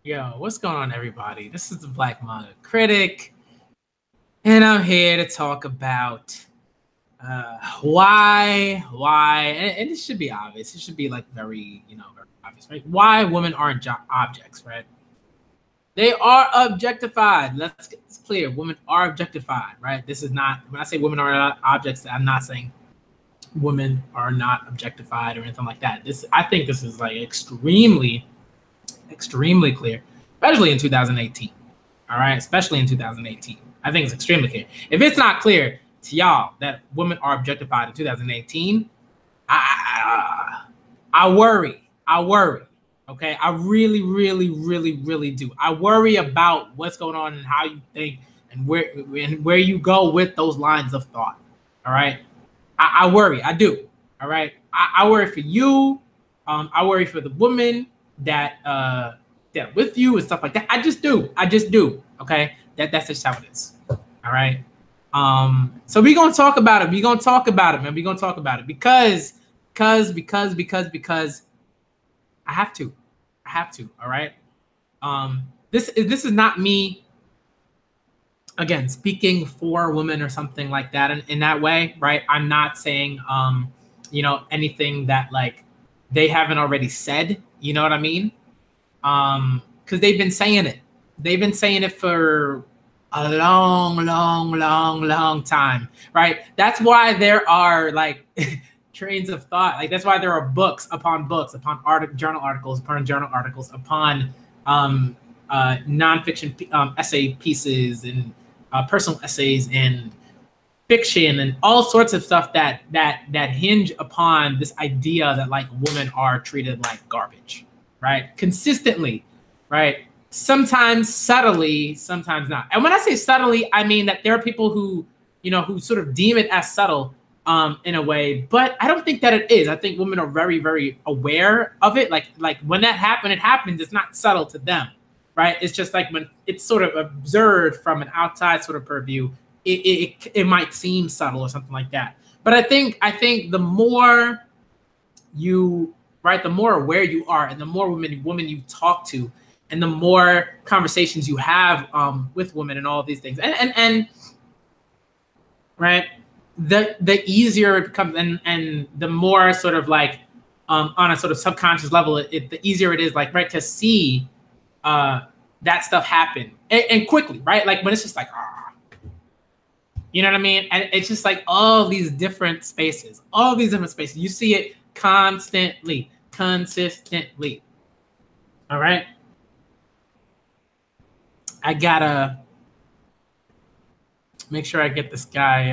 Yo, what's going on, everybody? This is the Black Manga Critic, and I'm here to talk about and it should be obvious. It should be like very, very obvious, right? Why women aren't objects, right? They are objectified. Let's get this clear. Women are objectified, right? This is not, when I say women are not objects, I'm not saying women are not objectified or anything like that. I think this is like extremely clear, especially in 2018. All right, especially in 2018. I think it's extremely clear. If it's not clear to y'all that women are objectified in 2018, I worry. Okay, I really do. I worry about what's going on and how you think and where you go with those lines of thought. All right, I worry. I do. All right, I worry for you. I worry for the women that with you and stuff like that. I just do. Okay, that's just how it is. All right. So we're gonna talk about it. We're gonna talk about it, man. We're gonna talk about it because I have to. All right. This is not me again speaking for women or something like that in that way, right? I'm not saying anything that like they haven't already said. You know what I mean? Because they've been saying it. They've been saying it for a long time, right? That's why there are like trains of thought. Like that's why there are books upon journal articles, upon nonfiction essay pieces and personal essays and fiction and all sorts of stuff that hinge upon this idea that like women are treated like garbage, right? Consistently, right? Sometimes subtly, sometimes not. And when I say subtly, I mean that there are people who sort of deem it as subtle in a way, but I don't think that it is. I think women are very, very aware of it. Like when it happens, it's not subtle to them, right? It's just like when it's sort of observed from an outside sort of purview, it might seem subtle or something like that. But I think the more the more aware you are, and the more women you talk to, and the more conversations you have with women and all of these things, and right, the easier it becomes, and the more sort of like on a sort of subconscious level, the easier it is, like, right, to see that stuff happen and quickly, right? Like when it's just like, you know what I mean? And it's just like all these different spaces. You see it consistently. All right. I gotta make sure I get this guy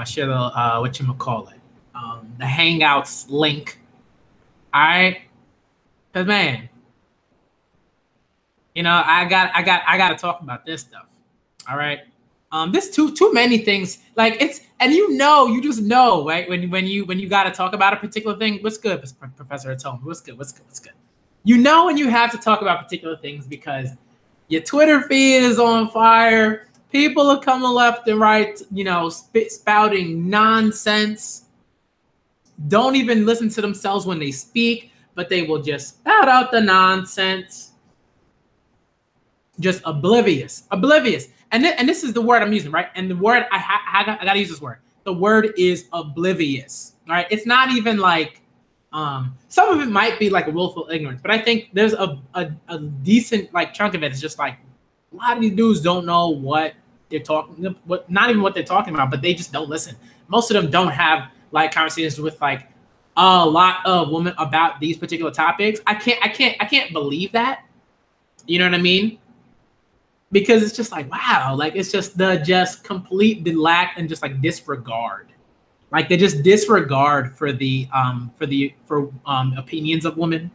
share the whatchamacallit, the Hangouts link. All right. Cause man, I gotta talk about this stuff. All right. There's too many things. Like it's, and you just know, right? When you gotta talk about a particular thing. What's good, Professor Atone? What's good? You know when you have to talk about particular things because your Twitter feed is on fire. People are coming left and right, spouting nonsense. Don't even listen to themselves when they speak, but they will just spout out the nonsense. Just oblivious. And this is the word I'm using, right? And the word, I got to use this word. The word is oblivious, right? It's not even like, some of it might be like a willful ignorance, but I think there's a decent like chunk of it is just like a lot of these dudes don't know what they're talking, not even what they're talking about, but they just don't listen. Most of them don't have like conversations with like a lot of women about these particular topics. I can't believe that. You know what I mean? Because it's just like, wow, like it's just complete lack and just like disregard. Like they just disregard for the opinions of women,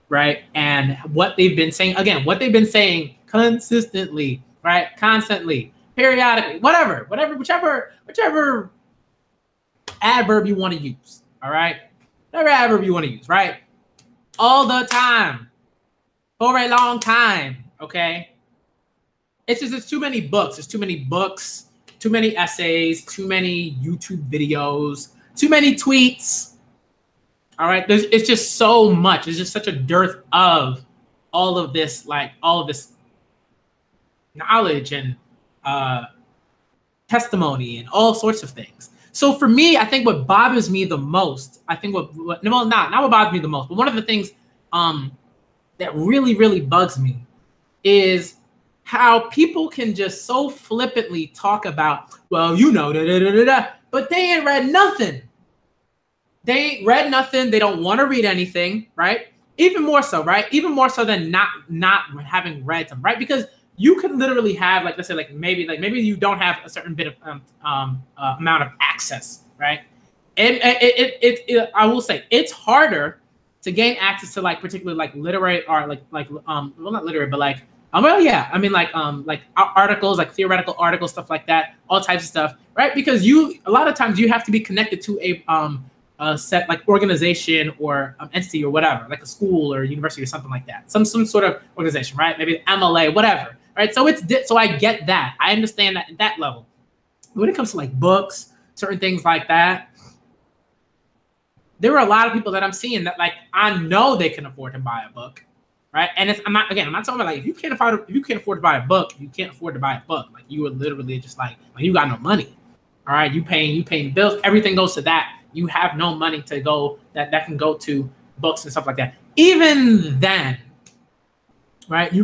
right? And what they've been saying, consistently, right? Constantly, periodically, whichever adverb you want to use, all right? Whatever adverb you want to use, right? All the time, for a long time, okay? It's too many books. There's too many books, too many essays, too many YouTube videos, too many tweets. All right, it's just so much. It's just such a dearth of all of this knowledge and testimony and all sorts of things. So for me, I think what bothers me the most, not what bothers me the most, but one of the things that really, really bugs me is how people can just so flippantly talk about, well, you know, but they ain't read nothing. They ain't read nothing. They don't want to read anything, right? Even more so, right? Even more so than not having read them, right? Because you can literally have, like, let's say, maybe you don't have a certain bit of amount of access, right? And I will say it's harder to gain access to, like, particularly like literary art, well, not literary, but like articles, like theoretical articles, stuff like that, all types of stuff, right? Because a lot of times you have to be connected to a set, like, organization or entity or whatever, like a school or university or something like that, some sort of organization, right? Maybe MLA, whatever, right? So so I get that, I understand that at that level. When it comes to, like, books, certain things like that, there are a lot of people that I'm seeing that, like, I know they can afford to buy a book, right? And I'm not talking about, like, if you can't afford to buy a book, you can't afford to buy a book. Like, you are literally just like you got no money, all right? You paying bills, everything goes to that. You have no money to go that can go to books and stuff like that. Even then, right? You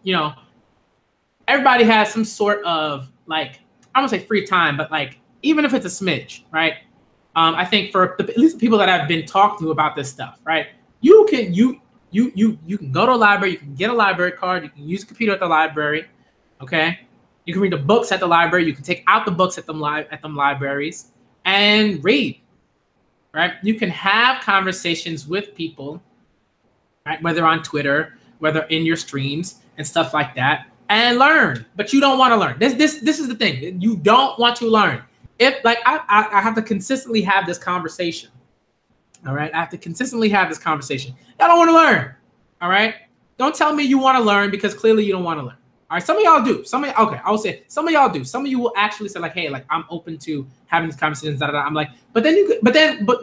know, everybody has some sort of, like, I don't say free time, but, like, even if it's a smidge, right? I think for at least the people that I've been talking to about this stuff, right? You can go to a library, you can get a library card, you can use a computer at the library, okay? You can read the books at the library, you can take out the books at them libraries and read, right? You can have conversations with people, right? Whether on Twitter, whether in your streams and stuff like that, and learn. But you don't want to learn. This is the thing. You don't want to learn. If, like, I have to consistently have this conversation. All right, I have to consistently have this conversation. I don't want to learn. All right, don't tell me you want to learn, because clearly you don't want to learn. All right, some of y'all do. I will say some of y'all do. Some of you will actually say, like, hey, like, I'm open to having these conversations. I'm like, but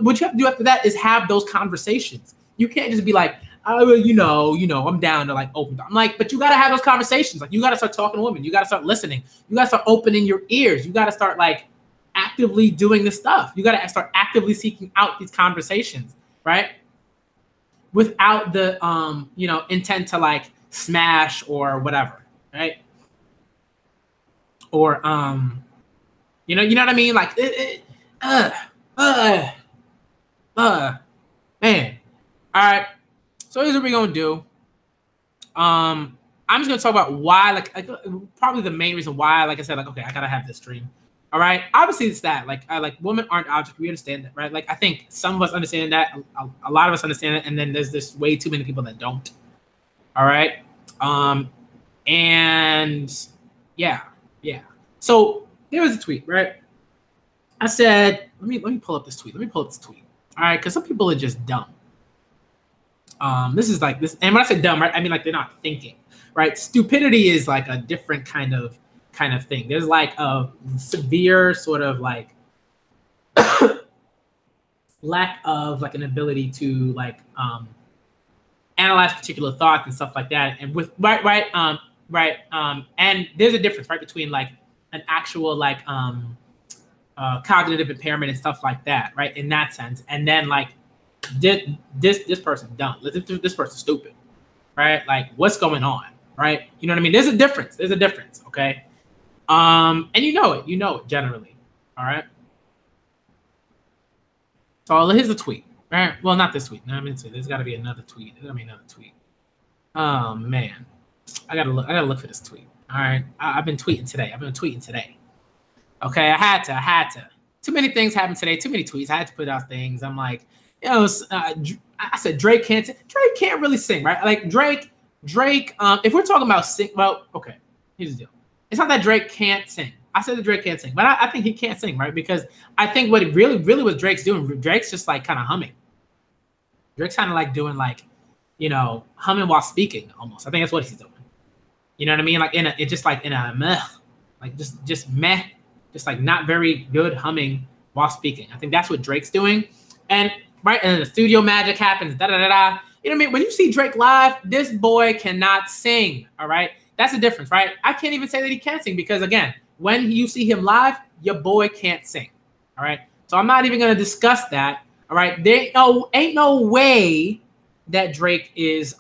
what you have to do after that is have those conversations. You can't just be like, oh, you know, I'm down to, like, open. I'm like, but you got to have those conversations. Like, you got to start talking to women. You got to start listening. You got to start opening your ears. You got to start, like, actively doing this stuff. You got to start actively seeking out these conversations, right? Without the intent to, like, smash or whatever, right? Or you know what I mean? Like, man. All right. So here's what we're gonna do. I'm just gonna talk about why, like, probably the main reason why, like I said, like, okay, I gotta have this stream. All right. Obviously, it's that, like, women aren't objects. We understand that, right? Like, I think some of us understand that. A lot of us understand it, and then there's this way too many people that don't. All right. And yeah. So there was a tweet, right? I said, let me pull up this tweet. All right, because some people are just dumb. This is like this, and when I say dumb, right, I mean, like, they're not thinking, right? Stupidity is, like, a different kind of thing. There's, like, a severe sort of, like, lack of, like, an ability to, like, analyze particular thoughts and stuff like that. And with and there's a difference, right, between, like, an actual, like, cognitive impairment and stuff like that, right, in that sense, and then, like, this person dumb, this person's stupid, right? Like, what's going on, right? You know what I mean? There's a difference, okay? And you know it generally, all right? So here's the tweet, right? Well, not this tweet. No, I mean, there's got to be another tweet. Oh man, I gotta look for this tweet. All right, I've been tweeting today. Okay, I had to. Too many things happened today. Too many tweets. I had to put out things. I'm like, I said Drake can't sing. Drake can't really sing, right? Like, Drake. If we're talking about sing, well, okay. Here's the deal. It's not that Drake can't sing. I said that Drake can't sing, but I think he can't sing, right? Because I think what it really what Drake's doing, Drake's just, like, kind of humming. Drake's kind of, like, doing, like, humming while speaking almost. I think that's what he's doing. You know what I mean? Like, just like meh, like just meh, just like not very good humming while speaking. I think that's what Drake's doing. And right, and the studio magic happens, You know what I mean? When you see Drake live, this boy cannot sing. All right, that's the difference, right? I can't even say that he can't sing because again, when you see him live, your boy can't sing. All right, so I'm not even gonna discuss that. All right, there ain't no way that Drake is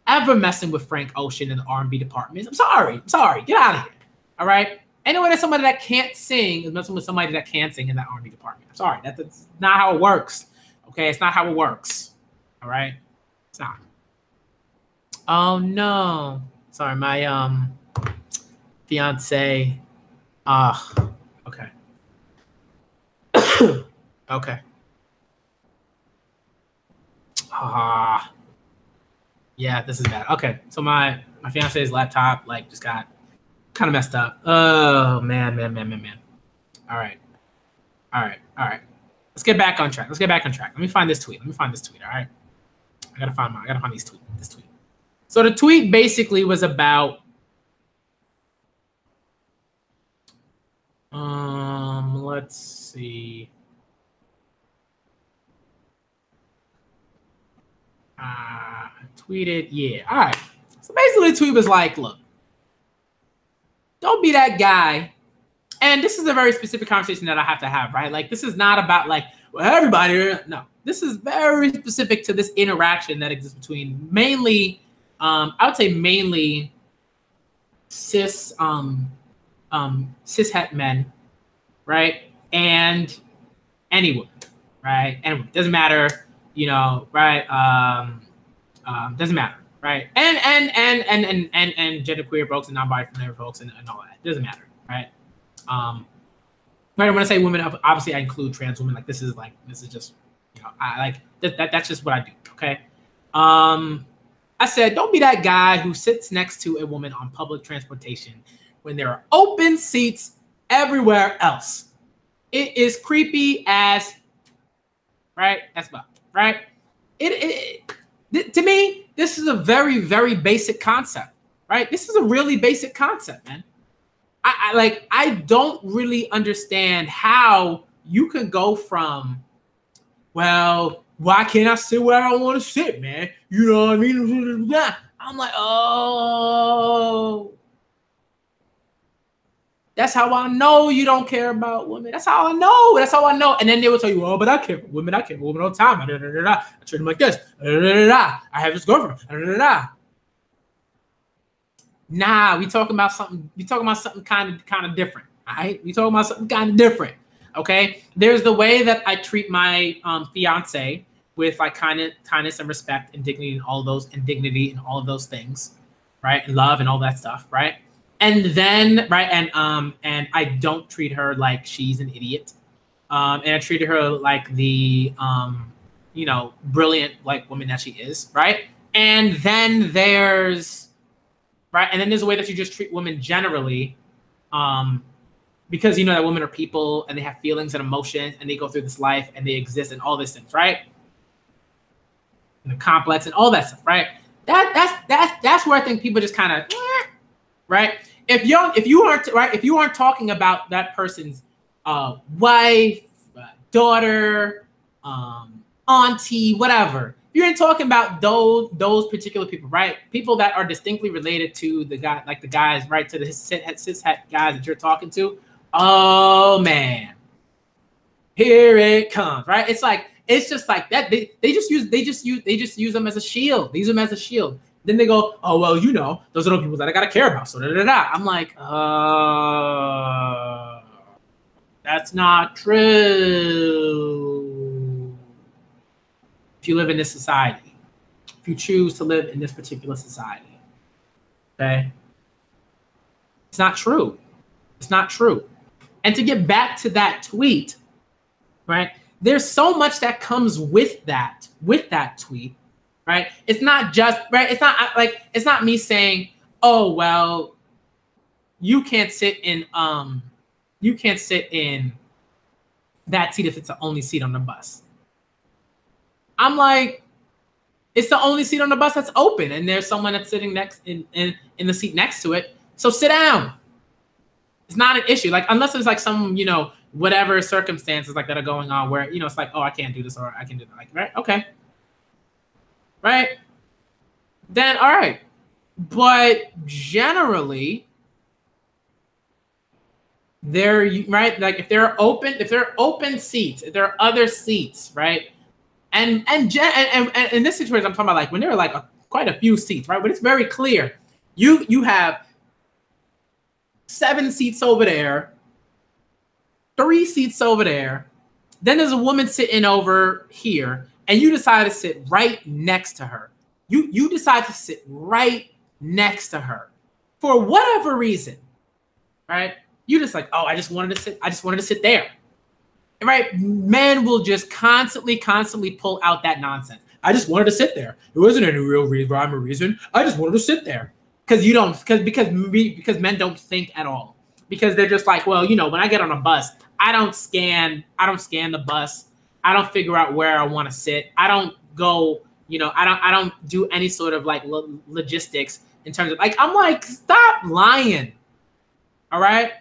ever messing with Frank Ocean in the R&B department. I'm sorry, get out of here. All right, ain't no way that somebody that can't sing is messing with somebody that can sing in that R&B department. I'm sorry, that's not how it works. Okay, it's not how it works. All right, it's not. Oh no, sorry, my fiance. Okay. Okay. Yeah, this is bad. Okay, so my fiance's laptop like just got kind of messed up. Oh man. All right. Let's get back on track. Let me find this tweet. All right. I gotta find this tweet. So the tweet basically was about let's see. Tweeted, yeah. All right. So basically the tweet was like, look, don't be that guy. And this is a very specific conversation that I have to have, right? Like, this is not about like, well, everybody. No, this is very specific to this interaction that exists between mainly, I would say mainly cis het men, right? And anyone, right? Anyone. Doesn't matter, you know, right? Doesn't matter, right? And genderqueer folks and non-binary folks and all that. Doesn't matter, right? Right. When I say women, obviously I include trans women. Like this is just, you know, I like that's just what I do. Okay. I said, don't be that guy who sits next to a woman on public transportation when there are open seats everywhere else. It is creepy as, right? That's about right. To me, this is a very, very basic concept, right? This is a really basic concept, man. I don't really understand how you can go from, well, why can't I sit where I want to sit, man? You know what I mean? I'm like, oh, that's how I know you don't care about women. That's how I know. And then they will tell you, oh, but I care for women. I care for women all the time. I treat them like this. I have this girlfriend. Nah, we talking about something kind of different. All right, we talking about something kind of different. Okay, there's the way that I treat my fiance with like kindness and respect and dignity and all of those things, right? And love and all that stuff, right? And then and I don't treat her like she's an idiot, and I treat her like the you know, brilliant like woman that she is, right? And then there's a way that you just treat women generally, because you know that women are people and they have feelings and emotions and they go through this life and they exist and all these things, right? And the complex and all that stuff, right? That's where I think people just kind of, right? If you aren't talking about that person's wife, daughter, auntie, whatever. You ain't talking about those particular people, right? People that are distinctly related to the guy, like the guys, right? To the cis het guys that you're talking to. Oh man, here it comes, right? It's just like that. They just use them as a shield. They use them as a shield. Then they go, oh well, you know, those are the people that I gotta care about. So I'm like, that's not true. If you live in this society, if you choose to live in this particular society, okay, it's not true. It's not true. And to get back to that tweet, right? There's so much that comes with that tweet, right? It's not just, right? It's not me saying, oh, well, you can't sit in that seat if it's the only seat on the bus. I'm like, it's the only seat on the bus that's open and there's someone that's sitting next in the seat next to it. So sit down. It's not an issue. Like, unless there's like some, you know, whatever circumstances like that are going on where, you know, it's like, oh, I can't do this or I can do that. Like, right? Okay. right? Then all right. But generally, there, right? Like if there are open seats, if there are other seats, right? And in this situation, I'm talking about like when there are like quite a few seats, right? But it's very clear. You have 7 seats over there, 3 seats over there. Then there's a woman sitting over here, and you decide to sit right next to her. You decide to sit right next to her for whatever reason, right? You just like, oh, I just wanted to sit there. Right? Men will just constantly pull out that nonsense. I just wanted to sit there. It wasn't any real rhyme or reason. I just wanted to sit there. Because you don't, because men don't think at all. Because they're just like, well, when I get on a bus, I don't scan the bus. I don't figure out where I want to sit. I don't go, I don't do any sort of like logistics in terms of like, I'm like, stop lying. All right?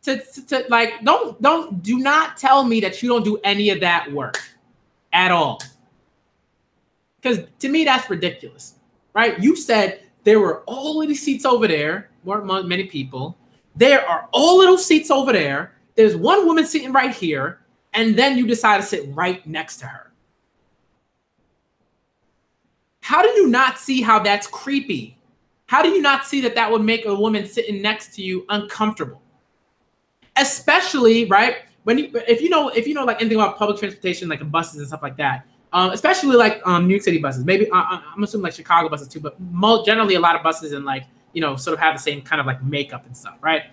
To like, do not tell me that you don't do any of that work at all. Because to me, that's ridiculous, right? You said there were all of these seats over there, weren't many people. There are all little seats over there. There's one woman sitting right here, and then you decide to sit right next to her. How do you not see how that's creepy? How do you not see that would make a woman sitting next to you uncomfortable? Especially, right, if you know like anything about public transportation, like buses and stuff like that, especially like New York City buses. Maybe I'm assuming like Chicago buses too, but generally a lot of buses and like sort of have the same kind of like makeup and stuff, right?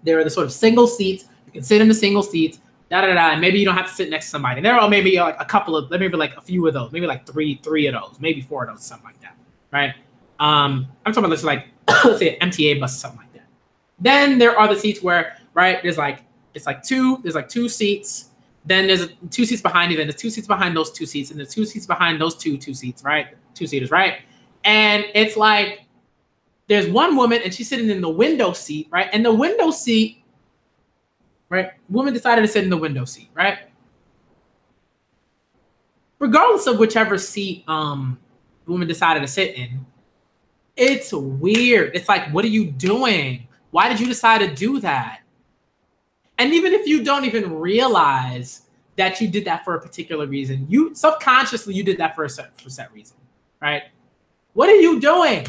There are the sort of single seats. You can sit in the single seats. And maybe you don't have to sit next to somebody. There are maybe like a couple of, maybe like a few of those, maybe like three of those, maybe 4 of those, something like that, right? I'm talking about this like let's say an MTA bus or something like that. Then there are the seats where, right, there's like two seats. Then there's 2 seats behind you. Then there's 2 seats behind those 2 seats, and there's 2 seats behind those two seats, right? 2-seaters, right? And it's like there's one woman, and she's sitting in the window seat, right? And the window seat, right? Woman decided to sit in the window seat, right? Regardless of whichever seat the woman decided to sit in, it's weird. It's like, what are you doing? Why did you decide to do that? And even if you don't even realize that you did that for a particular reason, you subconsciously you did that for a set reason, right? What are you doing?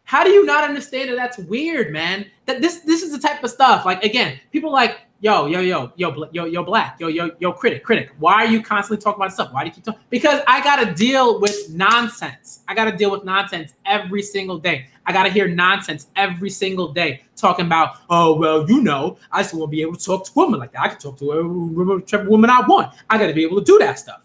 How do you not understand that that's weird, man? That this is the type of stuff. Like again, people like yo black, yo critic. Why are you constantly talking about stuff? Why do you keep talking? Because I gotta deal with nonsense. I gotta deal with nonsense every single day. I gotta hear nonsense every single day talking about, oh well, I just want to be able to talk to women like that. I can talk to whichever woman I want. I gotta be able to do that stuff.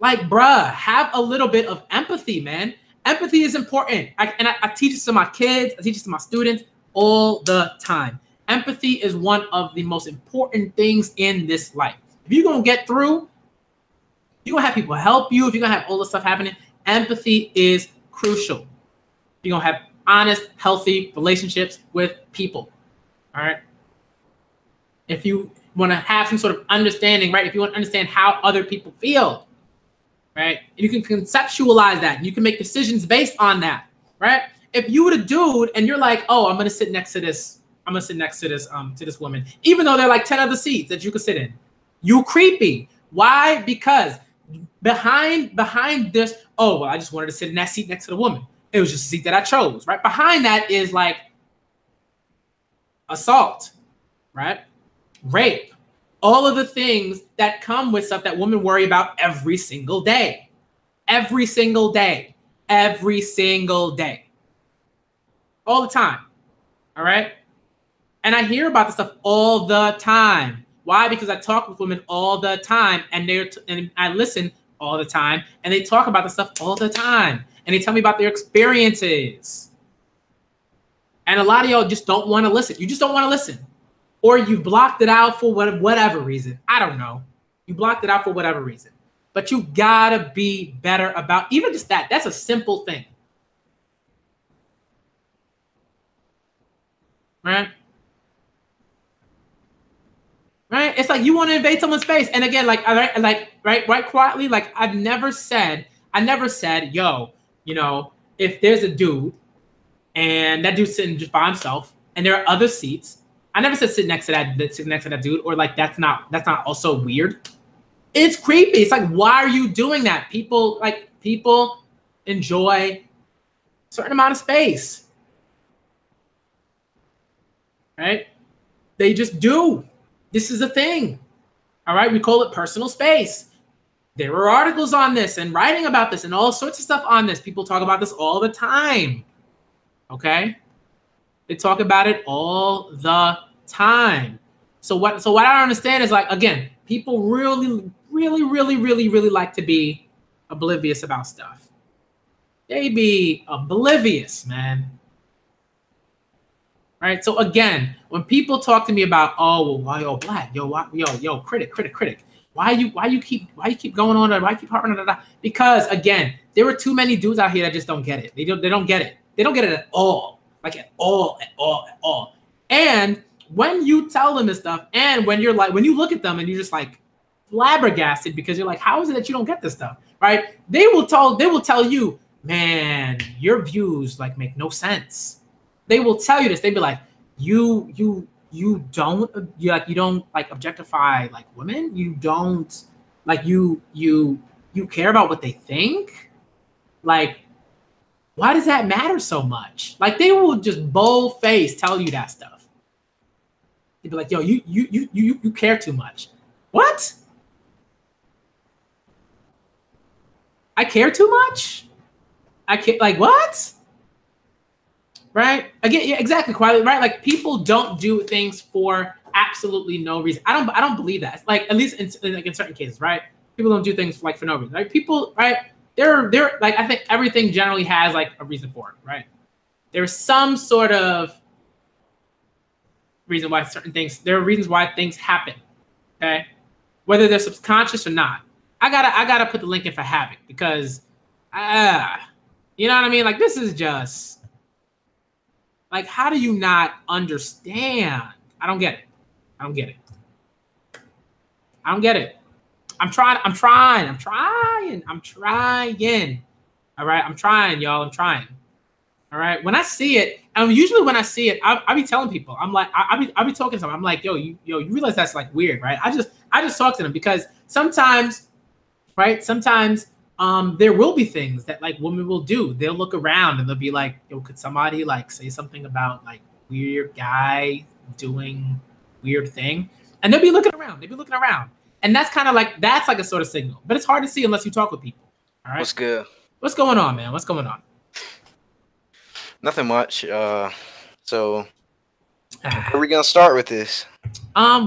Like, bruh, have a little bit of empathy, man. Empathy is important. I teach this to my kids. I teach this to my students all the time. Empathy is one of the most important things in this life. If you're going to get through, you're going to have people help you. If you're going to have all this stuff happening, empathy is crucial. You're going to have honest, healthy relationships with people. All right? If you want to have some sort of understanding, right? If you want to understand how other people feel, right? You can conceptualize that. And you can make decisions based on that, right? If you were a dude and you're like, oh, I'm gonna sit next to this woman, even though there are like 10 other seats that you could sit in, you creepy. Why? Because behind this, oh well, I just wanted to sit in that seat next to the woman. It was just a seat that I chose, right? Behind that is like assault, right? Rape. All of the things that come with stuff that women worry about every single day. Every single day. Every single day. All the time. All right? And I hear about this stuff all the time. Why? Because I talk with women all the time, and I listen all the time, and they talk about this stuff all the time. And they tell me about their experiences. And a lot of y'all just don't want to listen. You just don't want to listen. Or you blocked it out for whatever reason. I don't know. You blocked it out for whatever reason. But you gotta be better about even just that. That's a simple thing. Right? right? It's like you want to invade someone's space. And again, like, right, quietly, like I never said, yo, you know, if there's a dude and that dude's sitting just by himself and there are other seats, I never said sit next to that dude, or like that's not also weird. It's creepy. It's like, why are you doing that? People enjoy a certain amount of space, right? They just do. This is a thing. All right, we call it personal space. There were articles on this and writing about this and all sorts of stuff on this. People talk about this all the time. Okay? They talk about it all the time. So what I don't understand is, like, again, people really like to be oblivious about stuff. They be oblivious, man. Right? So again, when people talk to me about, oh, well, yo, black, yo, critic, why you keep going on, why you keep harping on that? Because again, there were too many dudes out here that just don't get it. They don't get it. They don't get it at all. Like at all. And when you tell them this stuff, and when you look at them and you're just like flabbergasted because you're like, how is it that you don't get this stuff? Right? They will tell you, man, your views like make no sense. They will tell you this. They'd be like, you don't like objectify like women. You don't like you care about what they think. Like, why does that matter so much? Like, they will just bold face tell you that stuff. They'd be like, yo, you care too much. What? I care too much? I care, like, what? Right? Again, yeah, exactly, quietly, right? Like, people don't do things for absolutely no reason. I don't believe that. Like, at least in certain cases, right? People don't do things like for no reason. Right? People, right? They're like, I think everything generally has like a reason for it, right? There's some sort of reason why there are reasons why things happen. Okay? Whether they're subconscious or not. I gotta put the link in for Havoc because you know what I mean? Like, this is just like, how do you not understand? I don't get it. I'm trying. All right. I'm trying, y'all. I'm trying. All right. When I see it, and usually when I see it, I be telling people, I'm like, I be talking to them. I'm like, yo, you realize that's like weird, right? I just talk to them because sometimes, right? Sometimes there will be things that like women will do. They'll look around and they'll be like, yo, could somebody like say something about like weird guy doing weird thing? And they'll be looking around. And that's kind of like, that's like a sort of signal. But it's hard to see unless you talk with people. All right. What's good? What's going on, man? What's going on? Nothing much. So where are we gonna start with this?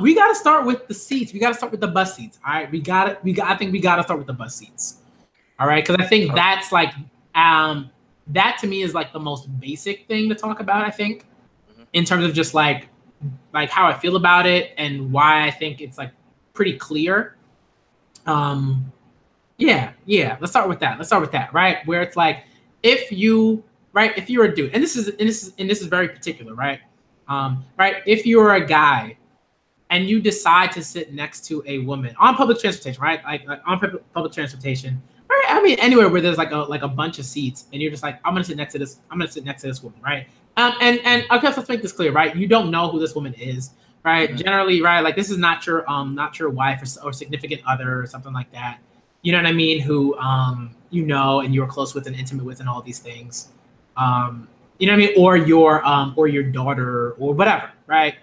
We gotta start with the seats. We gotta start with the bus seats. All right. I think we gotta start with the bus seats. All right. Because I think that's like that to me is like the most basic thing to talk about, I think, in terms of just like how I feel about it and why I think it's like pretty clear. Yeah. Let's start with that. Right. Where it's like, if you're a dude, and this is very particular, right? Right. If you're a guy and you decide to sit next to a woman on public transportation, right? Like on public transportation, right? I mean, anywhere where there's like a bunch of seats, and you're just like, I'm gonna sit next to this woman, right? And okay, let's make this clear, right? You don't know who this woman is, right? Mm-hmm. Generally, right? Like, this is not your wife or significant other or something like that. You know what I mean? Who you know and you're close with and intimate with and all these things. You know what I mean? Or your daughter or whatever, right?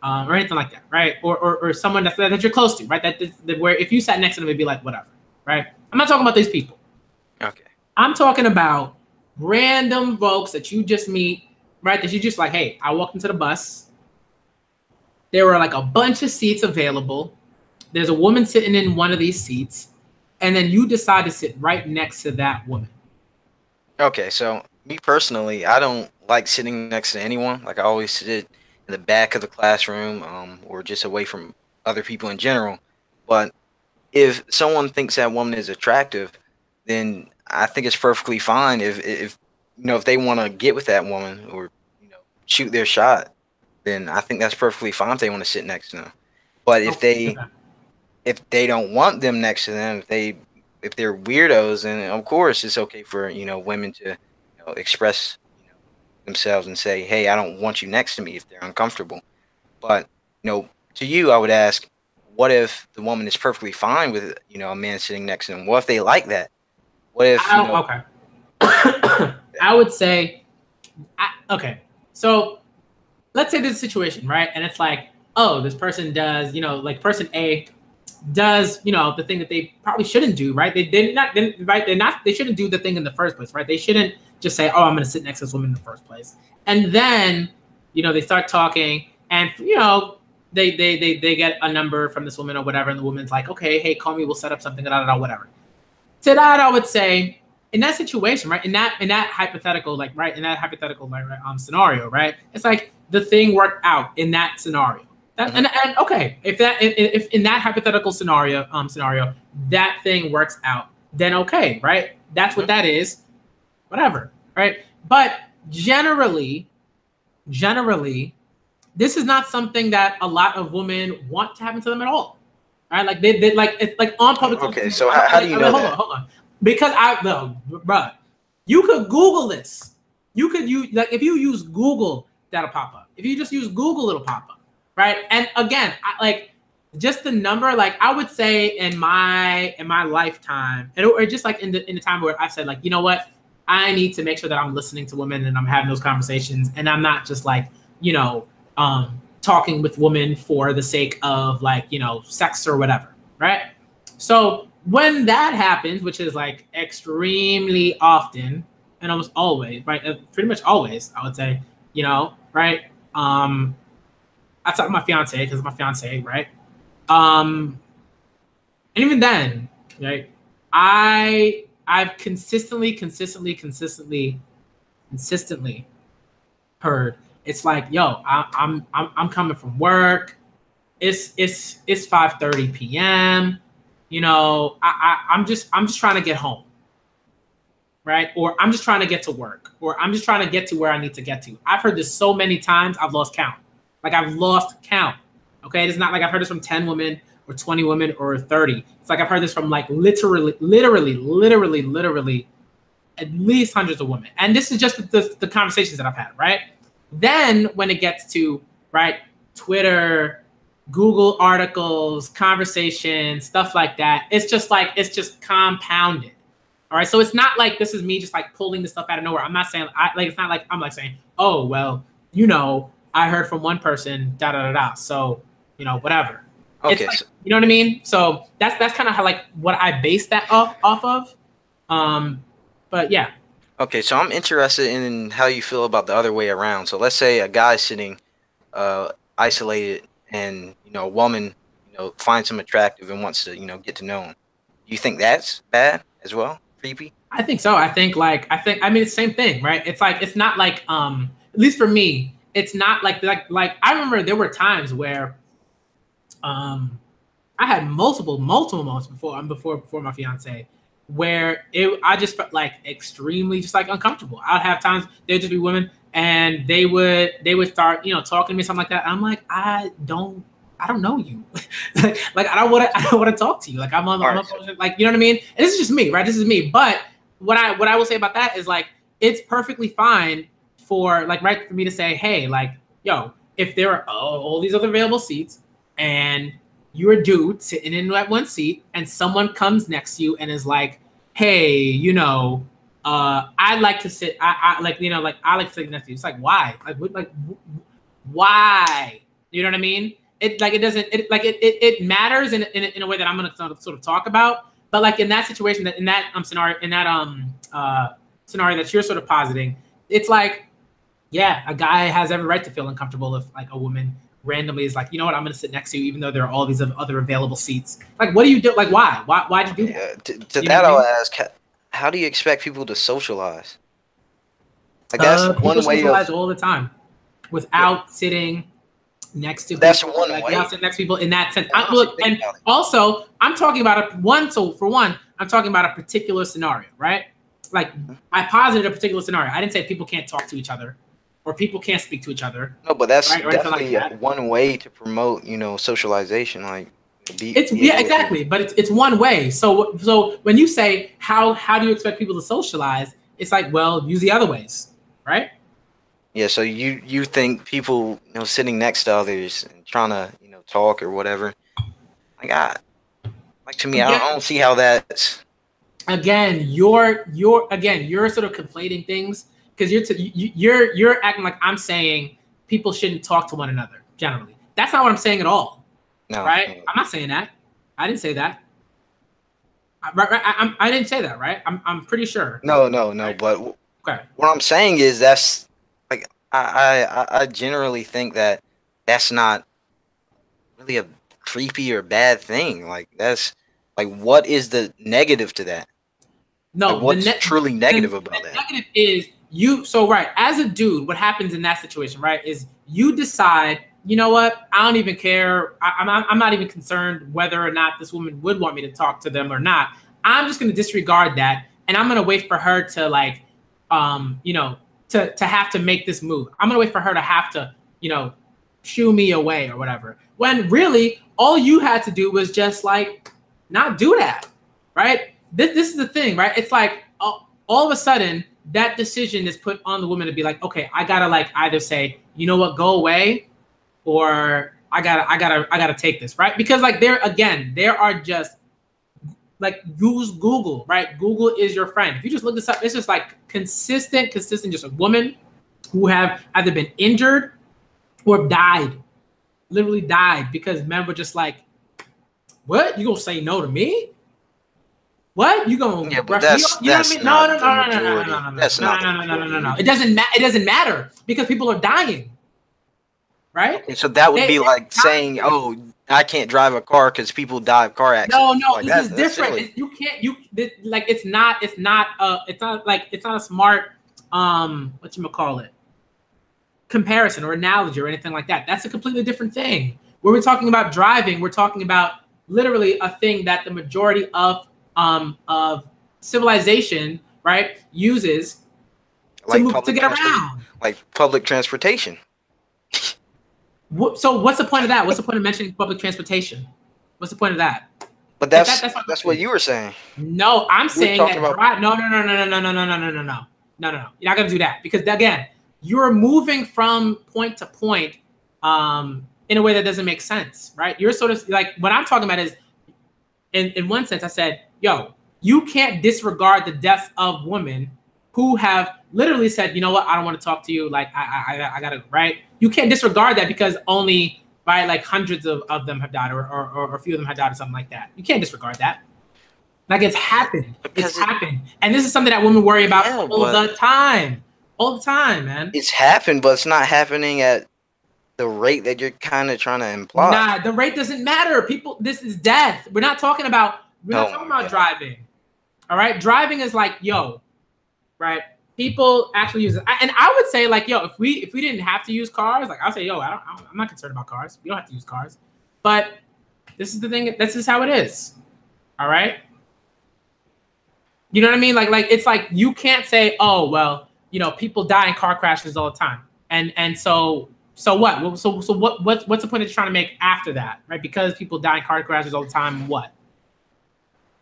Or anything like that, right? Or someone that you're close to, right? That where if you sat next to them, it'd be like whatever, right? I'm not talking about these people. Okay. I'm talking about random folks that you just meet, right? That you just like, hey, I walked into the bus. There were like a bunch of seats available. There's a woman sitting in one of these seats, and then you decide to sit right next to that woman. Okay, so me personally, I don't like sitting next to anyone. Like, I always sit in the back of the classroom, or just away from other people in general. But if someone thinks that woman is attractive, then I think it's perfectly fine if they want to get with that woman or shoot their shot, then I think that's perfectly fine if they want to sit next to them. But Okay. if they don't want them next to them, if they're weirdos, then of course it's okay for women to express themselves and say, hey, I don't want you next to me if they're uncomfortable. But to you, I would ask, what if the woman is perfectly fine with a man sitting next to them? What if they like that? What if Okay. I would say, okay. So let's say there's a situation, right? And it's like, oh, this person does, like person A does, the thing that they probably shouldn't do, right? They shouldn't do the thing in the first place, right? They shouldn't just say, oh, I'm going to sit next to this woman in the first place. And then, they start talking and, they get a number from this woman or whatever. And the woman's like, okay, hey, call me. We'll set up something, whatever. To that, I would say, in that situation, right? In that hypothetical, scenario, right? It's like the thing worked out in that scenario. And okay, if in that hypothetical scenario, that thing works out, then okay, right? That's what that is, whatever, right? But generally, this is not something that a lot of women want to happen to them at all, right? Like they like it's like on public. Okay, so how do you know that? Hold on, because bruh, you could Google this. You could use if you use Google, that'll pop up. If you just use Google, it'll pop up. Right. And again, just the number, I would say in my lifetime, or just in the time where I've said, you know what, I need to make sure that I'm listening to women and I'm having those conversations. And I'm not just talking with women for the sake of sex or whatever. Right. So when that happens, which is extremely often and almost always, right. Pretty much always, I would say, right. I talk to my fiance because my fiance, right? And even then, right? I've consistently heard it's like, yo, I'm coming from work. It's 5:30 p.m. I'm just trying to get home, right? Or I'm just trying to get to work, or I'm just trying to get to where I need to get to. I've heard this so many times, I've lost count. I've lost count. Okay, it's not like I've heard this from 10 women or 20 women or 30. It's like I've heard this from literally at least hundreds of women. And this is just the conversations that I've had, right? Then when it gets to Twitter, Google articles, conversations, stuff like that, it's just compounded. All right, so it's not like this is me just pulling this stuff out of nowhere. I'm not saying it's not like I'm saying, oh well, I heard from one person, So, whatever. Okay. You know what I mean? So that's kind of how what I base that off of. But yeah. Okay, so I'm interested in how you feel about the other way around. So let's say a guy's sitting isolated and, a woman, finds him attractive and wants to, get to know him. Do you think that's bad as well? Creepy? I think so. I mean, it's the same thing, right? It's it's not at least for me, it's not like I remember there were times where I had multiple moments before my fiance where I just felt extremely just uncomfortable. I'd have times there'd just be women and they would start talking to me, something like that. I'm like, I don't know you. I don't want to talk to you. I'm you know what I mean? And this is just me, right? This is me. But what I will say about that is it's perfectly fine for for me to say, hey, yo, if there are all these other available seats and you're a dude sitting in that one seat and someone comes next to you and is like, hey, I'd like to sit, I like to sit next to you. It's why? Why? You know what I mean? It it matters in a way that I'm gonna sort of talk about. But in that situation, scenario that you're sort of positing, it's yeah, a guy has every right to feel uncomfortable if a woman randomly is you know what, I'm going to sit next to you even though there are all these other available seats. What do you do? Why'd you do that? To that I'll ask, how do you expect people to socialize? That's one way socialize all the time without sitting next to that's people. One way. Without sitting next to people in that sense. And also, I'm talking about I'm talking about a particular scenario, right? I posited a particular scenario. I didn't say people can't talk to each other. or people can't speak to each other, No, but that's right, or anything like definitely that. one way to promote, socialization. Like, It's be yeah, able to. exactly, but it's one way. So when you say how do you expect people to socialize, it's like, well, use the other ways, right? Yeah, so you think people, sitting next to others and trying to, talk or whatever. Like, like to me, Again, I don't see how that's. you're sort of conflating things because you're acting like I'm saying people shouldn't talk to one another generally. That's not what I'm saying at all, No, right? no, I'm not saying that. I didn't say that. I didn't say that, right? I'm pretty sure, no. right? But Okay. what I'm saying is that's like I generally think that that's not really a creepy or bad thing. Like that's like what is the negative to that? Like No, what's truly negative the about that? negative is you. So right, as a dude, what happens in that situation, right, is you decide, you know what? I don't even care. I'm not even concerned whether or not this woman would want me to talk to them or not. I'm just going to disregard that, and I'm going to wait for her to like, you know, to have to make this move. I'm going to wait for her to have to, you know, shoo me away or whatever. When really all you had to do was just like not do that, right? This is the thing, right? It's like all of a sudden that decision is put on the woman to be like, okay, I gotta like either say, you know what, go away, or I gotta take this, right? Because like there are just like use Google, right? Google is your friend. If you just look this up, it's just like consistent, just a woman who have either been injured or died, literally died because men were just like, what? You gonna say no to me? What you gonna Yeah, but brush me off? You know what I that's mean? No, not no, the no, no, no, no, majority. no, no, no, That's not the no, no, no, no, no, no, majority. no. It doesn't matter. It doesn't matter because people are dying, right? Okay, so that would They be like saying, "Oh, I can't drive a car because people die of car no, accidents." no. Like This is that's different. silly. You can't. Like it's not a smart what you call it comparison or analogy or anything like that. That's a completely different thing. When we're talking about driving, we're talking about literally a thing that the majority of civilization, right, uses to Like move to public get transport, around. like public transportation. So what's the point of that? What's the point of mentioning public transportation? What's the point of that? But If that's that's not that's what you were saying. no, I'm You were saying talking that about. drive. No, no, no, no, no, no, no, no, no, no, no, no, no, no. You're not gonna do that because again, you're moving from point to point in a way that doesn't make sense, right? You're sort of like what I'm talking about is in one sense, I said, yo, you can't disregard the deaths of women who have literally said, you know what, I don't want to talk to you. Like, I gotta, right? You can't disregard that because only by like hundreds of them have died or a few of them have died or something like that. You can't disregard that. Like it's happened. It's Because happened. And this is something that women worry about yeah, all but the time. All the time, man. it's happened, but it's not happening at the rate that you're kind of trying to imply. Nah, the rate doesn't matter. People, this is death. We're not Oh talking my about god. driving. All right. Driving is like, yo, right? People actually use it. And I would say, like, yo, if we didn't have to use cars, like I'll say, yo, I'm not concerned about cars. We don't have to use cars. But this is the thing, this is how it is. All right. You know what I mean? Like it's like you can't say, oh, well, people die in car crashes all the time. And so what? So what's the point of trying to make after that, right? Because people die in car crashes all the time. What?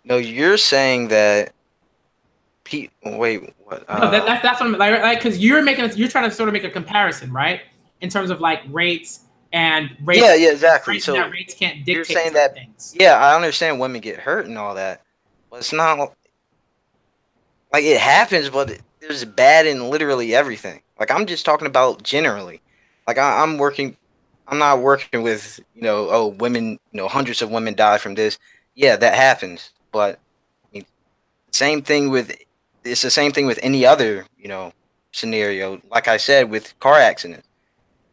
No, you're saying that. Wait, what? No, that's what I'm like because you're trying to sort of make a comparison, right? In terms of like rates and rates. Yeah, exactly. So That rates can't you're dictate saying certain that. things. Yeah, I understand women get hurt and all that, but it's not like it happens. But there's bad in literally everything. Like I'm just talking about generally. Like I'm working. I'm not working with oh women. Hundreds of women die from this. Yeah, that happens. But I mean, same thing with it's the same thing with any other scenario. Like I said with car accidents.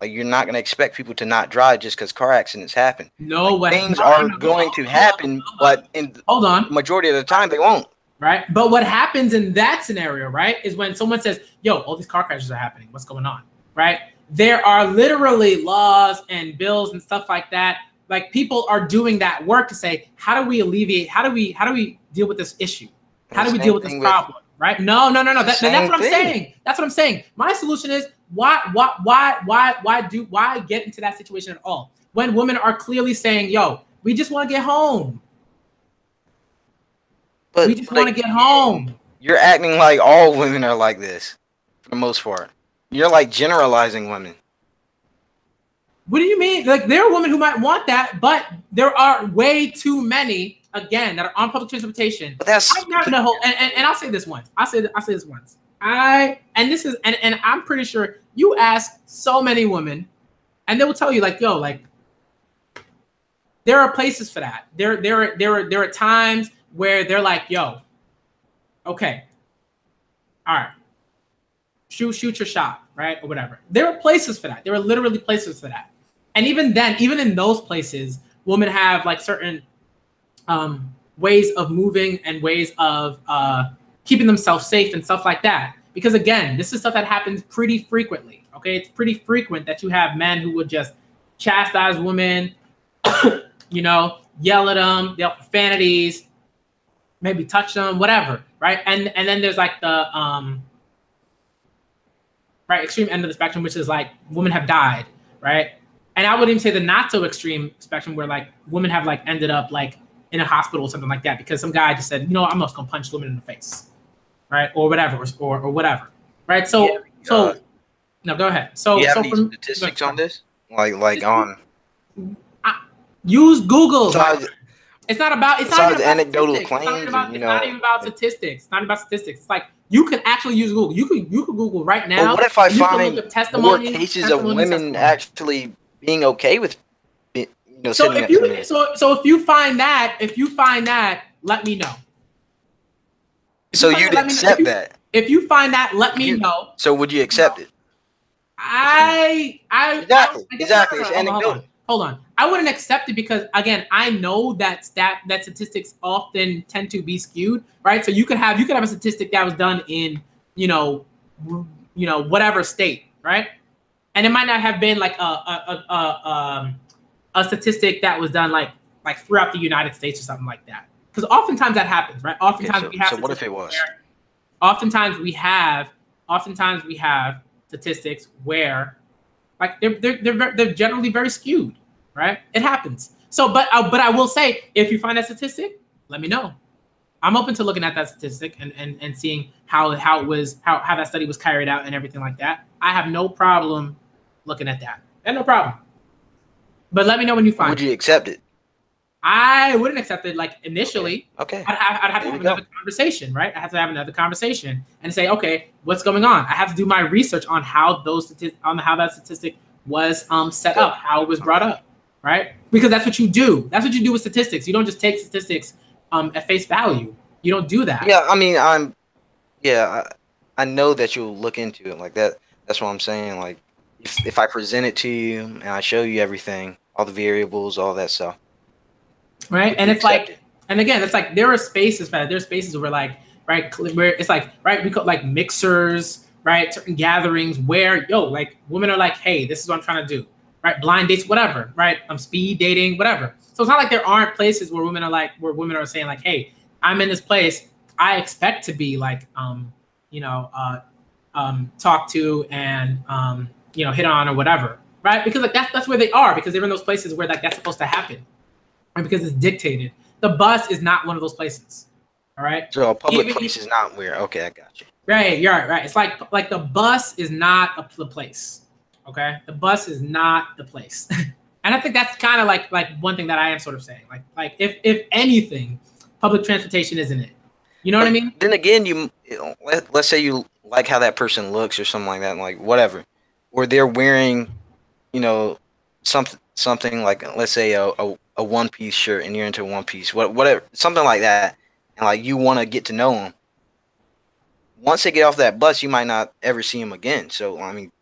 Like you're not gonna expect people to not drive just because car accidents happen. No, Like what? things No, are no, going to happen, but in the hold on. majority of the time they won't. Right? But what happens in that scenario, right, is when someone says, yo, all these car crashes are happening. What's going on? Right? There are literally laws and bills and stuff like that. Like people are doing that work to say, how do we alleviate, how do we deal with this issue? How do we deal with this problem? Right? No. That's what I'm saying. That's what I'm saying. My solution is Why get into that situation at all when women are clearly saying, "Yo, we just want to get home. But We just want to get home." You're acting like all women are like this, for the most part. You're like generalizing women. What do you mean? Like, there are women who might want that, but there are way too many, again, that are on public transportation. But that's I'm not in the whole, and I'll say this once. I'll say this once. And I'm pretty sure you ask so many women, and they will tell you, like, yo, like, there are places for that. There are times where they're like, yo, okay, all right, shoot your shot, right, or whatever. There are places for that. There are literally places for that. And even then, even in those places, women have like certain ways of moving and ways of keeping themselves safe and stuff like that. Because again, this is stuff that happens pretty frequently. Okay, it's pretty frequent that you have men who would just chastise women, you know, yell at them, yell profanities, maybe touch them, whatever, right? And then there's like the right extreme end of the spectrum, which is like women have died, right? And I wouldn't even say the not so extreme spectrum where like women have like ended up like in a hospital or something like that because some guy just said, you know, I'm just gonna punch women in the face, right, or whatever, or whatever, right? So no, go ahead. So do you have so any from statistics on this? Like on use Google. besides, It's not about. It's not besides even about anecdotal statistics. claims, It's not, and, it's not even about statistics. It's not about statistics. It's like you can actually use Google. You could Google right now. But what if I you can find look up more cases of women actually being okay with, you know, So sitting if next to you men? so if you find that, let me know. So you'd accept that? If you find that, let me know. So would you accept it? Exactly. It's anecdotal. Hold on. I wouldn't accept it because again, I know that statistics often tend to be skewed, right? So you could have a statistic that was done in, you know, whatever state, right? And it might not have been like a statistic that was done like throughout the United States or something like that. Because oftentimes that happens, right? Oftentimes we have. So what if it was? Oftentimes we have statistics where like they're generally very skewed, right? It happens. So, but I will say, if you find that statistic, let me know. I'm open to looking at that statistic and seeing how that study was carried out and everything like that. I have no problem looking at that. No problem. But let me know when you find. Would you accept it? I wouldn't accept it like initially. Okay. I'd have to have another conversation, right? I have to have another conversation and say, okay, what's going on? I have to do my research on how that statistic was set up, how it was brought up, right? Because that's what you do. That's what you do with statistics. You don't just take statistics at face value. You don't do that. Yeah, I mean, I know that you'll look into it like that. That's what I'm saying. Like, if I present it to you and I show you everything, all the variables, all that stuff. Right, and it's like, and again, it's like there are spaces for that. There's spaces where like, right, where it's like, right, we call like mixers, right, certain gatherings where like women are like, hey, this is what I'm trying to do, right, blind dates, whatever, right, speed dating, whatever. So it's not like there aren't places where women are saying like, hey, I'm in this place, I expect to be like, talked to and hit on or whatever, right, because like that's where they are, because they're in those places where like that's supposed to happen. Because it's dictated. The bus is not one of those places. All right. So a public place is not where. Okay, I got you. Right. You're right. It's like the bus is not the place. Okay. The bus is not the place. And I think that's kind of like one thing that I am sort of saying. Like if anything, public transportation isn't it. You know what I mean? Then again, let's say you like how that person looks or something like that, and like whatever, or they're wearing, something like, let's say a one-piece shirt and you're into one piece, whatever, something like that, and like you want to get to know them. Once they get off that bus, you might not ever see them again. So I mean,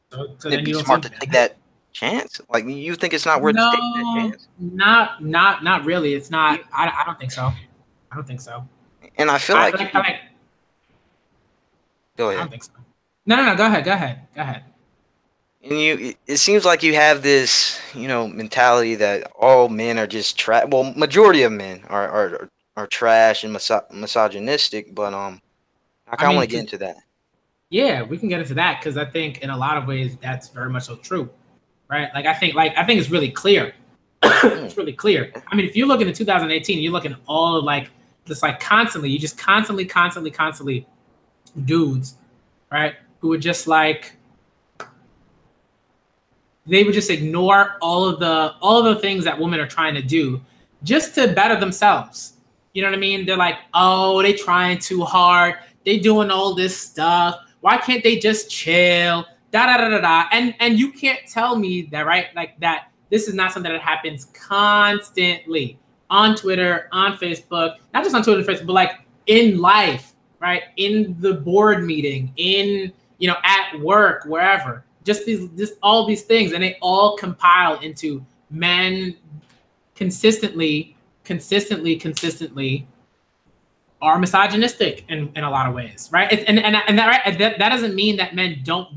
it'd be smart to take that chance. Like, you think it's not worth taking that chance? Not really. It's not. I don't think so. I don't think so. And I feel like go ahead. I don't think so. No. Go ahead. And it seems like you have this, mentality that all men are just trash. Well, majority of men are trash and misogynistic. But I kind of want to get into that. Yeah, we can get into that because I think in a lot of ways that's very much so true, right? I think it's really clear. It's really clear. I mean, if you look into 2018, you're looking at all of like just like constantly, you just constantly dudes, right? Who would just like they would just ignore all of the things that women are trying to do just to better themselves. You know what I mean? They're like, oh, they trying too hard. They doing all this stuff. Why can't they just chill? Da da da da da. And you can't tell me that, right? Like that. This is not something that happens constantly on Twitter, on Facebook, not just on Twitter and Facebook, but like in life, right? In the board meeting, in at work, wherever. Just all these things, and they all compile into men consistently are misogynistic in a lot of ways, right? And that right, that doesn't mean that men don't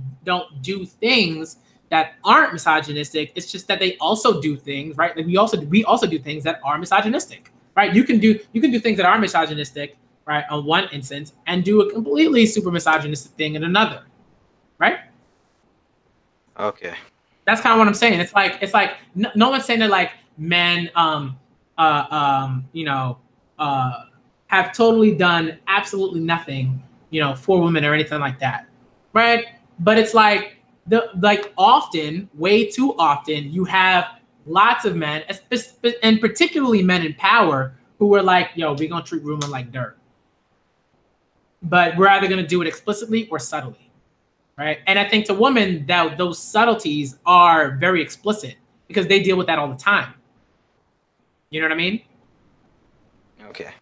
do things that aren't misogynistic. It's just that they also do things, right? Like we also do things that are misogynistic, right? You can do things that are misogynistic, right, on one instance, and do a completely super misogynistic thing in another, right? Okay. That's kind of what I'm saying. It's like no one's saying that like men have totally done absolutely nothing, for women or anything like that. Right? But it's like often, way too often, you have lots of men, and particularly men in power, who are like, yo, we're gonna treat women like dirt. But we're either gonna do it explicitly or subtly. Right. And I think to women that those subtleties are very explicit because they deal with that all the time. You know what I mean? Okay.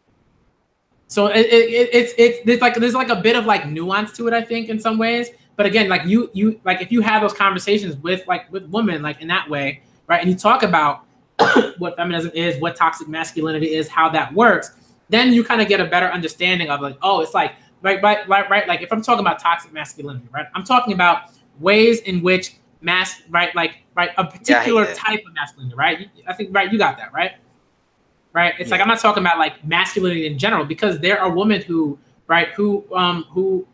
So there's like a bit of like nuance to it, I think, in some ways. But again, like you like if you have those conversations with women like in that way, right, and you talk about what feminism is, what toxic masculinity is, how that works, then you kind of get a better understanding of like, oh, it's like right. Like if I'm talking about toxic masculinity, right, I'm talking about ways in which a particular type of masculinity, right? I think, right, you got that, right? Right. It's like I'm not talking about like masculinity in general because there are women who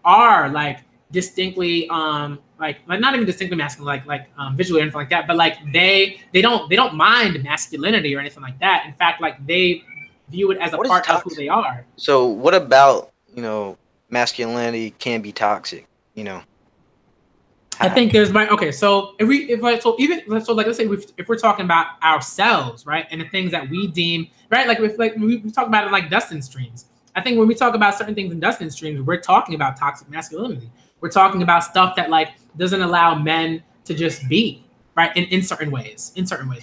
are like distinctly like not even distinctly masculine, like visually or anything like that, but like they don't mind masculinity or anything like that. In fact, like they view it as a part of who they are. So what about masculinity can be toxic? I think there's so let's say if we're talking about ourselves, right, and the things that we deem, right, like we talk about it like Dustin streams. I think when we talk about certain things in Dustin streams, we're talking about toxic masculinity. We're talking about stuff that like doesn't allow men to just be, right, in certain ways,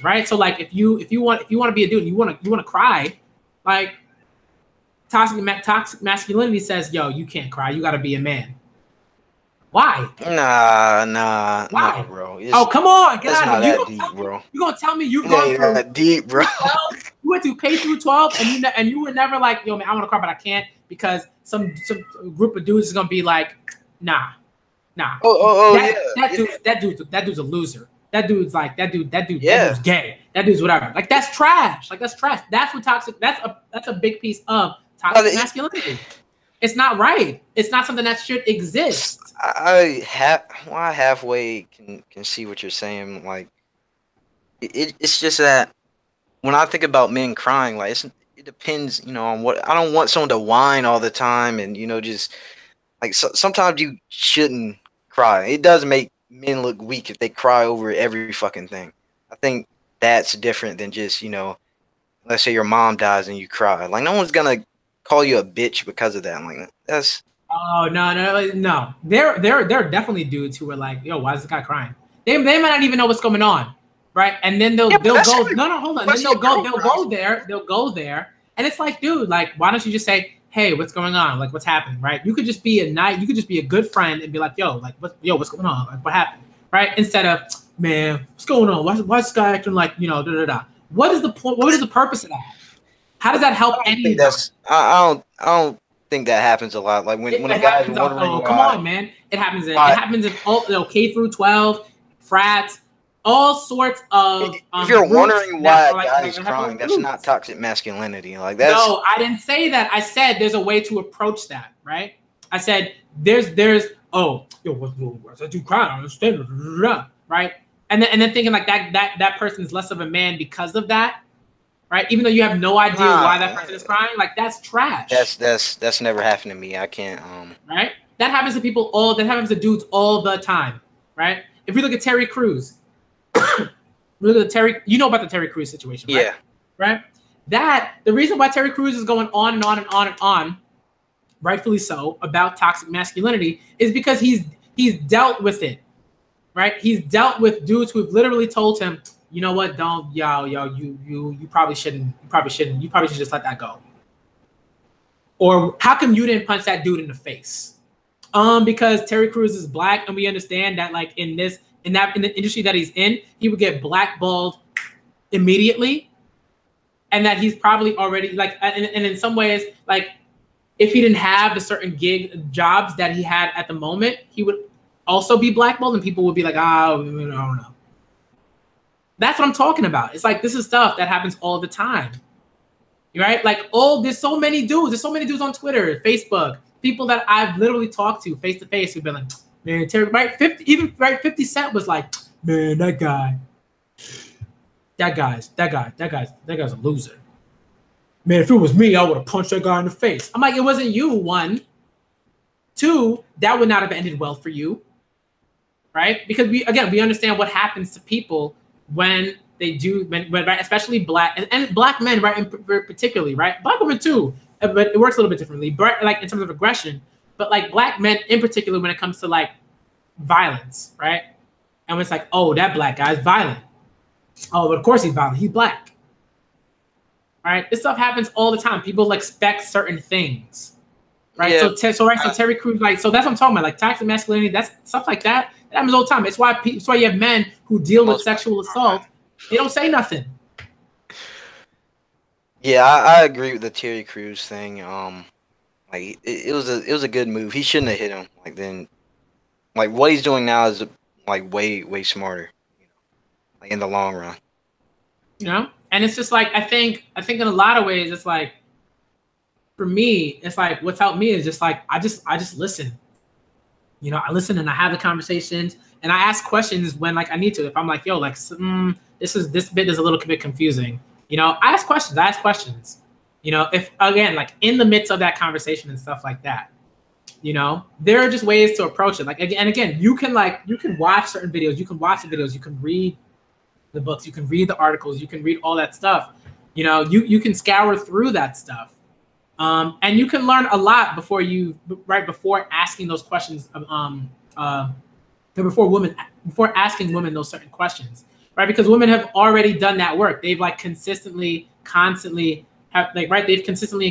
right. So like if you want to be a dude, and you want to cry, like toxic masculinity says, yo, you can't cry, you got to be a man. Why? Nah, why, bro? Come on, get out of here. You gonna tell me you've gone through that deep, bro? 12, you went through K through 12, and you were never like, yo, man, I want to cry, but I can't because some group of dudes is gonna be like, nah. That dude's a loser. That dude's like that dude's gay. That dude's whatever. Like that's trash. That's what toxic. That's a big piece of toxic masculinity. It's not right. It's not something that should exist. I halfway can see what you're saying. Like, it's just that when I think about men crying, like it depends, on what. I don't want someone to whine all the time, and just like sometimes you shouldn't cry. It does make men look weak if they cry over every fucking thing. I think that's different than just let's say your mom dies and you cry. Like no one's gonna call you a bitch because of that. Like that's. Oh no! There are definitely dudes who are like, yo, why is this guy crying? They might not even know what's going on, right? And then they'll go. No, hold on. Then they'll go there, and it's like, dude, like, why don't you just say, hey, what's going on? Like, what's happening, right? You could just be a good friend and be like, yo, like, what's going on? Like, what happened, right? Instead of, man, what's going on? Why is this guy acting like, da da da? What is the point? What is the purpose of that? How does that help anyone? I don't think that happens a lot. Like when a guy's wondering. Oh, come on, man! It happens. It happens in K through 12, frats, all sorts of. If you're wondering why a guy is crying, that's not toxic masculinity. Like that's. No, I didn't say that. I said there's a way to approach that, right? I said there's oh, yo, what's that dude crying? I don't understand, right? And then thinking like that person is less of a man because of that, right? Even though you have no idea why that person is crying, like that's trash. That's never happened to me. I can't right? That happens to people that happens to dudes all the time, right? If we look at Terry Crews, you know about the Terry Crews situation, right? Yeah. Right? The reason why Terry Crews is going on and on and on and on, rightfully so, about toxic masculinity is because he's dealt with it, right? He's dealt with dudes who've literally told him, you know what, don't, you probably shouldn't, you probably should just let that go. Or how come you didn't punch that dude in the face? Because Terry Crews is black, and we understand that like in the industry that he's in, he would get blackballed immediately, and that he's probably already like, and in some ways, like if he didn't have the certain jobs that he had at the moment, he would also be blackballed, and people would be like, oh, I don't know. That's what I'm talking about. It's like this is stuff that happens all the time, right? Like there's so many dudes on Twitter, Facebook. People that I've literally talked to face face who've been like, man, Terry, right? 50 Cent was like, man, that guy's a loser. Man, if it was me, I would have punched that guy in the face. I'm like, it wasn't you, one. Two, that would not have ended well for you, right? Because we understand what happens to people when they do, right? Especially black and black men, right? Particularly, right? Black women too. But it works a little bit differently, but like in terms of aggression, but like black men in particular when it comes to like violence, right? And it's like, oh, that black guy's violent. Oh, but of course he's violent. He's black. All right, this stuff happens all the time. People expect certain things, right? Yeah. So Terry Crews, like, so that's what I'm talking about. Like toxic masculinity, that's stuff like that. That happens all the time. It's why you have men who deal with sexual assault. They don't say nothing. Yeah, I agree with the Terry Crews thing. Like it was a good move. He shouldn't have hit him. Like what he's doing now is like way smarter, like in the long run. And it's just like I think in a lot of ways it's like for me it's like what's helped me is just like I just listen. I listen and I have the conversations and I ask questions when like I need to. If I'm like yo like this bit is a little bit confusing. I ask questions. If again, like in the midst of that conversation and stuff like that, there are just ways to approach it. Like again, you can watch certain videos, you can watch the videos, you can read the books, you can read the articles, you can read all that stuff. You can scour through that stuff. And you can learn a lot before asking those questions, before asking women those certain questions. Right, because women have already done that work. They've like constantly and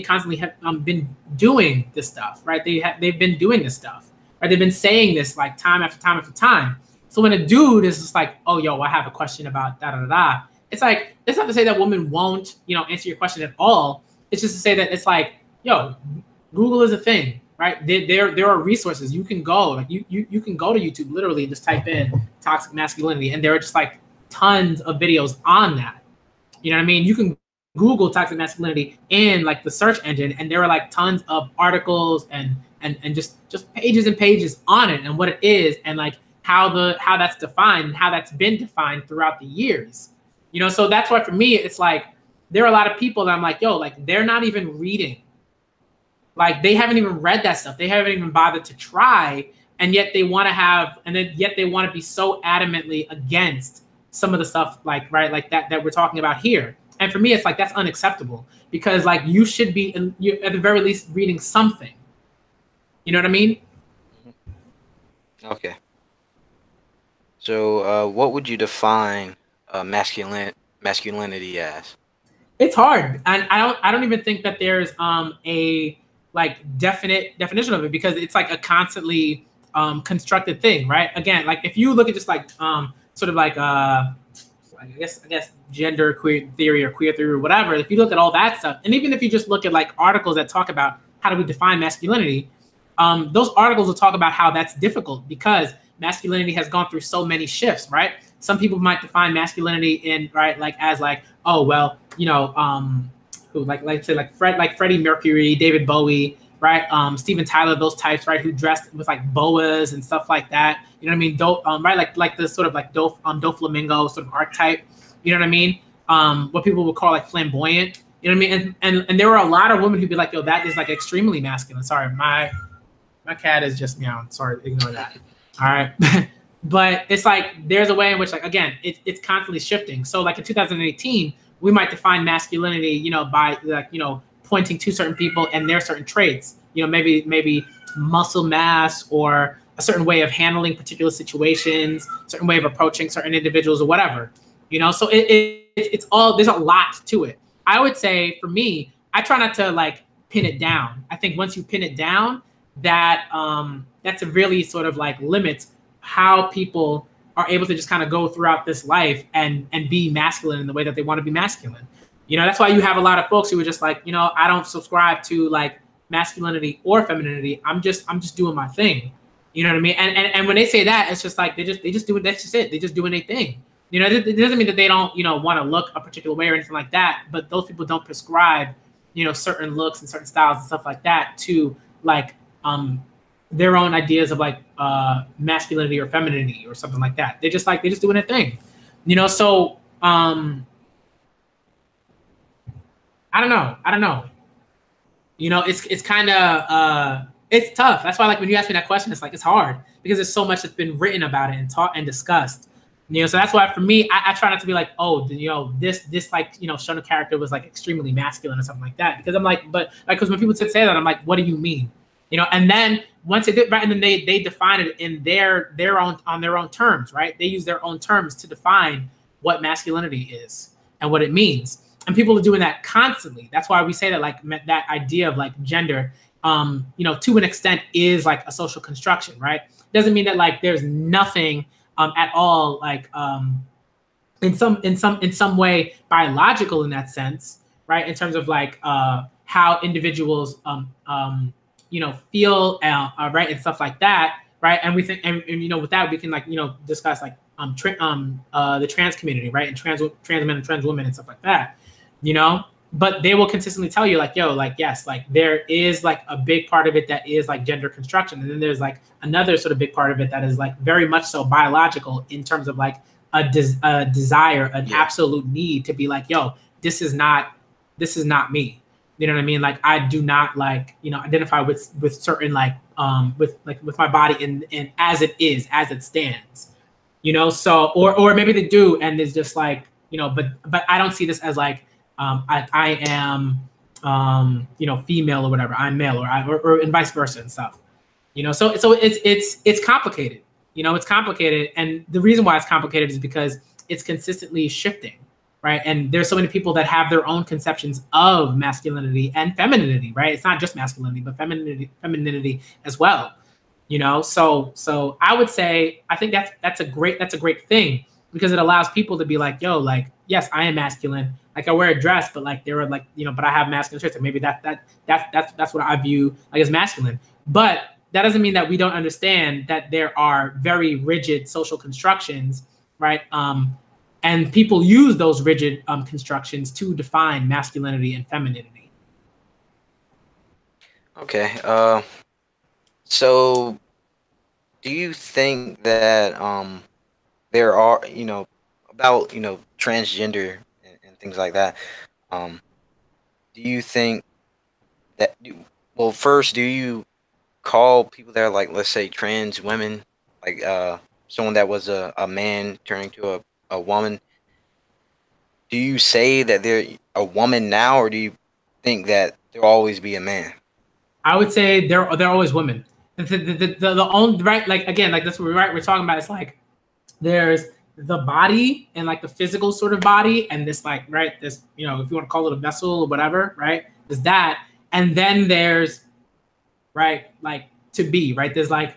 constantly have been doing this stuff. Right, they've been doing this stuff. Right, they've been saying this like time after time after time. So when a dude is just like, oh yo, I have a question about da da da da. It's like it's not to say that women won't answer your question at all. It's just to say that it's like yo, Google is a thing. Right, there are resources you can go like you can go to YouTube literally and just type in toxic masculinity and there are just like tons of videos on that. You know what I mean? You can Google toxic masculinity in like the search engine and there are like tons of articles and just pages and pages on it and what it is and like how that's defined and how that's been defined throughout the years. So that's why for me it's like there are a lot of people that I'm like, yo, like they're not even reading. Like they haven't even read that stuff. They haven't even bothered to try, and yet they want to be so adamantly against some of the stuff like that we're talking about here. And for me, it's like that's unacceptable because like you should be at the very least reading something. You know what I mean? Okay. So, what would you define masculinity as? It's hard, and I don't even think that there's a like definite definition of it because it's like a constantly constructed thing, right? Again, like if you look at just like sort of like I guess gender queer theory or whatever, if you look at all that stuff, and even if you just look at like articles that talk about how do we define masculinity, those articles will talk about how that's difficult because masculinity has gone through so many shifts, right? Some people might define masculinity in as like, oh well, who like say like Freddie Mercury, David Bowie, right? Steven Tyler, those types, right, who dressed with like boas and stuff like that. You know what I mean? Right, like the sort of like Doflamingo sort of archetype. You know what I mean? What people would call like flamboyant. You know what I mean? And there were a lot of women who'd be like, yo, that is like extremely masculine. Sorry, my cat is just meowing. Sorry, ignore that. All right. But it's like there's a way in which, like, again, it's constantly shifting. So like in 2018, we might define masculinity, you know, by like, you know, pointing to certain people and their certain traits. You know, maybe muscle mass or a certain way of handling particular situations, certain way of approaching certain individuals or whatever. You know, so it's all, there's a lot to it. I would say for me, I try not to like pin it down. I think once you pin it down, that's a really sort of like limits how people are able to just kind of go throughout this life and be masculine in the way that they want to be masculine. You know, that's why you have a lot of folks who are just like, you know, I don't subscribe to like masculinity or femininity. I'm just doing my thing. You know what I mean? And when they say that, it's just like they just do it. That's just it. They just doing their thing. You know, it doesn't mean that they don't, you know, want to look a particular way or anything like that. But those people don't prescribe, you know, certain looks and certain styles and stuff like that to like their own ideas of like masculinity or femininity or something like that. They just doing their thing. You know, so I don't know. You know, it's kind of it's tough. That's why, like, when you ask me that question, it's like it's hard because there's so much that's been written about it and taught and discussed. You know, so that's why for me, I try not to be like, oh, you know, this like, you know, shonen character was like extremely masculine or something like that, because I'm like, but like, because when people say that, I'm like, what do you mean? You know, and then once they did right, and then they define it in their own on their own terms, right? They use their own terms to define what masculinity is and what it means. And people are doing that constantly. That's why we say that, like, that idea of like gender, you know, to an extent is like a social construction, right? Doesn't mean that like there's nothing at all like in some way biological in that sense, right? In terms of like how individuals you know, feel right, and stuff like that, right? And we think, and you know, with that we can, like, you know, discuss like the trans community, right? And trans men and trans women and stuff like that, you know. But they will consistently tell you, like, yo, like, yes, like there is like a big part of it that is like gender construction, and then there's like another sort of big part of it that is like very much so biological in terms of like a desire, an absolute need to be like, yo, this is not me. You know what I mean? Like, I do not, like, you know, identify with certain like with my body in as it is, as it stands. You know, so or maybe they do, and it's just like, you know, but I don't see this as like I am you know, female or whatever, I'm male, or and vice versa and stuff. You know, so it's complicated. You know, it's complicated, and the reason why it's complicated is because it's consistently shifting, right? And there's so many people that have their own conceptions of masculinity and femininity, right? It's not just masculinity, but femininity as well. You know, so I would say I think that's a great thing, because it allows people to be like, yo, like, yes, I am masculine. Like, I wear a dress, but like there are like, you know, but I have masculine traits, and maybe that's what I view like as masculine. But that doesn't mean that we don't understand that there are very rigid social constructions, right? And people use those rigid constructions to define masculinity and femininity. Okay. So do you think that there are, you know, about, you know, transgender and things like that, do you think that, well, first, do you call people that are like, let's say, trans women, like someone that was a man turning to a woman, do you say that they're a woman now, or do you think that they'll always be a man? I would say they're always women. The only, right, like, again, like that's what we're talking about. It's like there's the body and like the physical sort of body, and this, like, right, this, you know, if you want to call it a vessel or whatever, right, there's that. And then there's, right, like, to be, right, there's like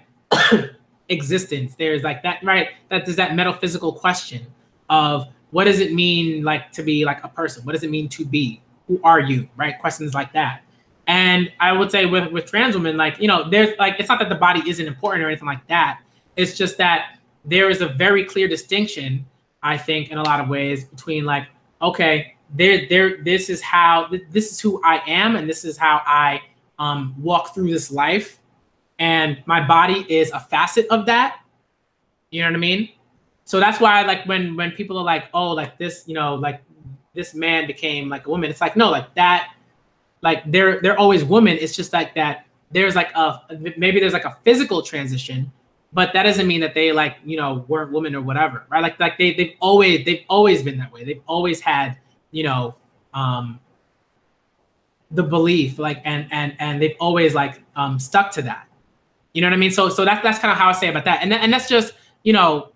existence, there's like that, right, that there's that metaphysical question of what does it mean, like, to be like a person, what does it mean to be, who are you, right, questions like that. And I would say with trans women, like, you know, there's like, it's not that the body isn't important or anything like that, it's just that there is a very clear distinction, I think, in a lot of ways, between like, okay, this is who I am, and this is how I walk through this life, and my body is a facet of that. You know what I mean? So that's why, like, when people are like, oh, like this, you know, like this man became like a woman, it's like, no, like that, like they're always women. It's just like that there's like maybe there's like a physical transition, but that doesn't mean that they, like, you know, weren't women or whatever, right? Like they've always been that way. They've always had, you know, the belief, like, and they've always like stuck to that. You know what I mean? So that's kind of how I say about that. And that's just, you know,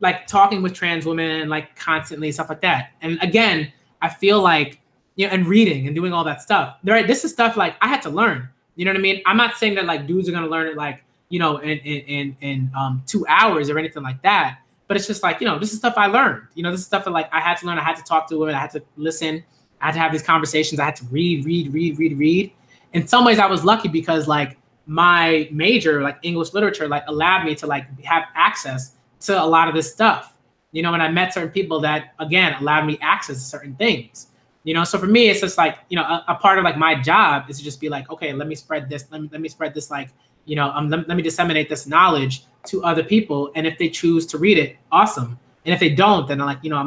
like talking with trans women and like constantly stuff like that. And again, I feel like, you know, and reading and doing all that stuff. Right? This is stuff like I had to learn. You know what I mean? I'm not saying that like dudes are gonna learn it like, you know, in 2 hours or anything like that. But it's just like, you know, this is stuff I learned. You know, this is stuff that like I had to learn. I had to talk to women. I had to listen. I had to have these conversations. I had to read. In some ways, I was lucky because like my major, like English literature, like allowed me to like have access to a lot of this stuff. You know, when I met certain people that, again, allowed me access to certain things. You know, so for me, it's just like, you know, a part of like my job is to just be like, okay, let me spread this. Let me spread this, like, you know, let me disseminate this knowledge to other people. And if they choose to read it, awesome. And if they don't, then I'm like, you know,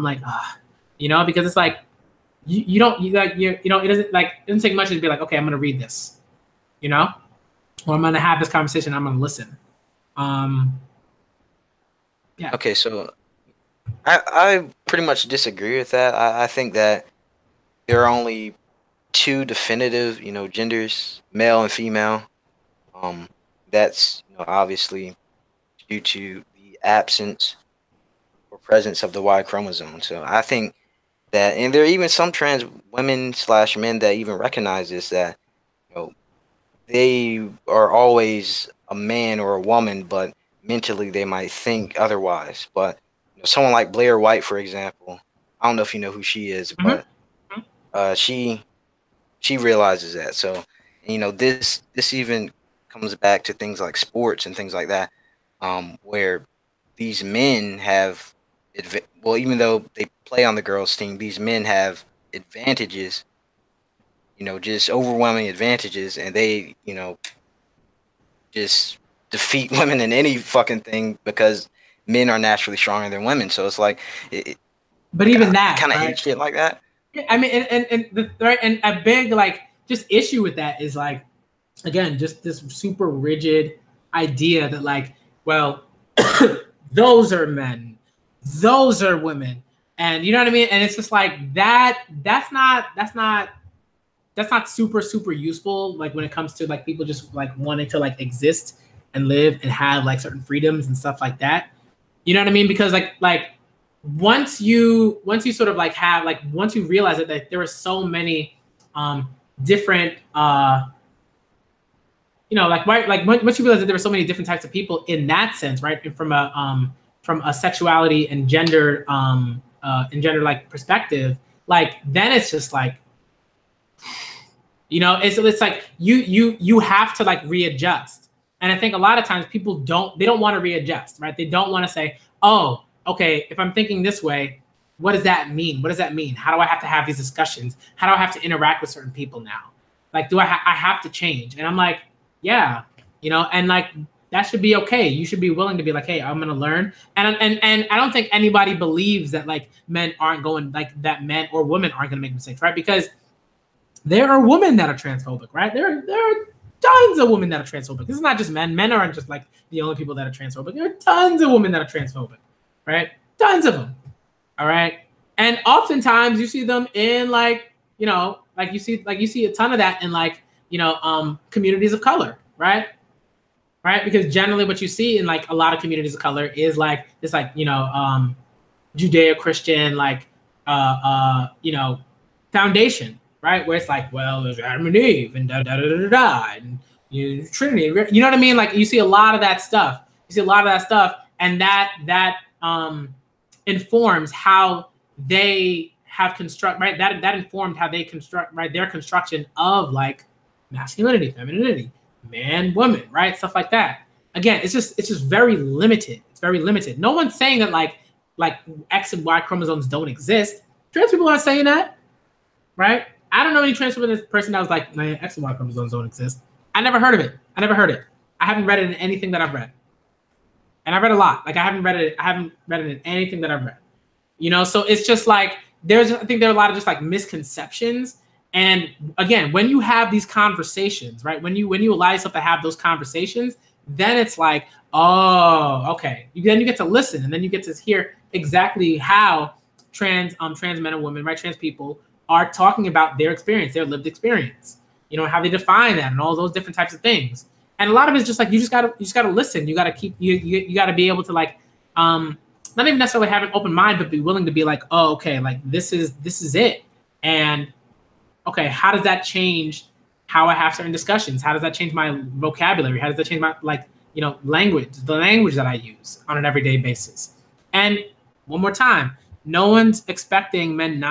you know, because it's like, you know, it doesn't take much to be like, okay, I'm going to read this, you know, or I'm going to have this conversation. I'm going to listen. Yeah. Okay. So I pretty much disagree with that. I think that there are only two definitive, you know, genders, male and female. That's, you know, obviously due to the absence or presence of the Y chromosome. So I think that, and there are even some trans women / men that even recognize this, that, you know, they are always a man or a woman, but mentally they might think otherwise. But, you know, someone like Blair White, for example, I don't know if you know who she is, but she realizes that. So, you know, this even comes back to things like sports and things like that, where these men have, well, even though they play on the girls' team, these men have advantages, you know, just overwhelming advantages, and they, you know, just defeat women in any fucking thing because men are naturally stronger than women. So it's like, but even that, kind of right? hate shit like that. I mean, and a big like just issue with that is like, again, just this super rigid idea that like, well, those are men, those are women, and you know what I mean. And it's just like that's not super useful. Like when it comes to like people just like wanting to like exist and live and have like certain freedoms and stuff like that. You know what I mean? Because like once you sort of like have like once you realize that like, there are so many different you know, like right, like once you realize that there are so many different types of people in that sense, right? And from a sexuality and gender like perspective, like then it's just like, you know, it's like you have to like readjust. And I think a lot of times people don't want to readjust, right? They don't want to say, oh, okay, if I'm thinking this way, what does that mean? What does that mean? How do I have to have these discussions? How do I have to interact with certain people now? Like, do I have to change? And I'm like, yeah, you know, and like that should be okay. You should be willing to be like, hey, I'm gonna learn. And I don't think anybody believes that like men aren't going, like that men or women aren't gonna make mistakes, right? Because there are women that are transphobic, right? There are tons of women that are transphobic. This is not just men. Men aren't just like the only people that are transphobic. There are tons of women that are transphobic, right? Tons of them. All right. And oftentimes you see them in like, you know, like you see a ton of that in like, you know, communities of color, right? Right? Because generally what you see in like a lot of communities of color is like this, like, you know, Judeo-Christian, like, you know, foundation, right? Where it's like, well, there's Adam and Eve and and you know, Trinity, you know what I mean? Like you see a lot of that stuff. And that informs how they have construct, right? That informed how they construct, right? Their construction of like masculinity, femininity, man, woman, right? Stuff like that. Again, it's just very limited. It's very limited. No one's saying that like X and Y chromosomes don't exist. Trans people aren't saying that, right? I don't know any trans person that was like, man, X and Y chromosomes don't exist. I never heard of it. I never heard it. I haven't read it in anything that I've read, and I've read a lot. Like I haven't read it. I haven't read it in anything that I've read. You know, so it's just like I think there are a lot of just like misconceptions. And again, when you have these conversations, right? When you allow yourself to have those conversations, then it's like, oh, okay. Then you get to listen, and then you get to hear exactly how trans men and women, right? Trans people are talking about their experience, their lived experience. You know, how they define that, and all those different types of things. And a lot of it's just like you just gotta listen. You gotta keep you gotta be able to like not even necessarily have an open mind, but be willing to be like, oh, okay, like this is it. And okay, how does that change how I have certain discussions? How does that change my vocabulary? How does that change my language, the language that I use on an everyday basis? And one more time, no one's expecting men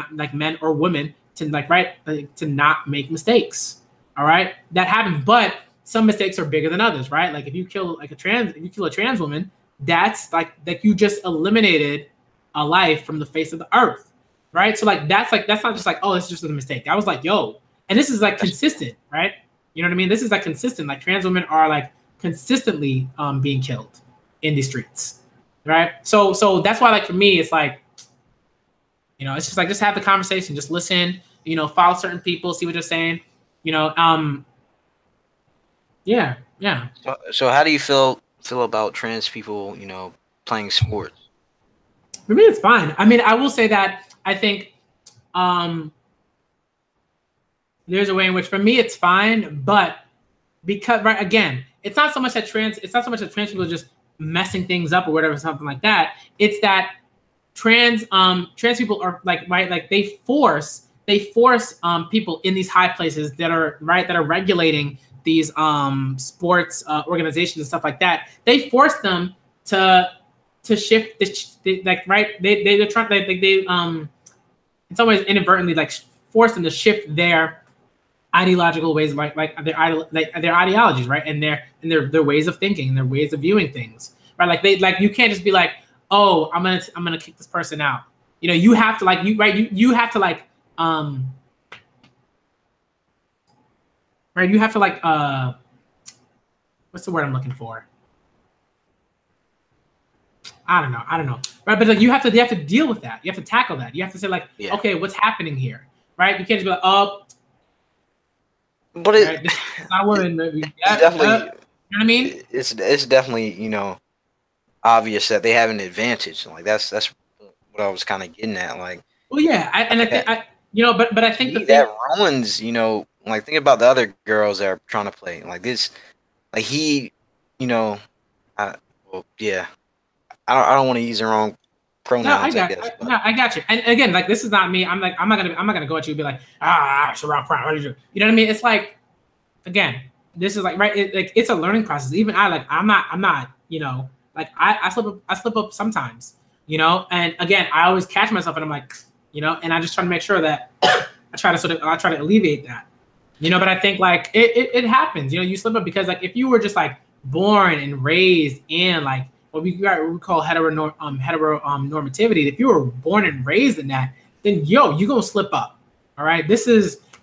or women to to not make mistakes. All right, that happens, but some mistakes are bigger than others, right? Like if you kill a trans woman, that's like you just eliminated a life from the face of the earth, right? So that's not just like, oh, it's just a mistake. I was like, yo, and this is like consistent, right? You know what I mean? This is like consistent. Like trans women are like consistently being killed in the streets, right? So that's why, like, for me, it's like, you know, it's just like, just have the conversation, just listen, you know, follow certain people, see what they're saying, you know. Yeah. So how do you feel about trans people, you know, playing sports? For me, it's fine. I mean, I will say that I think there's a way in which, for me, it's fine, but because, right, again, it's not so much that trans people are just messing things up or whatever, something like that. It's that trans people are like they force people in these high places that are regulating these sports organizations and stuff like that. They force them to shift they're trying in some ways inadvertently force them to shift their ideological ways, their ideologies, right, and their ways of thinking, and their ways of viewing things, right? Like you can't just be like, oh, I'm gonna kick this person out. You know, you have to you have to you have to what's the word I'm looking for? I don't know. Right, but you have to deal with that. You have to tackle that. You have to say okay, what's happening here, right? You can't just be like, oh. But right? It's not women. It's definitely. You know what I mean? It's definitely, you know, obvious that they have an advantage. Like that's what I was kind of getting at. Like, well, yeah, I think you know, but I think that ruins, you know, like think about the other girls that are trying to play like this, like he, you know, yeah, I don't want to use the wrong pronouns. I got you. And again, like this is not me. I'm not gonna go at you and be like, it's a wrong pronoun. What do you do? You know what I mean? It's like, again, this is like it's a learning process. Even I'm not, you know, like I slip up sometimes, you know, and again, I always catch myself and I'm like, you know, and I just try to make sure that I try to alleviate that, you know. But I think like it happens, you know, you slip up because like if you were just like born and raised in like what we call heteronormativity, if you were born and raised in that, then you're gonna slip up. All right,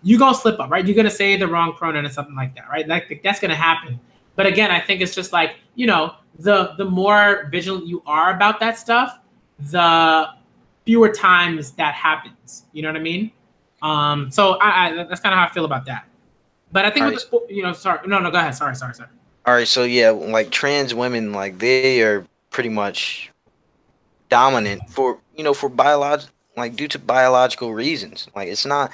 you're gonna slip up, right? You're gonna say the wrong pronoun or something like that, right? Like that's gonna happen. But again, I think it's just like, you know, the more vigilant you are about that stuff, the fewer times that happens. You know what I mean? So that's kind of how I feel about that. But I think with the sport, you know, sorry, no, go ahead. Sorry. All right, so yeah, like trans women, like they are pretty much dominant for, you know, for due to biological reasons. Like it's not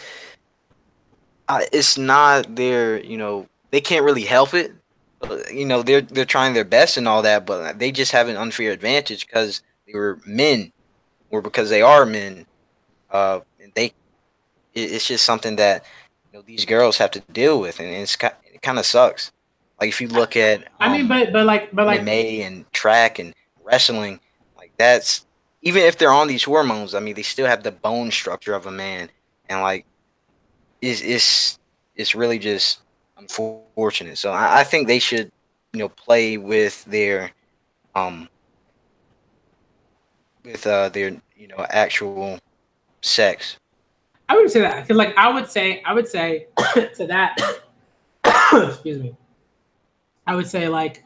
their, you know, they can't really help it. You know, they're trying their best and all that, but they just have an unfair advantage because they were men, or because they are men. And it's just something that, you know, these girls have to deal with, and it kind of sucks. Like if you look at, I mean, but MMA and track and wrestling, like that's, even if they're on these hormones, I mean, they still have the bone structure of a man, and like it's really just unfortunate. So I think they should, you know, play with their you know, actual sex. I would say that, because like I would say to that excuse me, I would say like,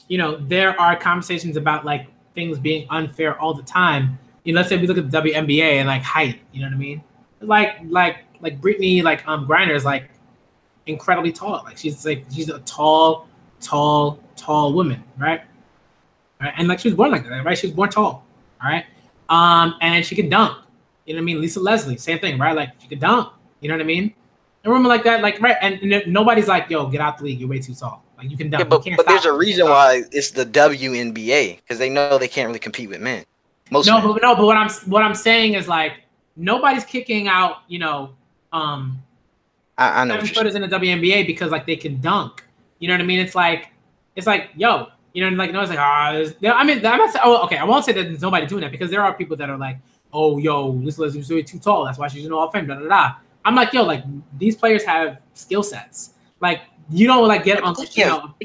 there are conversations about like things being unfair all the time. Let's say we look at the WNBA and like height. You know what I mean? Like Brittany, like Griner is like incredibly tall. Like she's a tall woman, right? Right? And like she was born like that, right? She was born tall, all right? And she could dunk. You know what I mean? Lisa Leslie, same thing, right? Like she could dunk. You know what I mean? A woman like that, like right, and nobody's like, yo, get out the league. You're way too tall. Like you can dunk. Yeah, You can't but stop there's a reason why it's the WNBA because they know they can't really compete with men. Most men. But what I'm saying is like nobody's kicking out, I know what 7-footers in the WNBA because like they can dunk. You know what I mean? It's like yo, like no, it's like I mean, I'm not saying, okay, I won't say that there's nobody doing that because there are people that are like, oh, yo, this is really too tall. That's why she's in the Hall of Fame. Da da da. I'm like, yo, like these players have skill sets. Like you don't like get on. You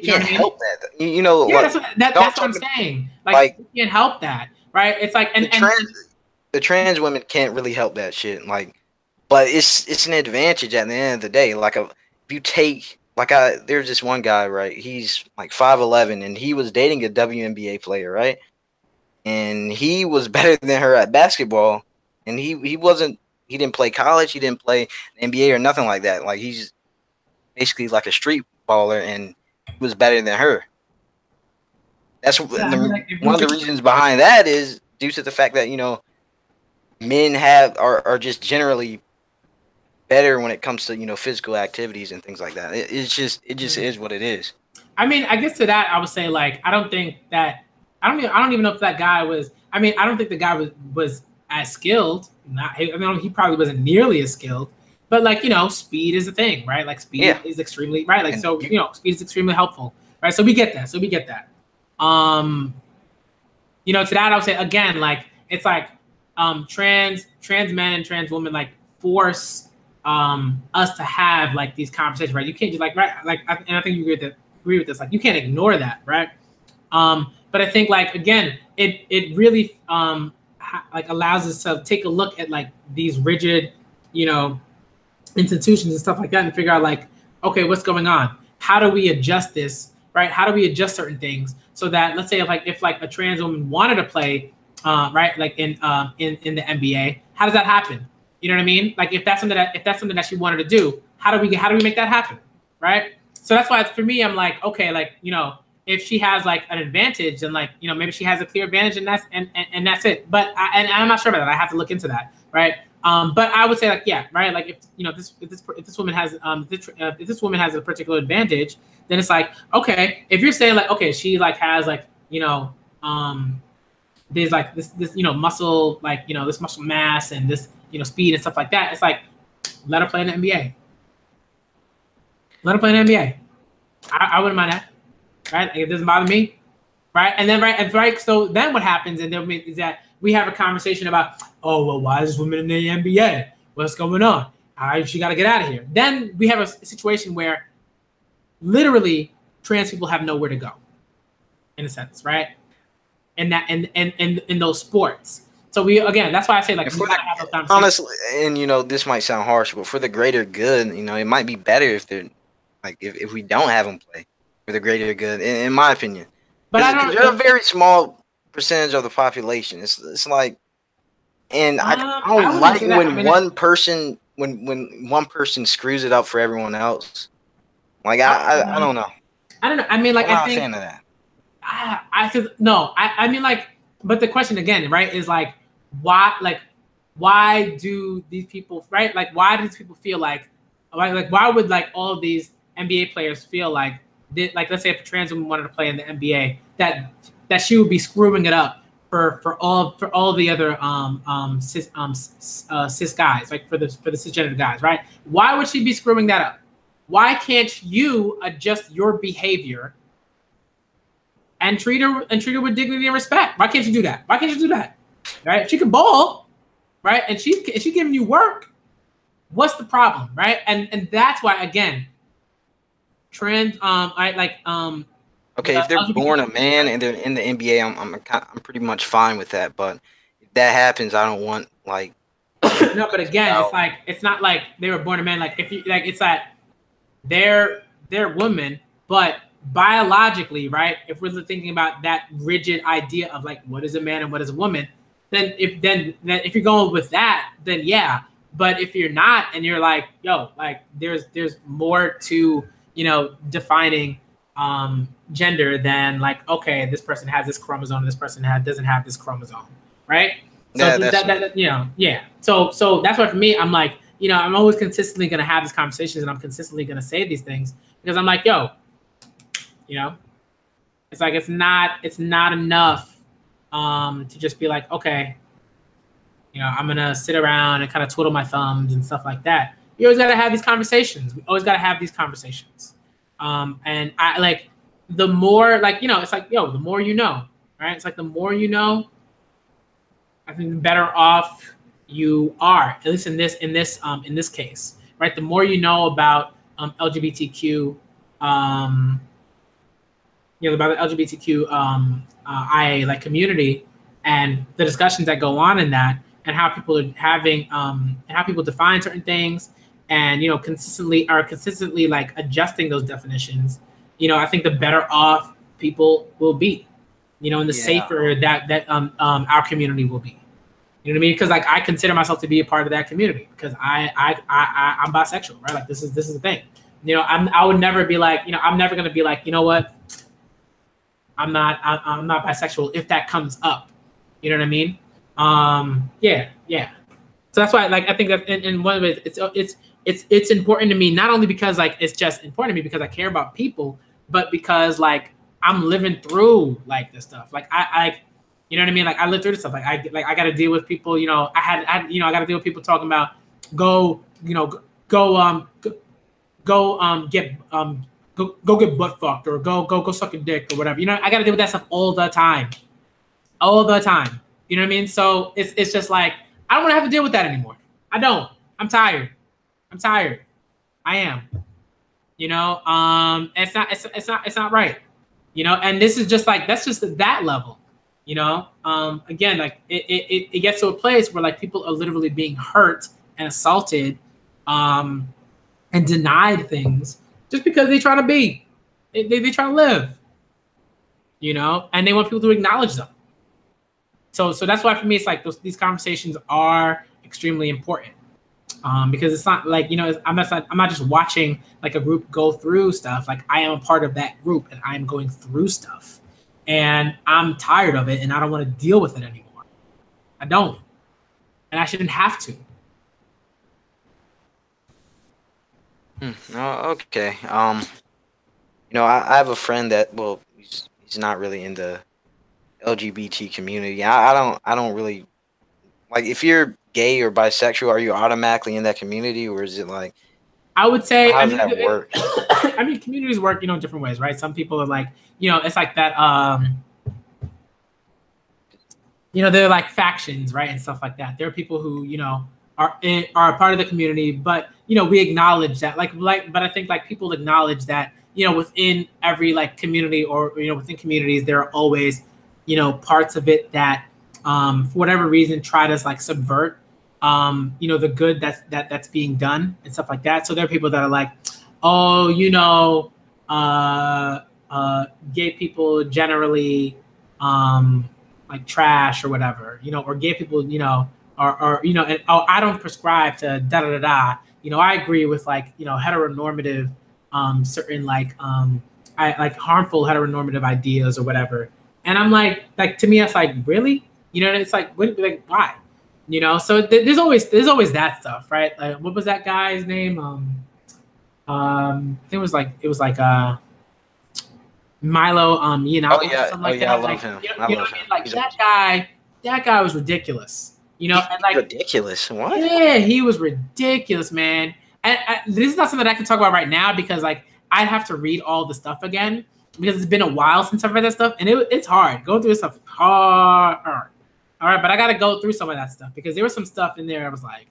can't help that. You know yeah, what? That's what I'm saying. Like you can't help that, right? It's like the trans women can't really help that shit. Like, but it's an advantage at the end of the day. Like if you take there's this one guy, right? He's like 5'11", and he was dating a WNBA player, right? And he was better than her at basketball, and he didn't play college, he didn't play NBA or nothing like that. Like he's basically like a street baller, and he was better than her. That's one of the reasons behind that is due to the fact that men are just generally better when it comes to physical activities and things like that. It just is what it is. I mean, I guess to that I would say like I don't even know if that guy was. I mean, I don't think the guy was as skilled. He probably wasn't nearly as skilled. But like speed is a thing, right? Like speed is extremely right. Like speed is extremely helpful, right? So we get that. To that I would say again, like it's like trans men and trans women like force us to have like these conversations, right? You can't just like right, like and I think you agree with this. Like you can't ignore that, right? But I think like again, it really like allows us to take a look at like these rigid, institutions and stuff like that and figure out like, okay, what's going on? How do we adjust this, right? How do we adjust certain things so that let's say if a trans woman wanted to play, right, like in the NBA, how does that happen? You know what I mean? Like if that's something that she wanted to do, how do we make that happen, right? So that's why for me, I'm like, okay, like if she has like an advantage, then like maybe she has a clear advantage, and that's it. But I'm not sure about that. I have to look into that, right? But I would say like right. Like if this woman has if this woman has a particular advantage, then it's like okay. If you're saying like okay, she like has like there's like this muscle like this muscle mass and this speed and stuff like that. It's like let her play in the NBA. Let her play in the NBA. I wouldn't mind that. Right? Like, it doesn't bother me. Right? And then right. So then what happens and then is that we have a conversation about, oh well, why is this woman in the NBA? What's going on? She got to get out of here. Then we have a situation where literally trans people have nowhere to go, in a sense, right? And that in those sports. So that's why I say like honestly, and this might sound harsh, but for the greater good, it might be better if they're like if we don't have them play for the greater good, in my opinion. But they're a very small percentage of the population. It's like, and I don't like when one person screws it up for everyone else. Like I don't know. I don't know. I mean, like I'm not a fan of that. I mean, like, but the question again, right, is like, why do these people, right? Like, why do these people feel like why would like all of these NBA players feel like let's say if a trans woman wanted to play in the NBA, that she would be screwing it up for all the other cis guys, like for the cisgender guys, right? Why would she be screwing that up? Why can't you adjust your behavior and treat her with dignity and respect? Why can't you do that? Right? If she can ball, right, and she's giving you work, what's the problem, right? And that's why again, trans okay, if they're born a man and they're in the NBA, I'm pretty much fine with that. But if that happens, I don't want like. No, but again, it's like it's not like they were born a man. Like if you like, it's that they're women, but biologically, right? If we're thinking about that rigid idea of like what is a man and what is a woman, then if you're going with that, then yeah. But if you're not, and you're like, yo, like there's more to, you know, defining gender than like, okay, this person has this chromosome, this person doesn't have this chromosome, right? So Yeah, that you know, yeah. So that's why for me, I'm like, you know, I'm always consistently gonna have these conversations, and I'm consistently gonna say these things because I'm like, yo, you know, it's like it's not enough to just be like, okay, you know, I'm gonna sit around and kind of twiddle my thumbs and stuff like that. You always gotta have these conversations. We always gotta have these conversations. And I like the more, like, you know, it's like, yo, the more you know, right? It's like the more you know, I think the better off you are, at least in this case, right? The more you know about LGBTQ, you know, about the LGBTQ IA like community and the discussions that go on in that, and how people are having and how people define certain things, and you know, consistently like adjusting those definitions. You know, I think the better off people will be, you know, and the safer our community will be. You know what I mean? Because like I consider myself to be a part of that community because I'm bisexual, right? Like this is the thing. You know, I would never be like, you know, I'm never gonna be like, you know what, I'm not bisexual if that comes up. You know what I mean? Yeah. So that's why, like, I think that in one of it, it's important to me, not only because like it's just important to me because I care about people, but because like I'm living through like this stuff. Like I you know what I mean? Like I lived through this stuff. Like I got to deal with people. You know, I got to deal with people talking about go get go get butt fucked or go suck a dick or whatever. You know, I got to deal with that stuff all the time. You know what I mean? So it's just like I don't want to have to deal with that anymore. I don't. I'm tired. I am. You know, it's not right. You know, and this is just like that's just at that level. You know, again, like it gets to a place where like people are literally being hurt and assaulted, and denied things just because they try to be, they try to live. You know, and they want people to acknowledge them. So that's why for me it's like these conversations are extremely important, because it's not like, you know, I'm not just watching like a group go through stuff. Like I am a part of that group and I'm going through stuff, and I'm tired of it and I don't want to deal with it anymore. I don't, and I shouldn't have to. Oh, okay. You know, I have a friend that, well, he's not really in the LGBT community. I don't really like, if you're gay or bisexual, are you automatically in that community, or is it like, I would say, how does that work? I mean, communities work, you know, in different ways, right? Some people are like, you know, it's like that, you know, they're like factions, right, and stuff like that. There are people who, you know, are a part of the community, but you know, we acknowledge that, but I think like people acknowledge that, you know, within every like community, or you know, within communities, there are always, you know, parts of it that, for whatever reason, try to like subvert, you know, the good that's being done and stuff like that. So there are people that are like, oh, you know, gay people generally, like trash or whatever, you know, or gay people, you know, or you know, and oh, I don't prescribe to da da da da. You know, I agree with like, you know, heteronormative, certain like I like harmful heteronormative ideas or whatever. And I'm like to me, it's like, really, you know, it's like like why, you know? So there's always that stuff, right? Like what was that guy's name? I think it was like Milo Yiannopoulos, Oh yeah, something like I that. love Like him. you I know what love I mean? him. Like that guy was ridiculous. You know, and like Ridiculous. What? yeah, he was ridiculous, man. And this is not something that I can talk about right now because like I'd have to read all the stuff again because it's been a while since I've read that stuff, and it's hard. Going through this stuff is hard. All right, but I got to go through some of that stuff because there was some stuff in there I was like,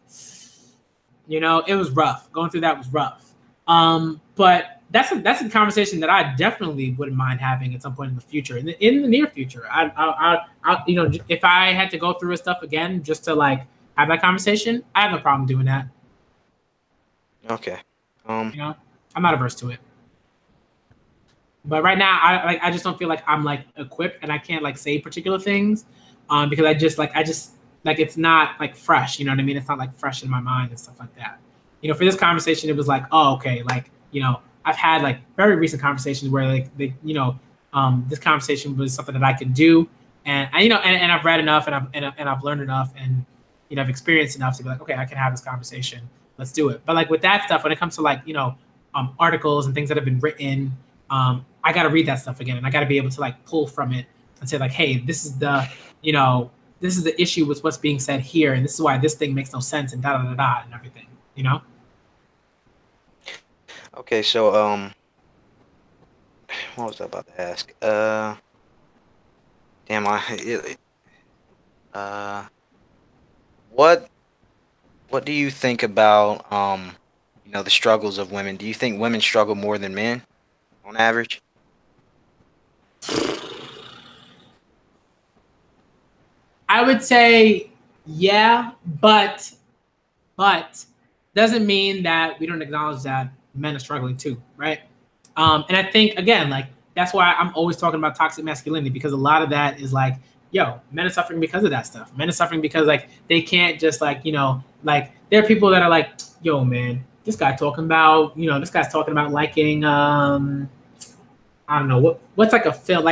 you know, it was rough. Going through that was rough. But that's a conversation that I definitely wouldn't mind having at some point in the future, in the near future. I you know, if I had to go through his stuff again just to like have that conversation, I have no problem doing that. Okay. You know, I'm not averse to it. But right now, I just don't feel like I'm like equipped, and I can't like say particular things, because I just like it's not like fresh. You know what I mean? It's not like fresh in my mind and stuff like that. You know, for this conversation, it was like, oh, okay, like you know, I've had like very recent conversations where like this conversation was something that I could do, and you know, and I've read enough, and I've learned enough, and you know, I've experienced enough to be like, okay, I can have this conversation. Let's do it. But like with that stuff, when it comes to like articles and things that have been written, I got to read that stuff again, and I got to be able to like pull from it and say like, hey, this is the issue with what's being said here, and this is why this thing makes no sense, and da da da da and everything. You know. Okay, so what was I about to ask? Damn, what do you think about the struggles of women? Do you think women struggle more than men on average? I would say yeah, but doesn't mean that we don't acknowledge that men are struggling too, right? And I think again, like that's why I'm always talking about toxic masculinity, because a lot of that is like, yo, men are suffering because of that stuff. Men are suffering because like they can't just like like there are people that are like, yo, man, this guy's talking about liking I don't know what's like a film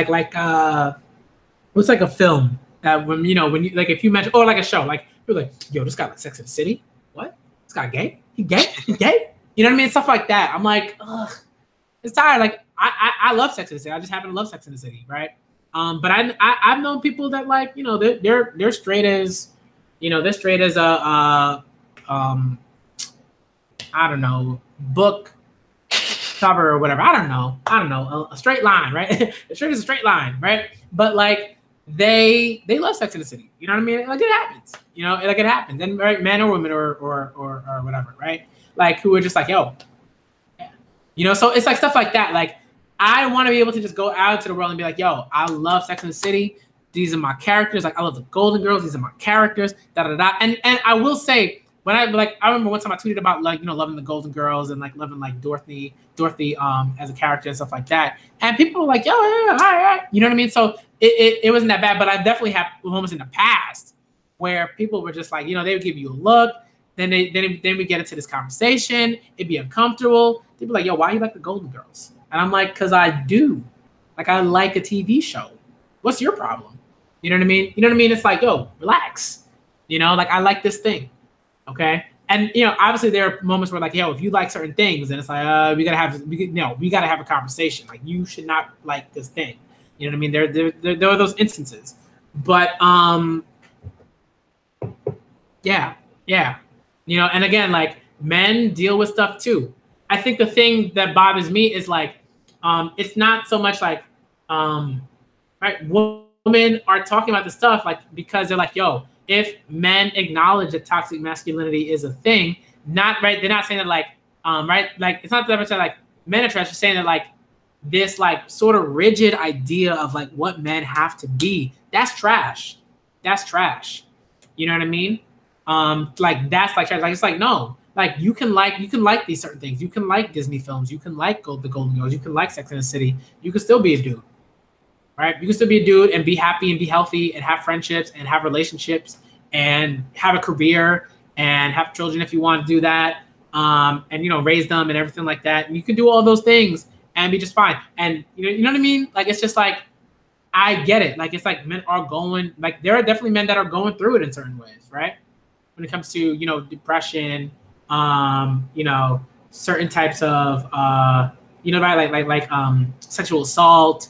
what's like a film that when you like if you mention, or like a show, like you're like, yo, this guy like Sex in the City. What? This guy gay? He gay? He gay? You know what I mean? Stuff like that. I'm like, ugh, it's tired. Like I love Sex in the City. I just happen to love Sex in the City, right? But I've known people that like they're straight as they're straight as a I don't know, book cover or whatever. I don't know, a straight line, right? Straight as a straight line, right? But like they love Sex in the City. You know what I mean? Like it happens. Like it happens. And right, men or women or whatever, right? Like who are just like, yo, yeah. So it's like stuff like that. Like I want to be able to just go out into the world and be like, yo, I love Sex in the City. These are my characters. Like I love the Golden Girls. These are my characters. Da da da. And I will say, when I remember one time I tweeted about like loving the Golden Girls and like loving like Dorothy as a character and stuff like that, and people were like, yo, yeah, all right, you know what I mean? So it wasn't that bad, but I definitely had moments in the past where people were just like, they would give you a look, then we get into this conversation, it'd be uncomfortable. They'd be like, yo, why you like the Golden Girls? And I'm like, because I do, like I like a TV show. What's your problem? You know what I mean? It's like, yo, relax. Like I like this thing. Okay. And obviously there are moments where like, yo, if you like certain things, then it's like, we gotta have a conversation. Like you should not like this thing. You know what I mean? There are those instances. But yeah. And again, like men deal with stuff too. I think the thing that bothers me is like, it's not so much like right, women are talking about the stuff like because they're like, yo, if men acknowledge that toxic masculinity is a thing, not right, they're not saying that like, right, like it's not that much like men are trash, just saying that like this like sort of rigid idea of like what men have to be, that's trash. That's trash. You know what I mean? Like that's like trash. Like it's like no, like you can like these certain things. You can like Disney films. You can like the Golden Girls. You can like Sex and the City. You can still be a dude. Right? You can still be a dude and be happy and be healthy and have friendships and have relationships and have a career and have children if you want to do that, and raise them and everything like that. And you can do all those things and be just fine. And you know what I mean? Like it's just like I get it. Like it's like men are going, like there are definitely men that are going through it in certain ways, right? When it comes to depression, certain types of sexual assault,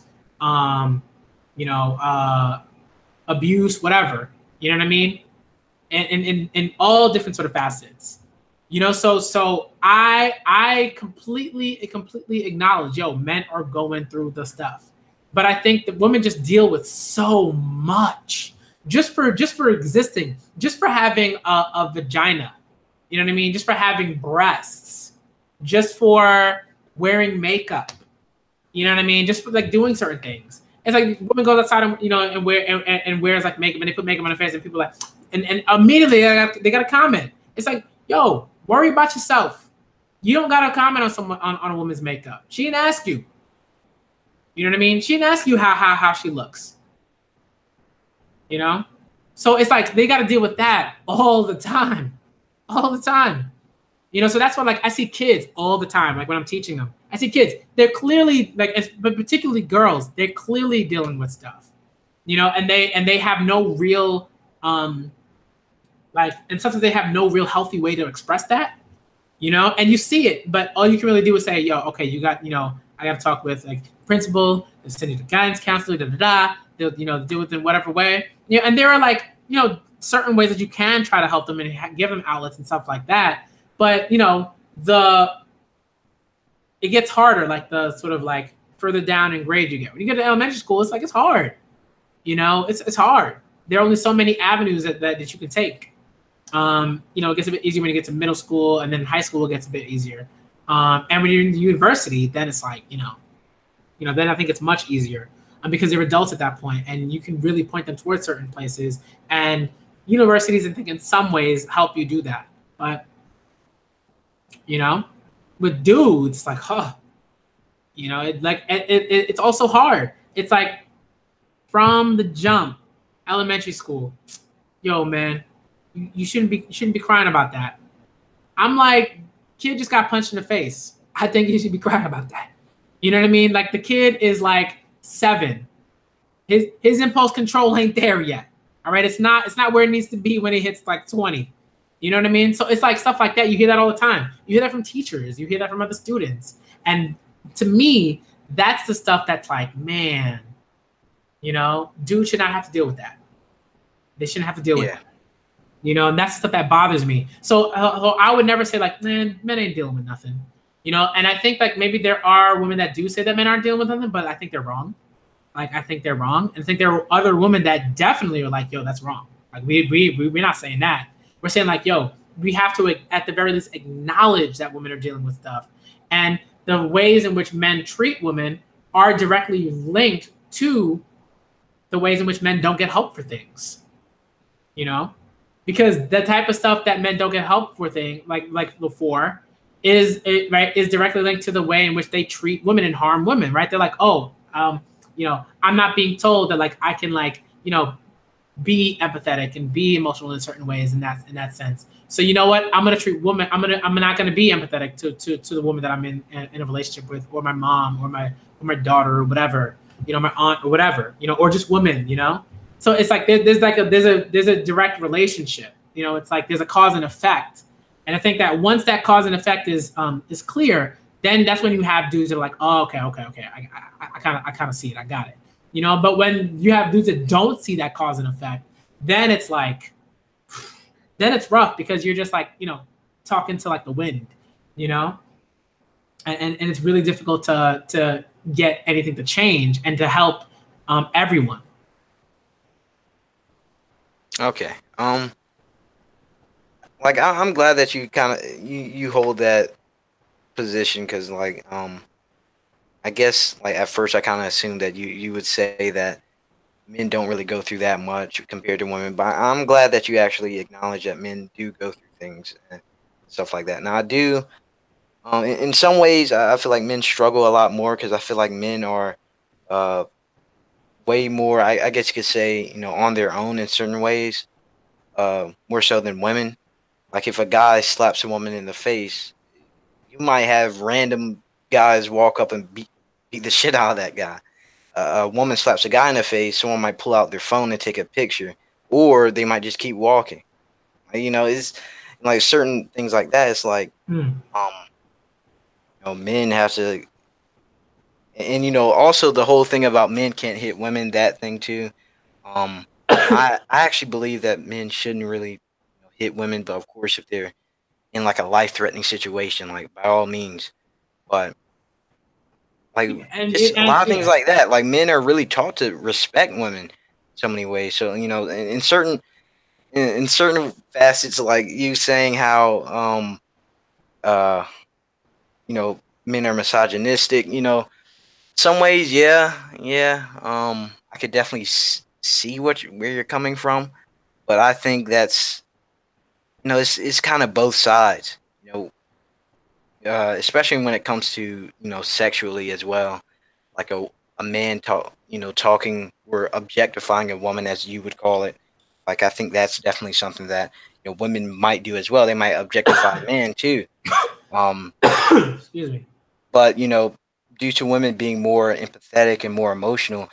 abuse, whatever, you know what I mean? And in all different sort of facets, so I completely acknowledge, yo, men are going through the stuff, but I think that women just deal with so much just for existing, just for having a vagina, you know what I mean? Just for having breasts, just for wearing makeup, you know what I mean? Just for like doing certain things. It's like women go outside and wears like makeup, and they put makeup on their face, and people like, and immediately they got a comment. It's like, yo, worry about yourself. You don't got to comment on a woman's makeup. She didn't ask you. You know what I mean? She didn't ask you how she looks. You know? So it's like they got to deal with that all the time. All the time. You know, so that's why like I see kids all the time, like when I'm teaching them. I see kids, they're clearly like, but particularly girls, they're clearly dealing with stuff. You know, and they have no real like, and sometimes they have no real healthy way to express that, you know, and you see it, but all you can really do is say, yo, okay, you got, you know, I got to talk with like principal, send you to guidance counselor, da da da. They'll, you know, deal with it in whatever way, you know, and there are like, you know, certain ways that you can try to help them and give them outlets and stuff like that. But you know, it gets harder, like the sort of like further down in grade you get. When you get to elementary school, it's like it's hard. You know, it's hard. There are only so many avenues that you can take. You know, it gets a bit easier when you get to middle school, and then high school it gets a bit easier. And when you're in the university, then it's like, you know, then I think it's much easier because they're adults at that point, and you can really point them towards certain places. And universities, I think, in some ways, help you do that. But you know, with dudes, it's like, huh, you know, it's also hard. It's like from the jump, elementary school, yo, man, you shouldn't be crying about that. I'm like, kid just got punched in the face. I think you should be crying about that. You know what I mean? Like the kid is like 7. His impulse control ain't there yet. All right, it's not where it needs to be when he hits like 20. You know what I mean? So it's like stuff like that. You hear that all the time. You hear that from teachers. You hear that from other students. And to me, that's the stuff that's like, man, you know, dudes should not have to deal with that. They shouldn't have to deal with that. You know, and that's the stuff that bothers me. So I would never say like, man, men ain't dealing with nothing. You know, and I think like maybe there are women that do say that men aren't dealing with nothing, but I think they're wrong. Like I think they're wrong, and I think there are other women that definitely are like, yo, that's wrong. Like we're not saying that. We're saying like, yo, we have to at the very least acknowledge that women are dealing with stuff, and the ways in which men treat women are directly linked to the ways in which men don't get help for things. You know, because the type of stuff that men don't get help for like before is directly linked to the way in which they treat women and harm women. Right? They're like, oh, you know, I'm not being told that like I can like, you know, be empathetic and be emotional in certain ways in that sense. So you know what? I'm gonna treat women. I'm not gonna be empathetic to the woman that I'm in a relationship with, or my mom, or my daughter, or whatever. You know, my aunt, or whatever. You know, or just women. You know. So it's like there's a direct relationship. You know, it's like there's a cause and effect. And I think that once that cause and effect is clear, then that's when you have dudes that are like, oh, okay. I kind of see it. I got it. You know, but when you have dudes that don't see that cause and effect, then it's like, then it's rough because you're just like, you know, talking to like the wind, you know, and it's really difficult to get anything to change and to help everyone. Okay. Like I'm glad that you kind of you hold that position because like I guess like at first I kind of assumed that you would say that men don't really go through that much compared to women, but I'm glad that you actually acknowledge that men do go through things and stuff like that. Now I do, in some ways, I feel like men struggle a lot more because I feel like men are uh, way more, I guess you could say, you know, on their own in certain ways, more so than women. Like if a guy slaps a woman in the face, you might have random guys walk up and beat the shit out of that guy. A woman slaps a guy in the face, someone might pull out their phone and take a picture, or they might just keep walking. You know, it's like certain things like that. It's like, you know, men have to, and you know, also the whole thing about men can't hit women. That thing too. I actually believe that men shouldn't really, you know, hit women, but of course, if they're in like a life threatening situation, like by all means, but like just a lot of things like that. Like men are really taught to respect women so many ways. So you know, in certain in certain facets, like you saying how uh you know men are misogynistic. You know, some ways, yeah. I could definitely see where you're coming from, but I think that's, you know, it's kind of both sides. You know, especially when it comes to, you know, sexually as well. Like a man talking or objectifying a woman, as you would call it. Like, I think that's definitely something that women might do as well. They might objectify men too. Excuse me. But due to women being more empathetic and more emotional,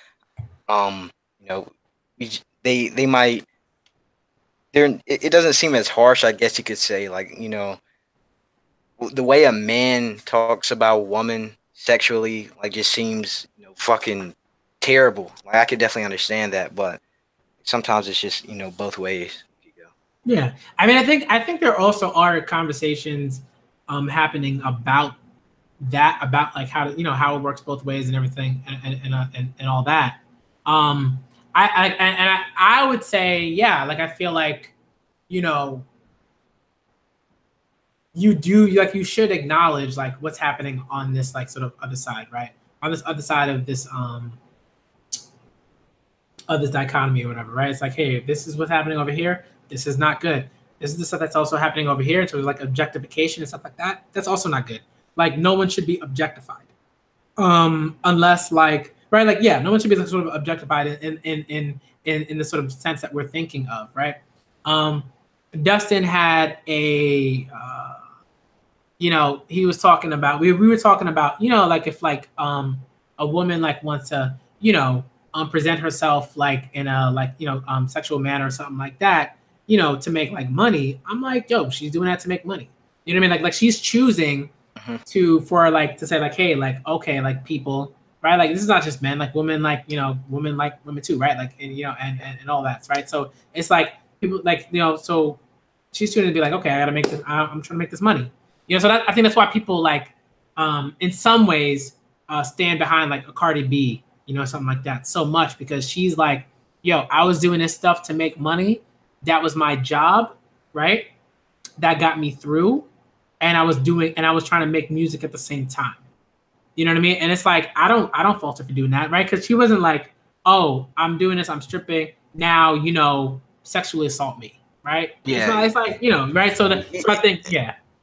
um, you know, they might. It doesn't seem as harsh, I guess you could say. Like, the way a man talks about a woman sexually, like, just seems fucking terrible. Like, I could definitely understand that, but sometimes it's just both ways. Yeah, I mean, I think there also are conversations happening about that, about like how how it works both ways and everything, and all that. Um, I would say, yeah, like I feel like you know you should acknowledge like what's happening on this like sort of other side, right? On this other side of this dichotomy or whatever, right? It's like, hey, this is what's happening over here. This is not good. This is the stuff that's also happening over here in terms of like objectification and stuff like that. That's also not good. Like, no one should be objectified, unless like, right, like, yeah, no one should be like sort of objectified in the sort of sense that we're thinking of, right? Um, Dustin had a he was talking about we were talking about like if like a woman like wants to present herself like in a like sexual manner or something like that, to make like money. I'm like, yo, she's doing that to make money. You know what I mean? Like she's choosing to say like, hey, like, okay, like people, right? Like this is not just men, like women, like women like women too, right? Like and all that, right? So it's like people like so she's choosing to be like, okay, I gotta make this. I'm trying to make this money. So I think that's why people like, in some ways, stand behind like a Cardi B, something like that, so much because she's like, yo, I was doing this stuff to make money. That was my job, right? That got me through, and I was trying to make music at the same time. You know what I mean? And it's like I don't fault her for doing that, right? Because she wasn't like, oh, I'm doing this, I'm stripping now, sexually assault me, right? Yeah, It's like right. So I think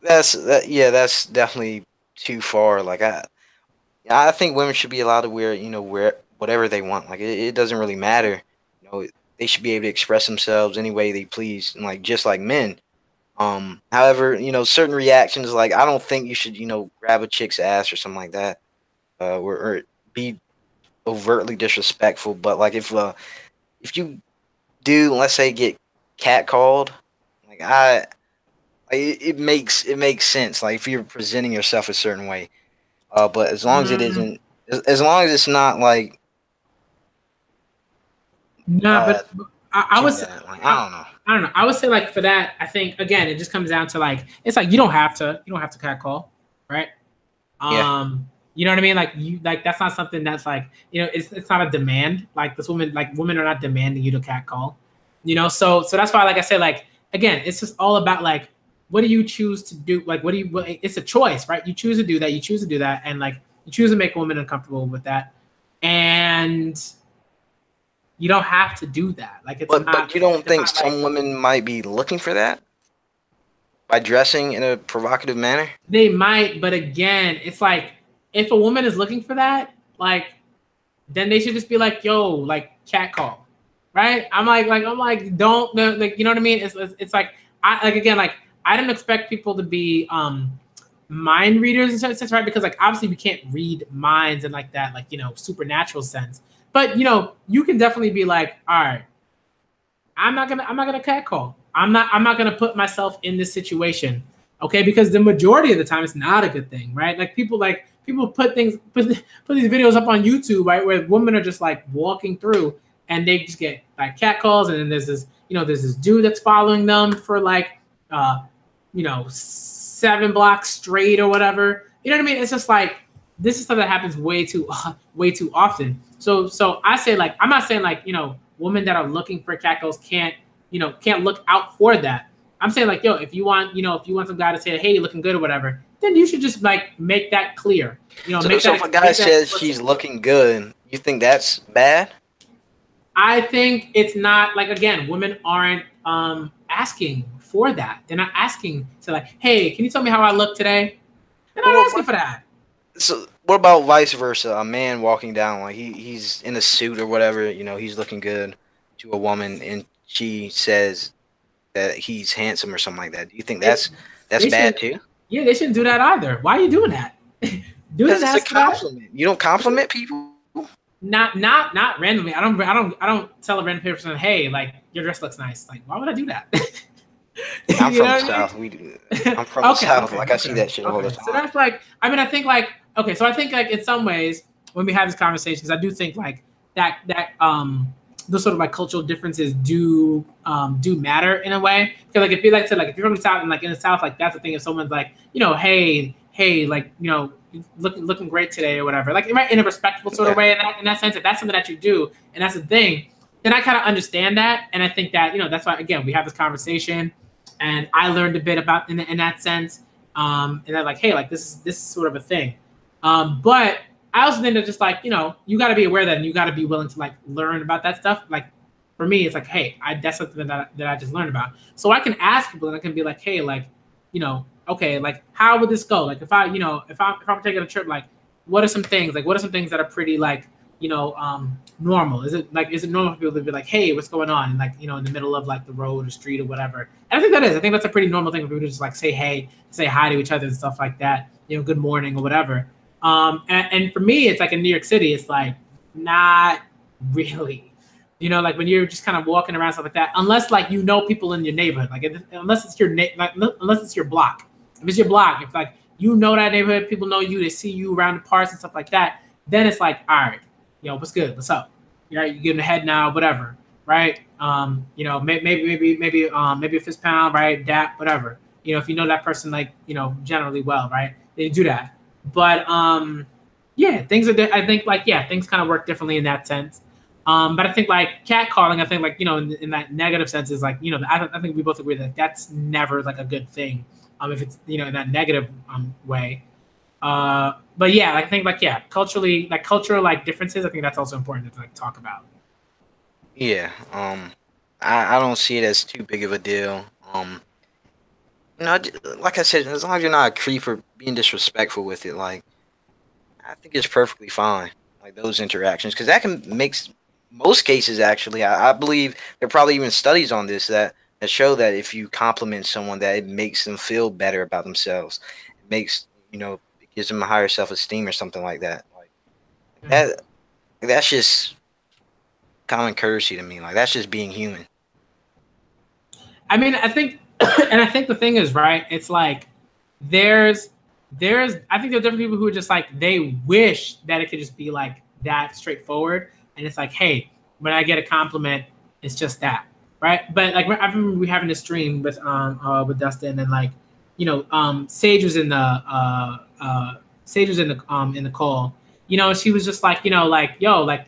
that's definitely too far. Like, I think women should be allowed to wear whatever they want. Like, it doesn't really matter. They should be able to express themselves any way they please, and like just like men. However, certain reactions, like, I don't think you should grab a chick's ass or something like that, or be overtly disrespectful. But like, if you do, let's say, get catcalled, like, it makes sense. Like, if you're presenting yourself a certain way, but as long as it isn't, as long as it's not like, nah, but I too was bad. Like, I don't know. I don't know. I would say like for that, I think again it just comes down to like it's like you don't have to catcall, right? Yeah, You know what I mean? Like you like that's not something that's like it's not a demand. Like this woman like women are not demanding you to catcall. So that's why like I said like again it's just all about like what do you choose to do? Like it's a choice, right? You choose to do that. You choose to do that, and like you choose to make a woman uncomfortable with that, and you don't have to do that. Like it's but not. you don't It's think not like some women might be looking for that by dressing in a provocative manner? they might, but again, it's like if a woman is looking for that, like then they should just be like, "Yo, like cat call," right? I'm like, don't like you know what I mean? It's like I like again like I didn't expect people to be mind readers in such sense, right? Because like obviously we can't read minds in like that like supernatural sense, but you can definitely be like, all right, I'm not gonna catcall. I'm not gonna put myself in this situation. Okay, because the majority of the time it's not a good thing, right? Like people put these videos up on YouTube, right, where women are just like walking through and they just get like cat calls, and then there's this dude that's following them for like 7 blocks straight or whatever. You know what I mean? It's just like this is stuff that happens way too often. So I say like I'm not saying like women that are looking for cackles can't look out for that. I'm saying like yo, if you want some guy to say hey, you're looking good or whatever, then you should just like make that clear. So if a guy says she's looking good, you think that's bad? I think it's not like again, women aren't asking for that. They're not asking to like, hey, can you tell me how I look today? They're not Well, asking for that. so what about vice versa? A man walking down, like he's in a suit or whatever, he's looking good to a woman, and she says that he's handsome or something like that. Do you think They, that's they bad should, too? yeah, they shouldn't do that either. Why are you doing that? Because Didn't it's a ask for that. compliment. You don't compliment people. Not randomly. I don't tell a random person, hey, like your dress looks nice. Like, why would I do that? I'm You from know the what I mean? South. I'm from the South. Like I see Okay. that shit all the So time. that's like, I mean, I think like, okay, so I think like in some ways when we have these conversations, I do think like that those sort of like cultural differences do matter in a way. Because like if you like to like if you're from the South and like in the South, like that's the thing. If someone's like, hey, like looking great today or whatever, like right in a respectful sort of Yeah. way. In that sense, if that's something that you do and that's the thing, then I kind of understand that, and I think that that's why again we have this conversation, and I learned a bit about in that sense, and then like hey, like this is sort of a thing, but I also think that just like you got to be aware that, and you got to be willing to like learn about that stuff. Like for me, it's like hey, that's something that I just learned about, so I can ask people and I can be like hey, like okay, like how would this go? Like if I'm taking a trip, like what are some things that are pretty like normal? Is it normal for people to be like, hey, what's going on? And like, in the middle of like the road or street or whatever. And I think that is. I think that's a pretty normal thing for people to just like say hey, say hi to each other and stuff like that. Good morning or whatever. And for me, it's like in New York City, it's like not really. Like when you're just kind of walking around stuff like that, unless like people in your neighborhood, like unless it's unless it's your block. If it's your block, if like that neighborhood, people know you, they see you around the parks and stuff like that, then it's like, all right, what's good? What's up? You give them a head nod, whatever, right? Maybe a fist pound, right? Dap, whatever. If you know that person like, generally well, right? They do that. But yeah, things are. I think like things kind of work differently in that sense. But I think like catcalling, I think like in that negative sense is like I think we both agree that that's never like a good thing. If it's in that negative way. But yeah, I think like culturally, like cultural like differences, I think that's also important to like talk about. Yeah. I don't see it as too big of a deal. Like I said, as long as you're not a creep or being disrespectful with it, like I think it's perfectly fine. Like those interactions, because that can make most cases actually. I believe there are probably even studies on this that show that if you compliment someone, that it makes them feel better about themselves. It makes it gives them a higher self esteem or something like that. Like that. That's just common courtesy to me. Like that's just being human. I mean, I think, and I think the thing is, right? It's like there's I think there's different people who are just like they wish that it could just be like that straightforward, and it's like, hey, when I get a compliment, it's just that, right? But like I remember we having this stream with Dustin, and like Sage was in the in the call. She was just like like yo like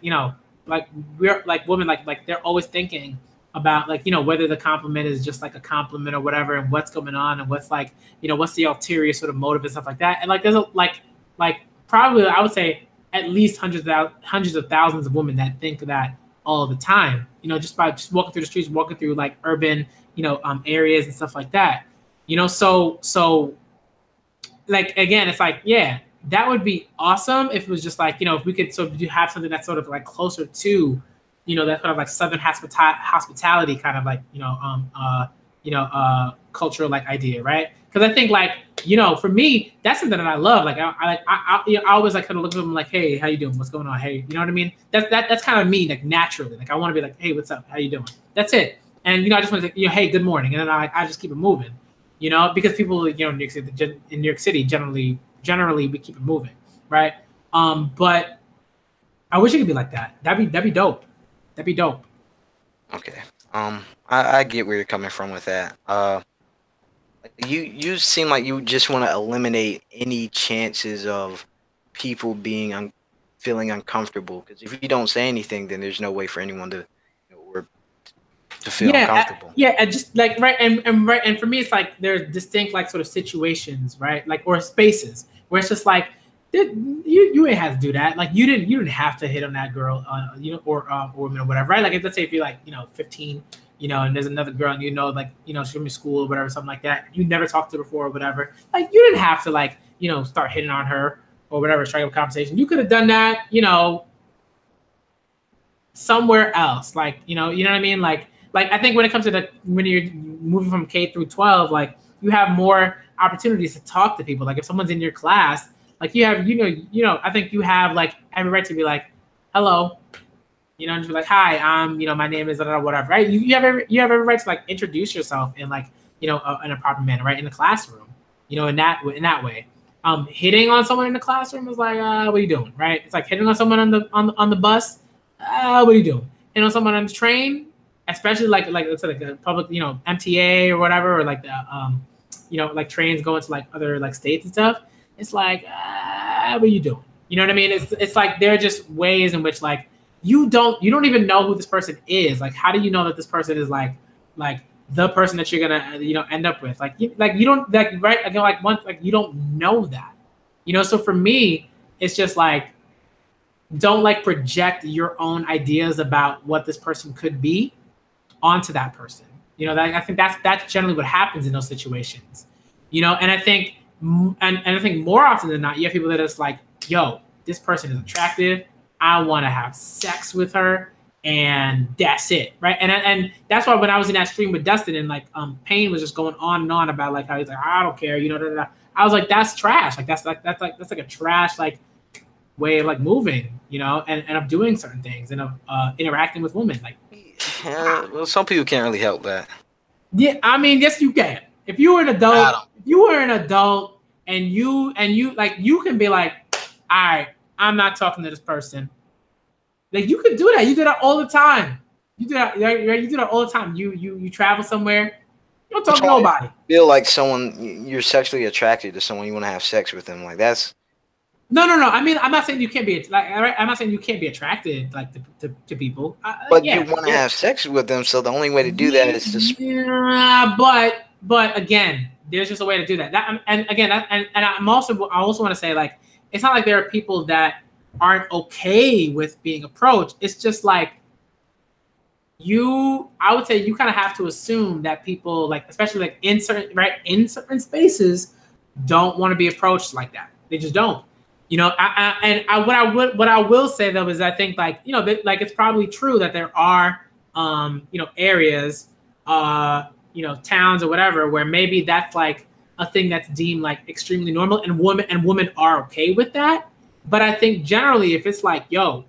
like we're like women like they're always thinking about like whether the compliment is just like a compliment or whatever, and what's going on, and what's like what's the ulterior sort of motive and stuff like that. And like there's like probably I would say at least hundreds of thousands of women that think that all the time, just by just walking through the streets, walking through like urban areas and stuff like that. So like again, it's like that would be awesome if it was just like if we could sort of have something that's sort of like closer to that kind of like Southern hospitality kind of like cultural like idea, right? Because I think like for me that's something that I love. Like I always like kind of look at them like, hey, how you doing? What's going on? Hey, you know what I mean? That's kind of me like naturally. Like I want to be like, hey, what's up? How you doing? That's it. And I just want to say, hey, good morning, and then I just keep it moving. Because people in New York City generally we keep it moving, right? But I wish it could be like that. That'd be dope. That'd be dope. Okay. I get where you're coming from with that. You seem like you just want to eliminate any chances of people being feeling uncomfortable, because if you don't say anything, then there's no way for anyone to or to feel uncomfortable. And just like right and for me it's like there's distinct like sort of situations, right? Like or spaces where it's just like you ain't have to do that. Like you didn't have to hit on that girl, or woman or whatever, right? Like let's say if you're like 15, and there's another girl and like she's from your school or whatever, something like that. You never talked to her before or whatever. Like you didn't have to like start hitting on her or whatever, strike up a conversation. You could have done that, you know, somewhere else. Like, you know what I mean? Like I think when it comes to when you're moving from K through 12, like you have more opportunities to talk to people. Like if someone's in your class, like you have, I think you have like every right to be like, hello, you know, and just be like, hi, my name is whatever, right? You have every right to like introduce yourself in like, in a proper manner, right? In the classroom, in that way. Hitting on someone in the classroom is like, what are you doing, right? It's like hitting on someone on the bus. What are you doing? Hitting on someone on the train, especially like it's like a public, MTA or whatever, or like the like trains going to like other like states and stuff. It's like, what are you doing? You know what I mean? It's like there are just ways in which like you don't even know who this person is. Like, how do you know that this person is like the person that you're gonna end up with? Like you don't like, right? Again, like you don't know that. So for me, it's just like, don't like project your own ideas about what this person could be onto that person. I think that's generally what happens in those situations. And I think I think more often than not, you have people that are just like, yo, this person is attractive. I want to have sex with her, and that's it, right? And that's why when I was in that stream with Dustin and like Payne was just going on and on about like how he's like, I don't care, da, da, da. I was like, that's trash. Like that's like a trash like way of like moving, and of doing certain things and of interacting with women. Like, well, some people can't really help that. Yeah, I mean, yes, you can. If you were an adult, and you like, you can be like, all right, I'm not talking to this person. Like, you could do that. You do that all the time. You do that. Right? You do that all the time. You travel somewhere. You don't talk to nobody. Feel like you're sexually attracted to someone. You want to have sex with them. Like that's. No. I mean, I'm not saying you can't be like. I'm not saying you can't be attracted like to people. But you want to have sex with them, so the only way to do that is to. Yeah, but again, there's just a way to do that. I also want to say, like, it's not like there are people that aren't okay with being approached. It's just like I would say you kind of have to assume that people, like, especially like in certain spaces, don't want to be approached like that. They just don't. What I will say though is I think like, like it's probably true that there are areas, towns or whatever, where maybe that's like a thing that's deemed like extremely normal, and women are okay with that. But I think generally, if it's like, yo,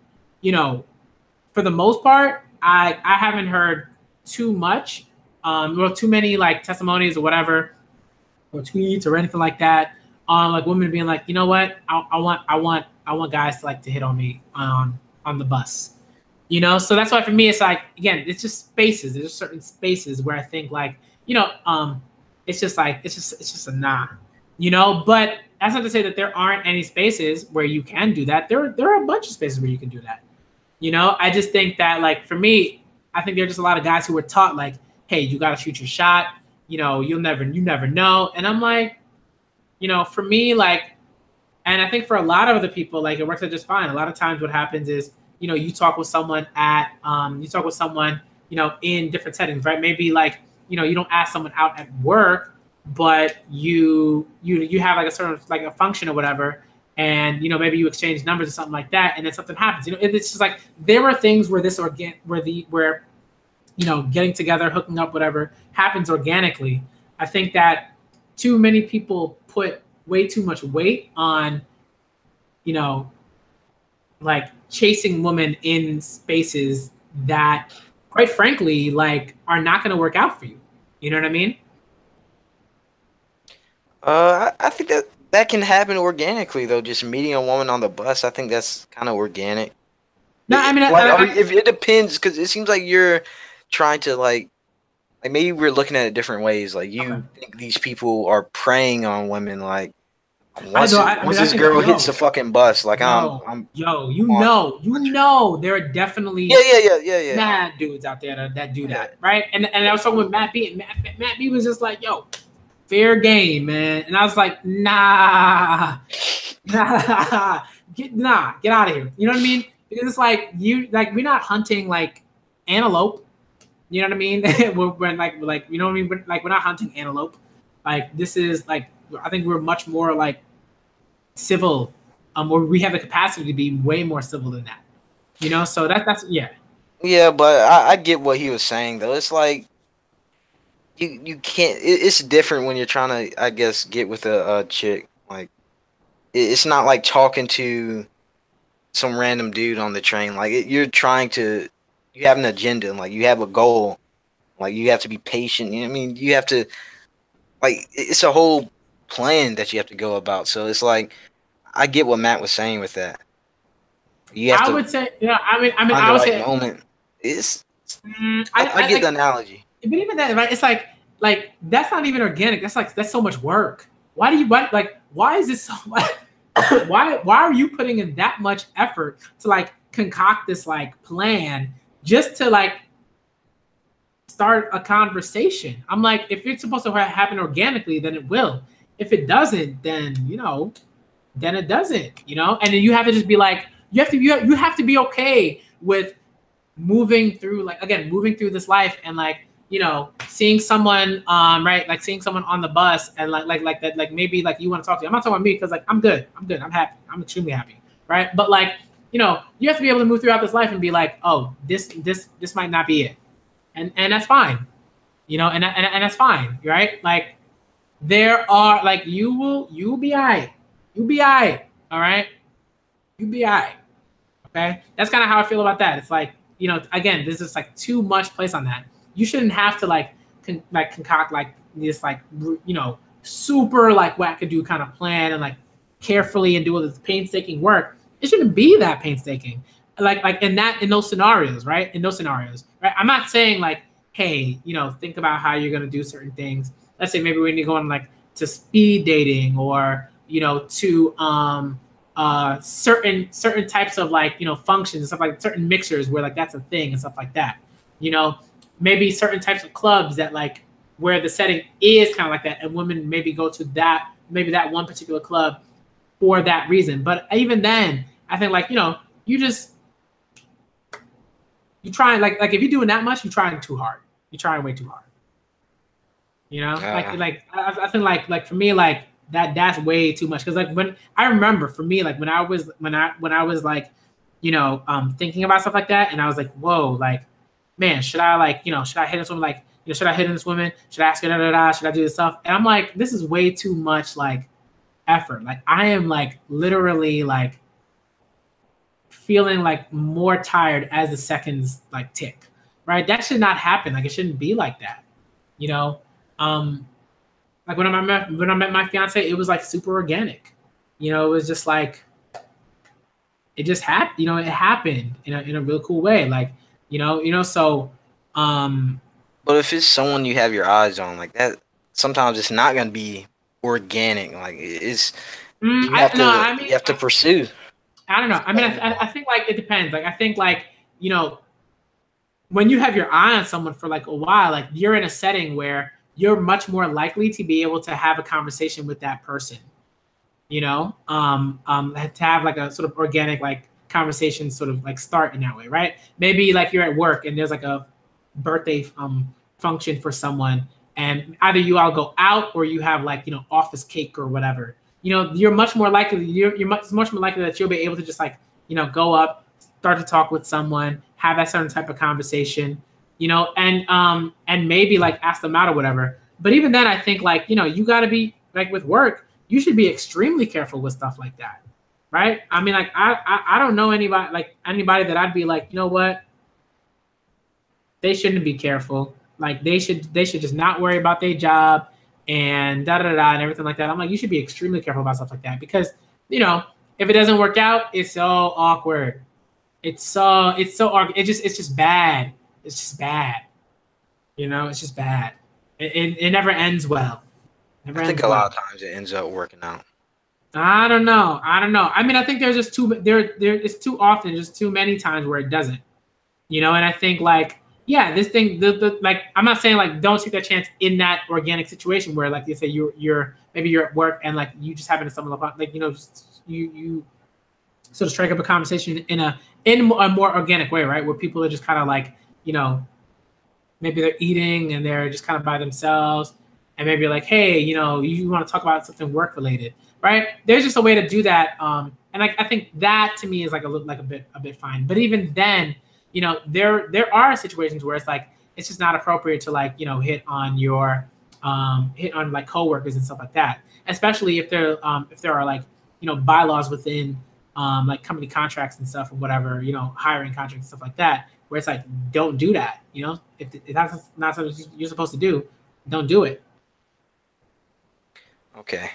for the most part, I haven't heard too much, too many like testimonies or whatever, or tweets or anything like that on like women being like, you know what, I want guys to like to hit on me on the bus. So that's why for me, it's like, again, it's just spaces. There's just certain spaces where I think like, it's just a nah, but that's not to say that there aren't any spaces where you can do that. There are a bunch of spaces where you can do that. I just think that like, for me, I think there are just a lot of guys who were taught like, hey, you got to shoot your shot. You never know. And I'm like, for me, like, and I think for a lot of other people, like, it works out just fine. A lot of times what happens is, you talk with someone in different settings, right? Maybe like, you don't ask someone out at work, but you have like a sort of like a function or whatever. And, maybe you exchange numbers or something like that. And then something happens, it's just like, there are things where getting together, hooking up, whatever happens organically. I think that too many people put way too much weight on, like chasing women in spaces that, quite frankly, like are not going to work out for you. You know what I mean? I think that can happen organically though. Just meeting a woman on the bus, I think that's kind of organic. No, I mean, if it depends, because it seems like you're trying to like maybe we're looking at it different ways. Like you think these people are preying on women. Like once this girl hits the fucking bus, like there are definitely mad dudes out there that do that, right? And I was talking with Matt B, and Matt B was just like, yo, fair game, man. And I was like, nah, get out of here. You know what I mean? Because it's like we're not hunting like antelope. You know what I mean? we're like you know what I mean? We're not hunting antelope. Like, this is like, I think we're much more like civil or we have the capacity to be way more civil than that. You know, so that's yeah. Yeah, but I get what he was saying though. It's like you can't. It's different when you're trying to, I guess, get with a chick. Like it's not like talking to some random dude on the train. Like you're trying to, you have an agenda. Like you have a goal. Like you have to be patient. You know what I mean? You have to, like, it's a whole plan that you have to go about. So it's like I get what Matt was saying with that. You have I to would say, yeah. find I the would right say, moment. It's I I get the like, analogy. but even that, right? It's like that's not even organic. That's so much work. Why do you why is this so much? Why are you putting in that much effort to like concoct this like plan just to like start a conversation? I'm like, if it's supposed to happen organically, then it will. If it doesn't, then then it doesn't. And then you have to just be like, you have to be okay with moving through this life and like seeing someone right, like seeing someone on the bus and like that, like maybe like you want to talk to. I'm not talking about me because like I'm good, I'm happy, I'm extremely happy, right? But like you have to be able to move throughout this life and be like, oh, this might not be it, and that's fine, and that's fine, right? Like there are like you'll be all right, all right, you'll be all right. Okay, that's kind of how I feel about that. It's like again, there's just like too much place on that. You shouldn't have to like concoct like this like super like wackadoo kind of plan and like carefully and do all this painstaking work. It shouldn't be that painstaking. Like in those scenarios, right? In those scenarios, right? I'm not saying like, hey, think about how you're gonna do certain things. Let's say maybe when you go on like to speed dating or to certain types of like functions and stuff, like certain mixers where like that's a thing and stuff like that. Maybe certain types of clubs that like where the setting is kind of like that, and women maybe go to that one particular club for that reason. But even then, I think like you try like if you're doing that much, you're trying too hard. You're trying way too hard. I think like for me like that's way too much, because like when I remember for me like when I was like thinking about stuff like that, and I was like, whoa, like man, should I like should I hit this woman, like should I hit this woman, should I ask her should I do this stuff? And I'm like, this is way too much like effort. Like I am like literally like feeling like more tired as the seconds like tick, right? That should not happen. Like it shouldn't be like that. Like when I met my fiance, it was like super organic. It was just like it just happened. It happened in a real cool way. Like so. But if it's someone you have your eyes on like that, sometimes it's not gonna be organic. Like it's you have to pursue. I don't know. I mean, I think like it depends. Like I think like when you have your eye on someone for like a while, like you're in a setting where you're much more likely to be able to have a conversation with that person, to have like a sort of organic like conversation sort of like start in that way, right? Maybe like you're at work and there's like a birthday function for someone, and either you all go out or you have like office cake or whatever. You're much more likely much more likely that you'll be able to just like go up, start to talk with someone, have that certain type of conversation, and maybe like ask them out or whatever. But even then, I think like you got to be like with work, you should be extremely careful with stuff like that, right? I mean, like I don't know anybody that I'd be like, you know what, they shouldn't be careful. Like they should just not worry about their job and da da da and everything like that. I'm like, you should be extremely careful about stuff like that, because if it doesn't work out, it's so awkward. It's just bad. It's just bad. It's just bad. It never ends well. I think a lot of times it ends up working out. I don't know. I mean, I think there's just it's too often, just too many times where it doesn't. And I think like, yeah, this thing, like, I'm not saying like don't take that chance in that organic situation where like you say you're maybe you're at work and like you just happen to stumble upon like just you sort of strike up a conversation in a more organic way, right? Where people are just kind of like maybe they're eating and they're just kind of by themselves, and maybe you're like, hey, you want to talk about something work related, right? There's just a way to do that And I think that to me is like a bit fine. But even then, you know, there are situations where it's like it's just not appropriate to like, you know, hit on like coworkers and stuff like that, especially if there are like, you know, bylaws within like company contracts and stuff or whatever, you know, hiring contracts and stuff like that, where it's like, don't do that. You know, if that's not something you're supposed to do, don't do it. Okay.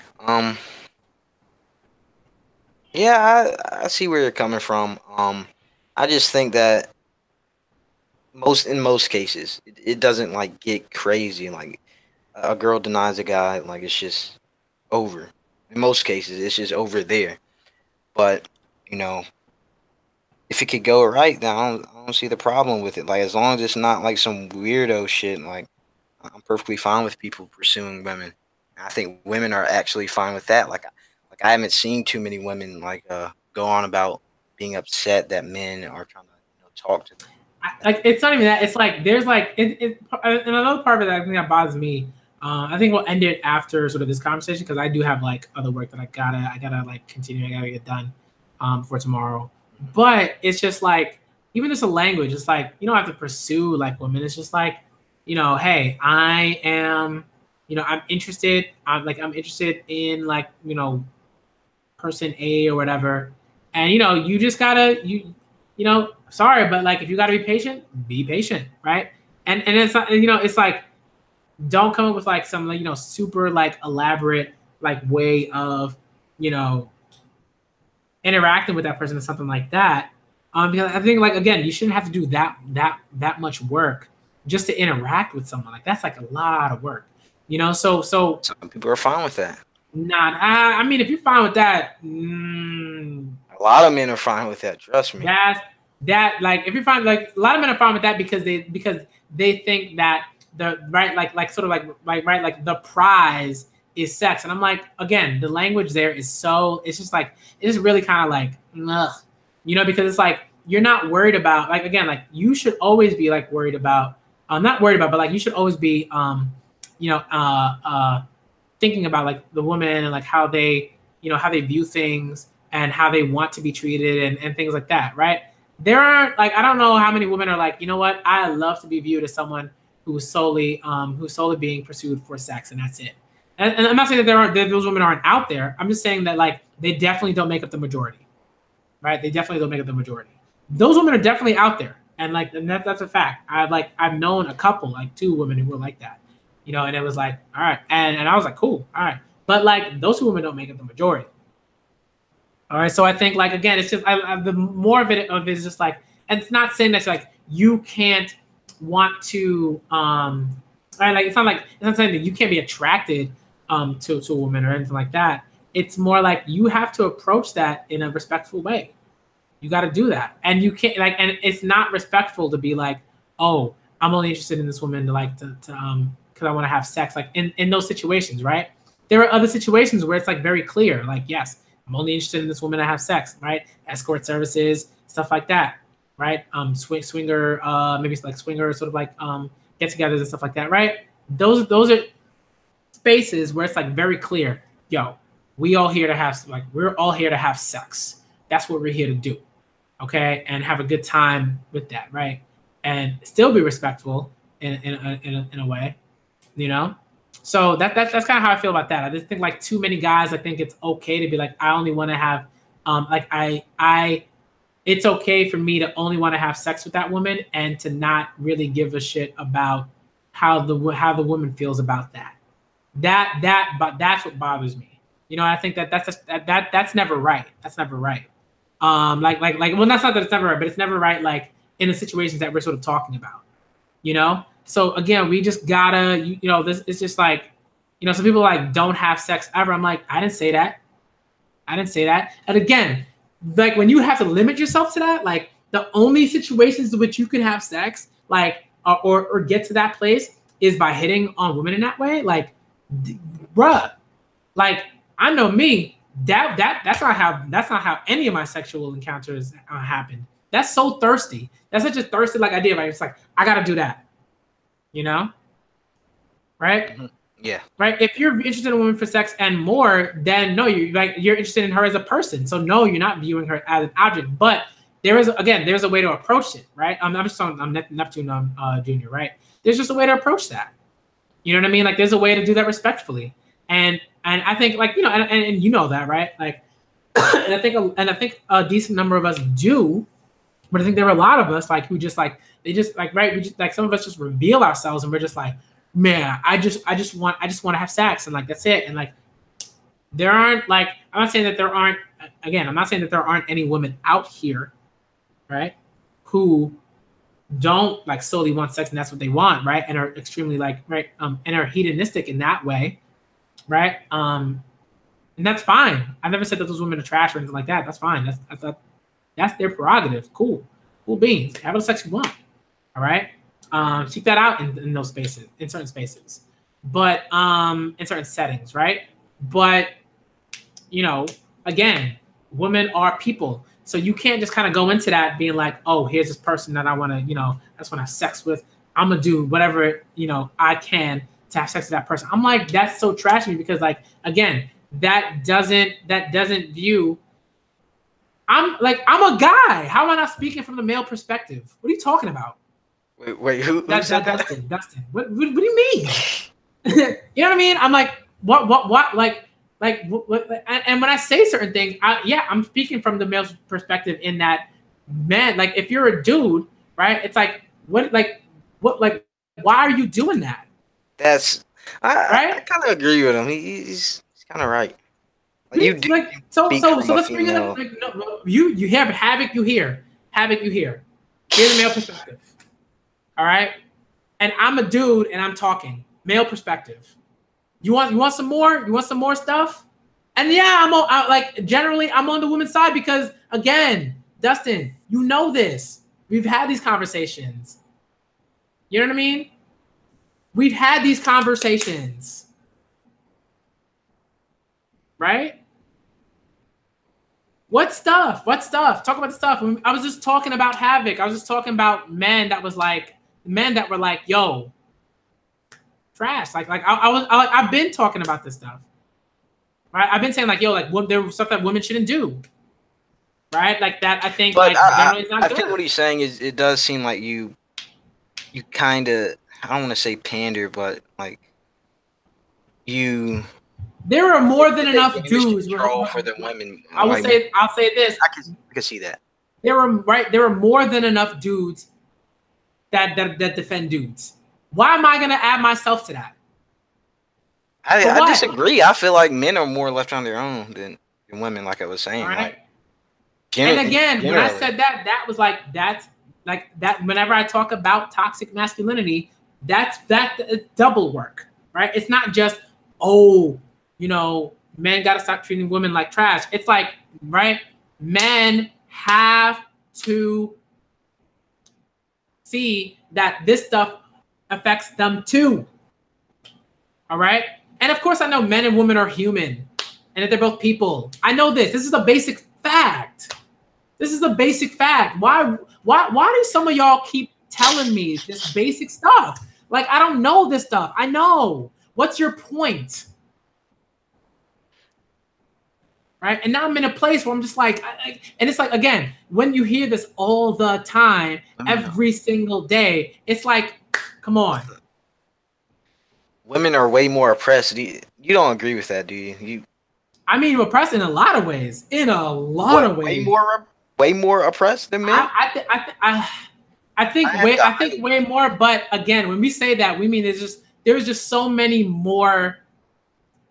Yeah, I see where you're coming from. I just think that in most cases, it doesn't like get crazy. Like a girl denies a guy, like it's just over. In most cases, it's just over there. But you know, if it could go right, then I don't see the problem with it. Like as long as it's not like some weirdo shit, like I'm perfectly fine with people pursuing women. I think women are actually fine with that. Like I haven't seen too many women like go on about being upset that men are trying to talk to them. Like it's not even that. It's like there's like and another part of it that I think that bothers me. I think we'll end it after sort of this conversation because I do have like other work that I gotta like continue. I gotta get done for tomorrow. But it's just like even just a language. It's like you don't have to pursue like women. It's just like, you know, hey, I am, you know, I'm interested. I'm interested in like, you know, person A or whatever, and you know, you just gotta you know, sorry, but like if you gotta be patient, right? And it's not, you know, it's like don't come up with like some like, you know, super like elaborate like way of, you know, interacting with that person or something like that. Because I think like again, you shouldn't have to do that much work just to interact with someone. Like that's like a lot of work, you know. So Some people are fine with that. not. I mean, if you're fine with that, A lot of men are fine with that. Trust me. that like if you're fine, like a lot of men are fine with that because they think that the right like sort of like right like the prize is sex. And I'm like, again, the language there is so it's just like it's really kind of like ugh, you know, because it's like you're not worried about like again like you should always be like worried about not worried about but like you should always be you know thinking about like the woman and like how they, you know, how they view things and how they want to be treated and things like that, right? There are like I don't know how many women are like, you know what, I love to be viewed as someone who's solely being pursued for sex and that's it. And I'm not saying that that those women aren't out there. I'm just saying that like they definitely don't make up the majority, right? They definitely don't make up the majority. Those women are definitely out there, and like and that's a fact. I've known a couple, like two women who were like that, you know, and it was like, all right, and I was like, cool, all right, but like those two women don't make up the majority. All right, so I think like again, it's just the more of it is just like, and it's not saying that like you can't want to right, like it's not saying that you can't be attracted to a woman or anything like that. It's more like you have to approach that in a respectful way. You got to do that, and you can't like, and it's not respectful to be like, oh, I'm only interested in this woman to like to because I want to have sex. Like in those situations, right? There are other situations where it's like very clear, like yes, I'm only interested in this woman to have sex, right? Escort services, stuff like that, right? Swinger, maybe it's like swinger, sort of like get-togethers and stuff like that, right? Those are spaces where it's like very clear, yo, we're all here to have sex. That's what we're here to do, okay? And have a good time with that, right? And still be respectful in a way, you know. So that's kind of how I feel about that. I just think like too many guys. I think it's okay to be like I only want to have like I it's okay for me to only want to have sex with that woman and to not really give a shit about how the woman feels about that. But that's what bothers me. You know, I think that's never right. That's never right. Well, that's not that it's never right, but it's never right. Like in the situations that we're sort of talking about. You know. So again, we just gotta, you know, this it's just like, you know, some people like don't have sex ever. I'm like, I didn't say that. I didn't say that. And again, like when you have to limit yourself to that, like the only situations in which you can have sex, like or get to that place is by hitting on women in that way. Like, bruh, like I know me. That's not how any of my sexual encounters happened. That's so thirsty. That's such a thirsty like idea. Like it's like I gotta do that. You know, right? Yeah. Right? If you're interested in a woman for sex and more, then no, you're interested in her as a person. So no, you're not viewing her as an object. But there's a way to approach it, right? I'm just on Neptune Junior, right? There's just a way to approach that. You know what I mean? Like there's a way to do that respectfully. And I think like, you know, and you know that, right? Like and I think a decent number of us do, but I think there are a lot of us like who just like they just like right, we just like some of us just reveal ourselves and we're just like, man, I just want to have sex and like that's it. And like there aren't like I'm not saying that there aren't I'm not saying that there aren't any women out here, right, who don't like solely want sex and that's what they want, right? And are extremely like right and are hedonistic in that way, right? And that's fine. I never said that those women are trash or anything like that. That's fine. That's their prerogative. Cool beans. Have the sex you want. All right. Seek that out in those spaces, in certain spaces, but in certain settings, right? But you know, again, women are people, so you can't just kind of go into that being like, oh, here's this person that I want to, you know, I just want to have sex with. I'm gonna do whatever you know I can to have sex with that person. I'm like, that's so trash to me because, like, again, that doesn't view. I'm a guy. How am I not speaking from the male perspective? What are you talking about? Wait, who said that? Dustin. What do you mean? You know what I mean? I'm like, what? Like, and when I say certain things, I'm speaking from the male perspective in that, man, like, if you're a dude, right? It's like, why are you doing that? That's, right? I kind of agree with him. He's kind of right. Like, you do. Like, so let's bring it up. Like, no, you have havoc. You hear havoc. You hear. Here's the male perspective. All right, and I'm a dude, and I'm talking male perspective. You want some more? You want some more stuff? And yeah, generally I'm on the women's side because, again, Dustin, you know this. We've had these conversations. You know what I mean? We've had these conversations. Right? What stuff? Talk about the stuff. I was just talking about havoc. I was just talking about men that were like, yo, trash. I've been talking about this stuff. Right? I've been saying like, yo, like there was stuff that women shouldn't do. Right? Like that, I think. But like, generally it's not I good. think what he's saying is it does seem like you kind of, I don't want to say pander, but like you. There are more than enough dudes for the women. I'll say this. I can see that. There are more than enough dudes that defend dudes. Why am I going to add myself to that? I disagree. I feel like men are more left on their own than women, like I was saying. Right. Like, and again, when I said that was like that. Whenever I talk about toxic masculinity, that's double work, right? It's not just, oh, you know, men got to stop treating women like trash. It's like, right, men have to see that this stuff affects them too. All right? And of course, I know men and women are human and that they're both people. I know this. This is a basic fact. Why do some of y'all keep telling me this basic stuff? Like, I don't know this stuff. I know. What's your point? Right? And now I'm in a place where I'm just like, and it's like, again, when you hear this all the time, every single day, it's like, come on. Women are way more oppressed. You don't agree with that, do you? I mean, oppressed in a lot of ways. Of ways. Way more oppressed than men? I think way more. But again, when we say that, we mean there's just so many more.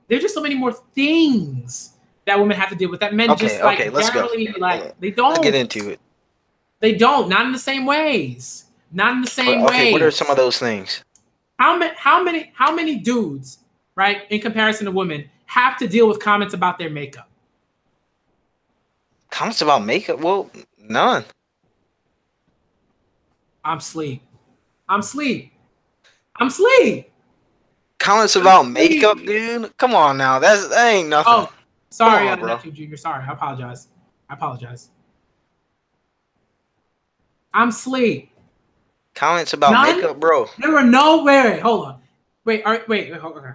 There's just so many more things that women have to deal with that men generally like they don't. Let's get into it. They don't. Not in the same ways. Okay, what are some of those things? How many dudes, right, in comparison to women, have to deal with comments about their makeup? Comments about makeup? Well, none. I'm sleep. Comments about makeup, dude? Come on now. That ain't nothing. Oh, sorry, Neptune Junior. Sorry, I apologize. I'm sleep. Comments about makeup, bro. There were no. Wait, hold on. Wait, hold on. Okay.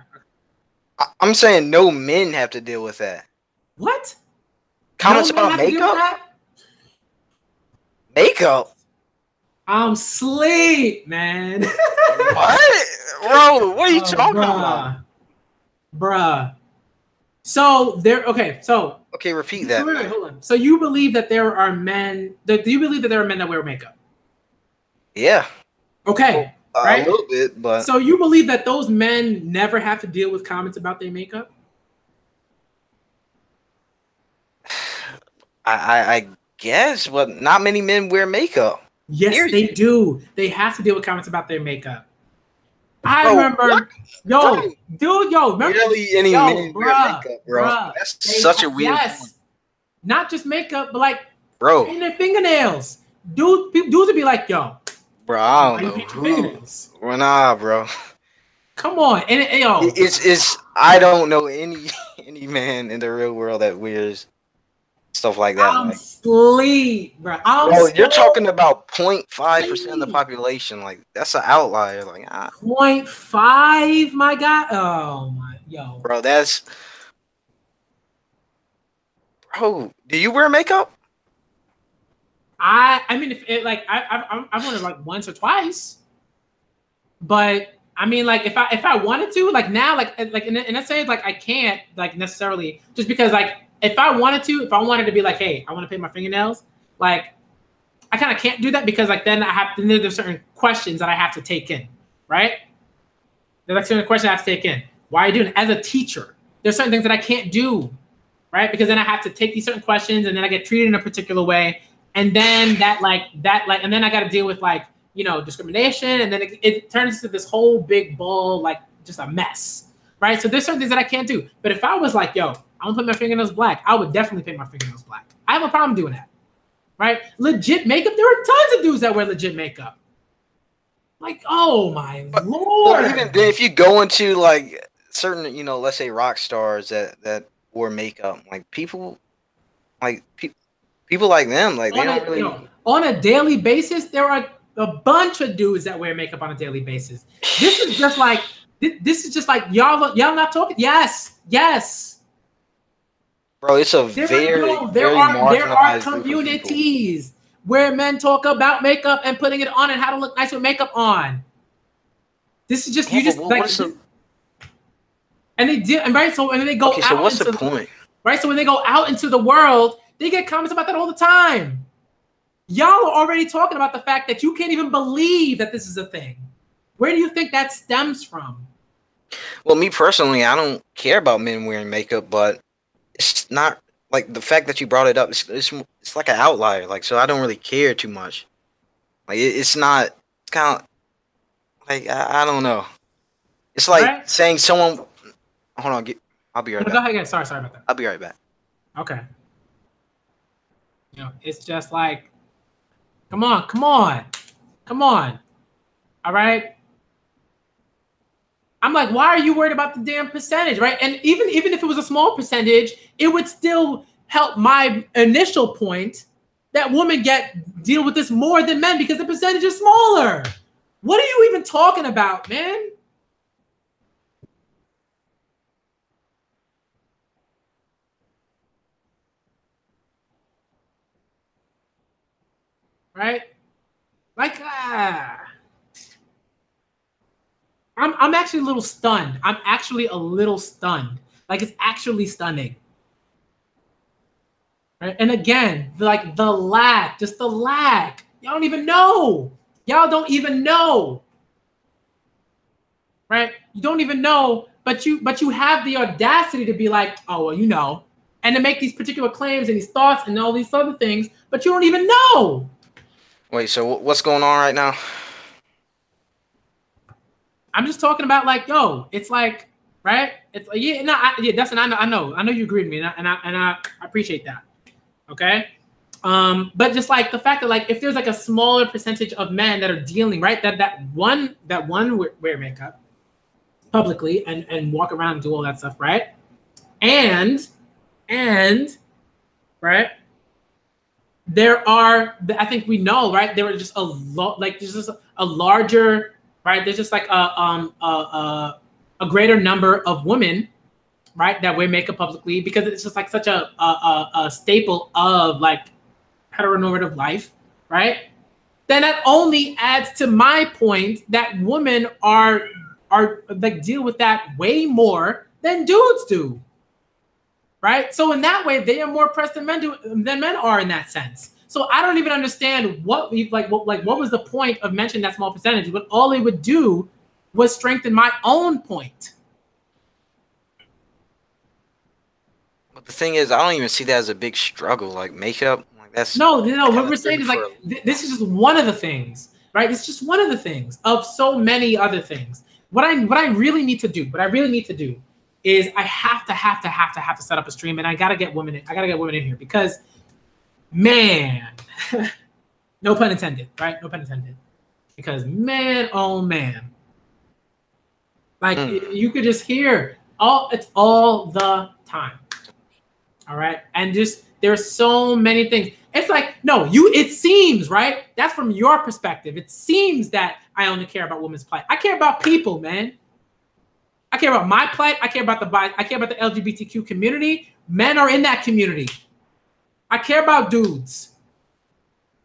I'm saying no men have to deal with that. What? Comments No men about have to deal with makeup? that? Makeup? I'm sleep, man. What? Bro, what are you talking about? Bruh. So there. Okay. So Okay, repeat that, wait, man. hold on. So you believe that there are men? Do you believe that there are men that wear makeup? Yeah. Okay. Well, a Right. little bit, but So you believe that those men never have to deal with comments about their makeup? I guess, but not many men wear makeup. Yes, Period. they do. They have to deal with comments about their makeup. I Bro, what? remember, Bro, remember, barely any men wear makeup, bro. That's such a weird point. yes, not just makeup, but like Bro, painting their fingernails. Dudes would be like, yo, bro, I why don't you know paint your who. fingernails? Well, nah, bro. Come on, and yo, It's I don't know any any man in the real world that wears stuff like that. I'm Like, sleep, bro. I'm bro, you're talking so about 0.5% of the sleep. population. Like, that's an outlier. Like, 0.5, my God. Oh my, yo. bro, that's bro. Do you wear makeup? I mean, if it like I've worn it like once or twice, but I mean, like if I wanted to, like now, like and I say like I can't like necessarily just because like if I wanted to, if I wanted to be like, hey, I want to paint my fingernails, like I kind of can't do that because like then I have to, then there's certain questions that I have to take in, right? There's like certain questions I have to take in. Why are you doing it? As a teacher, there's certain things that I can't do, right? Because then I have to take these certain questions and then I get treated in a particular way. And then and then I got to deal with like, discrimination. And then it turns into this whole big ball, like just a mess, right? So there's certain things that I can't do. But if I was like, yo, I'm gonna paint my fingernails black, I would definitely paint my fingernails black. I have a problem doing that, right? Legit makeup, there are tons of dudes that wear legit makeup. Like, oh my Lord. But even then, if you go into like certain, let's say rock stars that wore makeup, like people, like people like them, like they don't really. On a daily basis, there are a bunch of dudes that wear makeup on a daily basis. This is just like y'all not talking. Yes. Bro, it's a very There are marginalized group of communities where men talk about makeup and putting it on and how to look nice with makeup on. This is just and they did, and right. So and then they go okay, out. So what's the point? Right. So when they go out into the world, they get comments about that all the time. Y'all are already talking about the fact that you can't even believe that this is a thing. Where do you think that stems from? Well, me personally, I don't care about men wearing makeup, but it's not like the fact that you brought it up. It's like an outlier. Like, so I don't really care too much. Like, it's not. It's kind of like I don't know. It's like saying someone. Hold on, I'll be right back. Go ahead again. Sorry about that. I'll be right back. Okay. It's just like, come on. All right. I'm like, why are you worried about the damn percentage, right? And even if it was a small percentage, it would still help my initial point that women deal with this more than men because the percentage is smaller. What are you even talking about, man? Right? Like, I'm actually a little stunned. Like, it's actually stunning. Right? And again, like the lack. Y'all don't even know. Right? You don't even know, but you have the audacity to be like, oh, well, and to make these particular claims and these thoughts and all these other things, but you don't even know. Wait, so what's going on right now? I'm just talking about like, yo, it's like, right? It's like, Dustin, I know you agree with me, and I appreciate that. Okay, but just like the fact that like if there's like a smaller percentage of men that are dealing right that one wear makeup publicly and walk around and do all that stuff, right? And right, there are, I think we know, right? There are just there's just a larger, right? There's just like a greater number of women right, that wear makeup publicly because it's just like such a staple of like heteronormative life, right? Then that only adds to my point that women are like deal with that way more than dudes do, right? So in that way, they are more oppressed than men are in that sense. So I don't even understand what what was the point of mentioning that small percentage? But all they would do was strengthen my own point. But the thing is, I don't even see that as a big struggle. Like makeup, like that's no. What we're saying is like this is just one of the things, right? It's just one of the things of so many other things. What I really need to do, is I have to set up a stream, and I gotta get women in here because, man, no pun intended, right? No pun intended. Because man, oh man, like you could just hear it's all the time. All right, and just there's so many things. It's like it seems right. That's from your perspective. It seems that I only care about women's plight. I care about people, man. I care about my plight. I care about the LGBTQ community. Men are in that community. I care about dudes.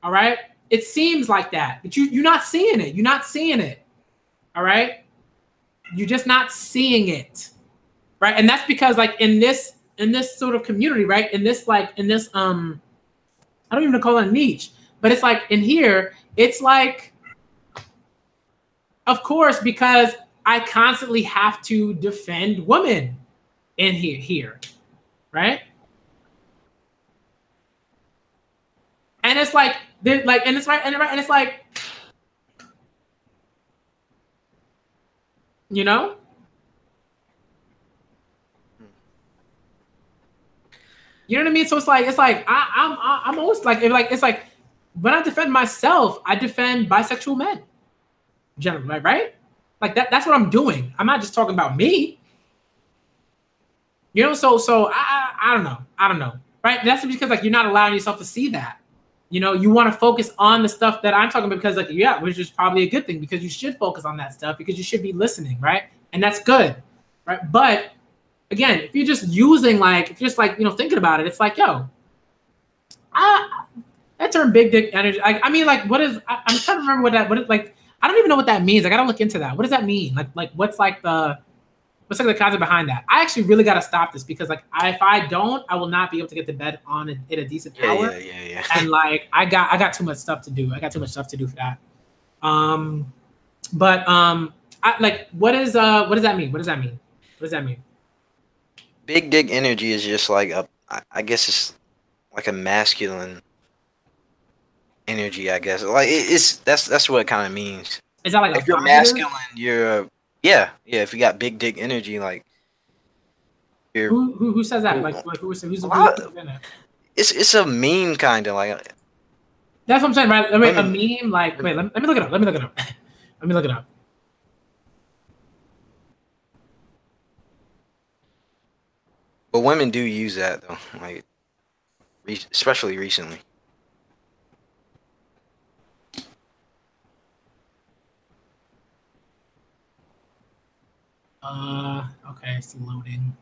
All right. It seems like that, but you're not seeing it. You're not seeing it. All right. You're just not seeing it. Right. And that's because like in this sort of community, right? I don't even call it a niche, but it's like in here, it's like, of course, because I constantly have to defend women in here, right? And it's like they're like, and it's right, and it's like, you know, you know what I mean. So it's like I'm always like it's like when I defend myself, I defend bisexual men, generally, right? Like that's what I'm doing. I'm not just talking about me. You know, so I don't know, right? That's because like you're not allowing yourself to see that. You know, you want to focus on the stuff that I'm talking about because like which is probably a good thing because you should focus on that stuff because you should be listening, right? And that's good, right? But again, if you're just using thinking about it, it's like that term big dick energy. I mean, like, what is? I'm trying to remember what is like. I don't even know what that means. I gotta look into that. What does that mean? Like what's the concept behind that? I actually really gotta stop this because like if I don't, I will not be able to get to bed on in a decent hour. Yeah. And like I got too much stuff to do. I got too much stuff to do for that. What does that mean? What does that mean? What does that mean? Big dick energy is just like I guess it's like a masculine energy, I guess. Like that's what it kind of means. Is that like if you're masculine, you're if you got big dick energy, like you're who says that? Like who's it's a meme kind of like. That's what I'm saying, right? Wait, a meme like wait, let me look it up. Let me look it up. But women do use that though, like especially recently. Okay, it's loading.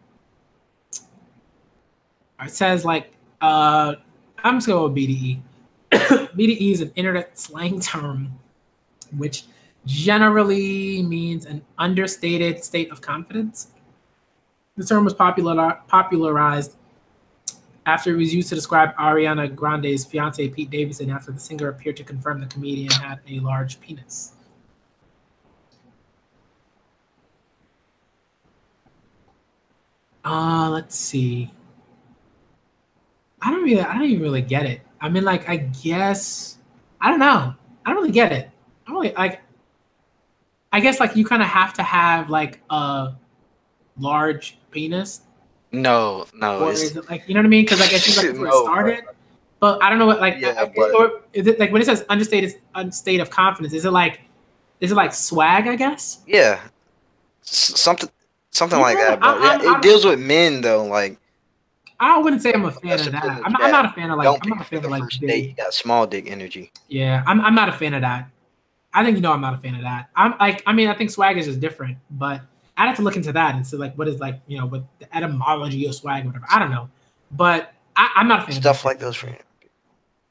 It says like I'm just going with BDE. BDE is an internet slang term which generally means an understated state of confidence. The term was popularized after it was used to describe Ariana Grande's fiance Pete Davidson after the singer appeared to confirm the comedian had a large penis. Let's see. I don't even really get it. I mean, like, I guess I don't know. I don't really get it. I don't really like. I guess like you kind of have to have like a large penis. No. Or is it like you know what I mean? Because like I think that's where it started. But I don't know what like. Or is it like when it says understated state of confidence? Is it like swag? I guess. Yeah. Something like that. But it deals with men though. Like I wouldn't say I'm a fan of that. I'm not a fan of like. I'm not a fan of like first date. You got small dick energy. Yeah, I'm not a fan of that. I think I'm not a fan of that. I think swag is just different, but I'd have to look into that and see like what is like, you know, what the etymology of swag or whatever. I don't know. But I'm not a fan Stuff of like those for him.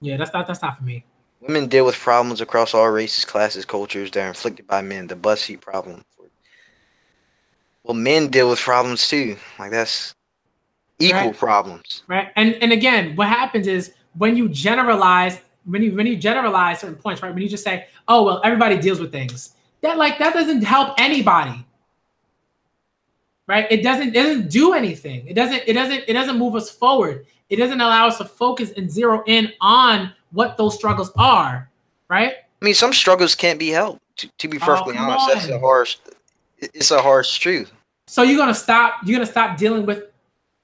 Yeah, that's not for me. Women deal with problems across all races, classes, cultures that are inflicted by men. The butt seat problem. Well, men deal with problems too. Like that's equal Right? problems. Right. And again, what happens is when you generalize, when you generalize certain points, right? When you just say, oh well, everybody deals with things, that doesn't help anybody. Right? It doesn't do anything. It doesn't move us forward. It doesn't allow us to focus and zero in on what those struggles are. Right? I mean, some struggles can't be helped. To be Oh, perfectly come honest, that's a on. harsh. It's a harsh truth. So you're gonna stop. You're gonna stop dealing with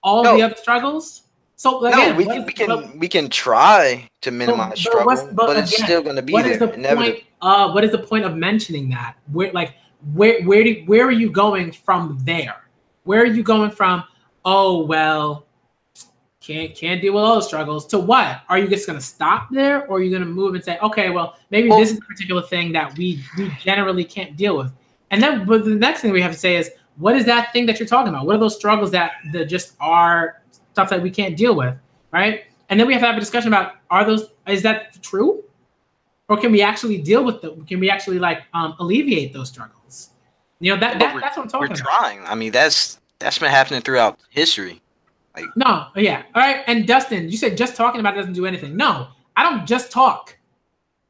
all the No, other struggles. So no, again, we can we can try to minimize struggle, but it's again, still going to be what is there the point? inevitably. What is the point of mentioning that? Where are you going from there? Where are you going from? Oh well, can't deal with all the struggles. To what? Are you just gonna stop there, or are you gonna move and say, okay, well maybe this is a particular thing that we generally can't deal with, and then but the next thing we have to say is, what is that thing that you're talking about? What are those struggles that just are stuff that we can't deal with, right? And then we have to have a discussion about, is that true? Or can we actually deal with them? Can we actually like alleviate those struggles? You know, that's what I'm talking about. We're trying. I mean, that's been happening throughout history. Like, no, yeah. All right. And Dustin, you said just talking about it doesn't do anything. No, I don't just talk,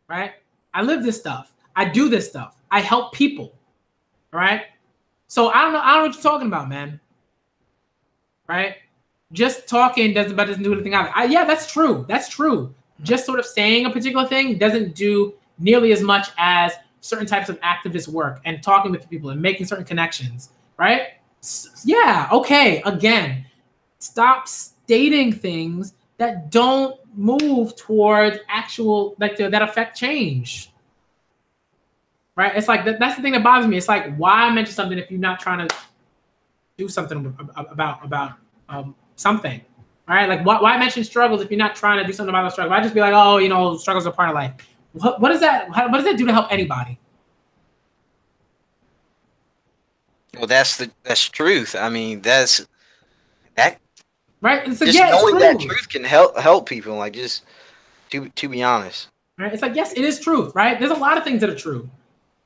right? I live this stuff. I do this stuff. I help people. All right. So I don't know what you're talking about, man. Right? Just talking doesn't do anything either. Yeah, that's true. That's true. Just sort of saying a particular thing doesn't do nearly as much as certain types of activist work and talking with people and making certain connections, right? Yeah, okay. Again, stop stating things that don't move towards actual, like that affect change. Right? It's like that's the thing that bothers me. It's like, why mention something if you're not trying to do something about something? All right, like why mention struggles if you're not trying to do something about those struggles? I just be like, oh, you know, struggles are part of life. What does that? What does that do to help anybody? well, that's truth. I mean, that right. It's like, just yeah, knowing it's that true. truth can help people. Like, just to be honest, right? It's like, yes, it is truth, right? There's a lot of things that are true,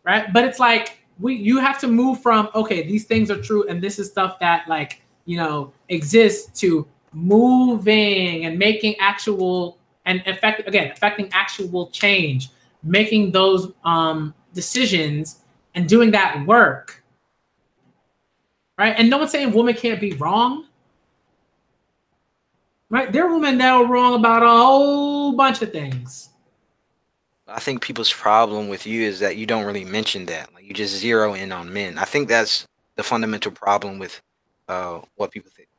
right? But it's like you have to move from, okay, these things are true and this is stuff that, like, you know, exists, to moving and making actual and affecting actual change, making those decisions and doing that work, right? And no one's saying women can't be wrong, right? There are women that are wrong about a whole bunch of things. I think people's problem with you is that you don't really mention that. Like, you just zero in on men. I think that's the fundamental problem with what people think,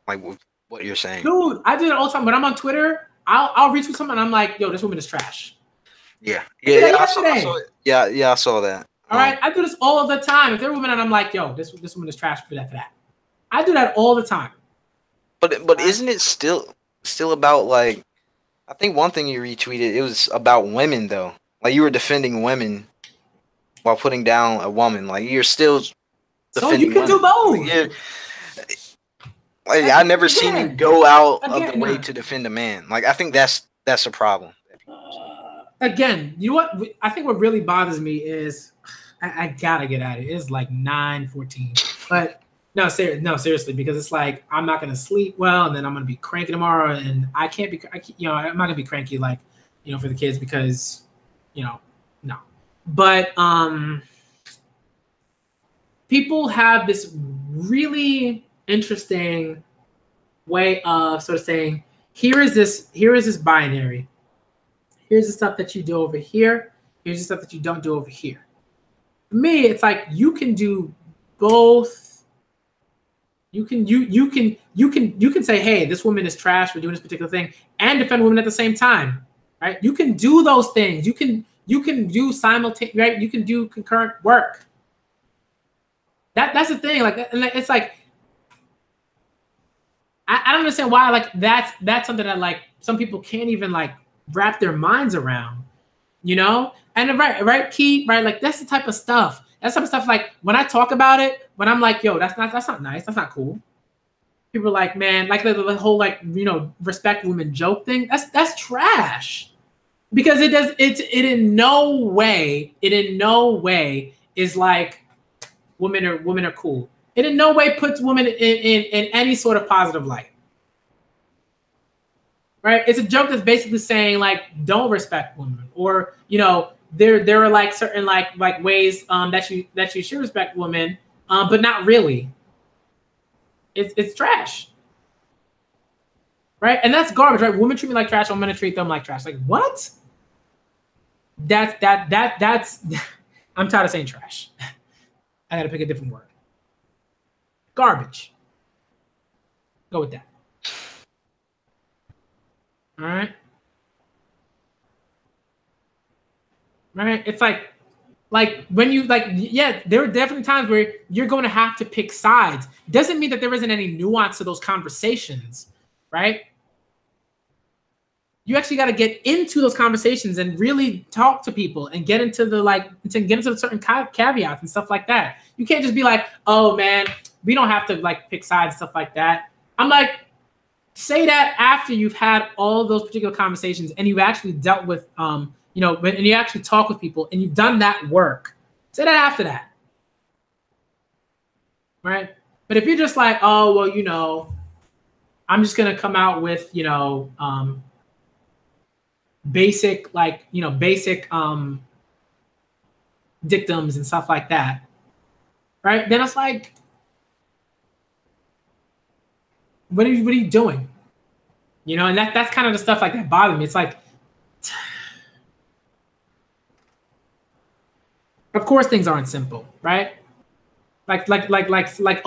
like what you're saying. Dude, I do it all the time. When I'm on Twitter, I'll retweet something and I'm like, yo, this woman is trash. Yeah. I saw that. All right, I do this all the time. If they're a woman and I'm like, yo, this woman is trash for that. I do that all the time. But isn't it still about, like, I think one thing you retweeted, it was about women though. Like, you were defending women while putting down a woman. Like, you're still defending. So you can do both. Like, I never seen you go out of the way to defend a man. Like, I think that's a problem. Again, you know what? I think what really bothers me is I gotta get at it. It's like 9:14, but no, seriously, because it's like I'm not gonna sleep well, and then I'm gonna be cranky tomorrow, and I'm not gonna be cranky, like, you know, for the kids, because, you know, no. But people have this really interesting way of sort of saying, here is this binary. Here's the stuff that you do over here. Here's the stuff that you don't do over here. For me, it's like you can do both. You can say, hey, this woman is trash for doing this particular thing, and defend women at the same time, right? You can do those things. You can do simultaneous, right? You can do concurrent work. That's the thing. Like, it's like, I don't understand why, like, that's something that, like, some people can't even, like, wrap their minds around, you know? And right, Key, right? Like, that's the type of stuff. That's the type of stuff, like, when I talk about it, when I'm like, yo, that's not nice. That's not cool. People are like, man, like the whole like, you know, respect women joke thing. That's trash. Because it in no way is like women are cool. It in no way puts women in any sort of positive light. Right? It's a joke that's basically saying like don't respect women, or you know, there are like certain like ways that you should respect women, but not really. It's trash. Right? And that's garbage, right? Women treat me like trash, I'm gonna treat them like trash. Like what? That's I'm tired of saying trash. I gotta pick a different word. Garbage. Go with that. All right. Right. It's like when you like, yeah, there are definitely times where you're going to have to pick sides. Doesn't mean that there isn't any nuance to those conversations, right? You actually got to get into those conversations and really talk to people and get into the certain caveats and stuff like that. You can't just be like, oh man, we don't have to like pick sides, stuff like that. I'm like, say that after you've had all those particular conversations and you've actually dealt with, you know, and you actually talk with people and you've done that work. Say that after that, right? But if you're just like, oh well, you know, I'm just gonna come out with, you know, basic dictums and stuff like that, right? Then it's like, what are you doing? You know, and that's kind of the stuff like that bothers me. It's like, of course things aren't simple, right? Like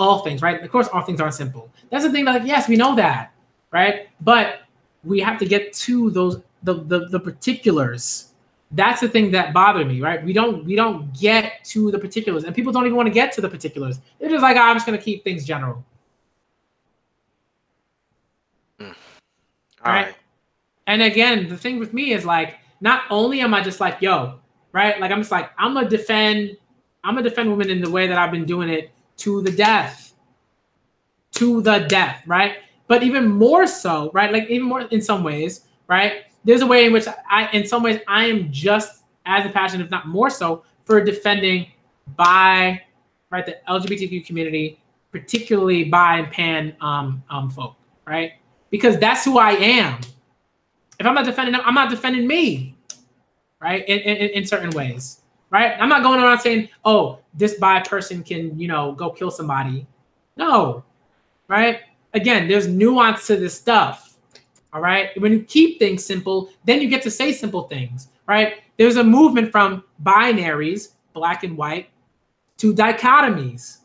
all things, right? Of course all things aren't simple. That's the thing, like, yes, we know that, right? But we have to get to those the particulars. That's the thing that bothered me, right? We don't get to the particulars, and people don't even want to get to the particulars. They're just like, oh, I'm just gonna keep things general. All right. And again, the thing with me is like, not only am I just like, yo, right? Like I'm just like, I'm gonna defend women in the way that I've been doing it to the death. To the death, right? But even more so, right? Like even more in some ways, right? There's a way in which in some ways I am just as passionate, if not more so, for defending bi, right, the LGBTQ community, particularly bi and pan folk, right? Because that's who I am. If I'm not defending them, I'm not defending me, right? In certain ways, right? I'm not going around saying, oh, this bi person can, you know, go kill somebody. No, right? Again, there's nuance to this stuff. All right. When you keep things simple, then you get to say simple things, right? There's a movement from binaries, black and white, to dichotomies,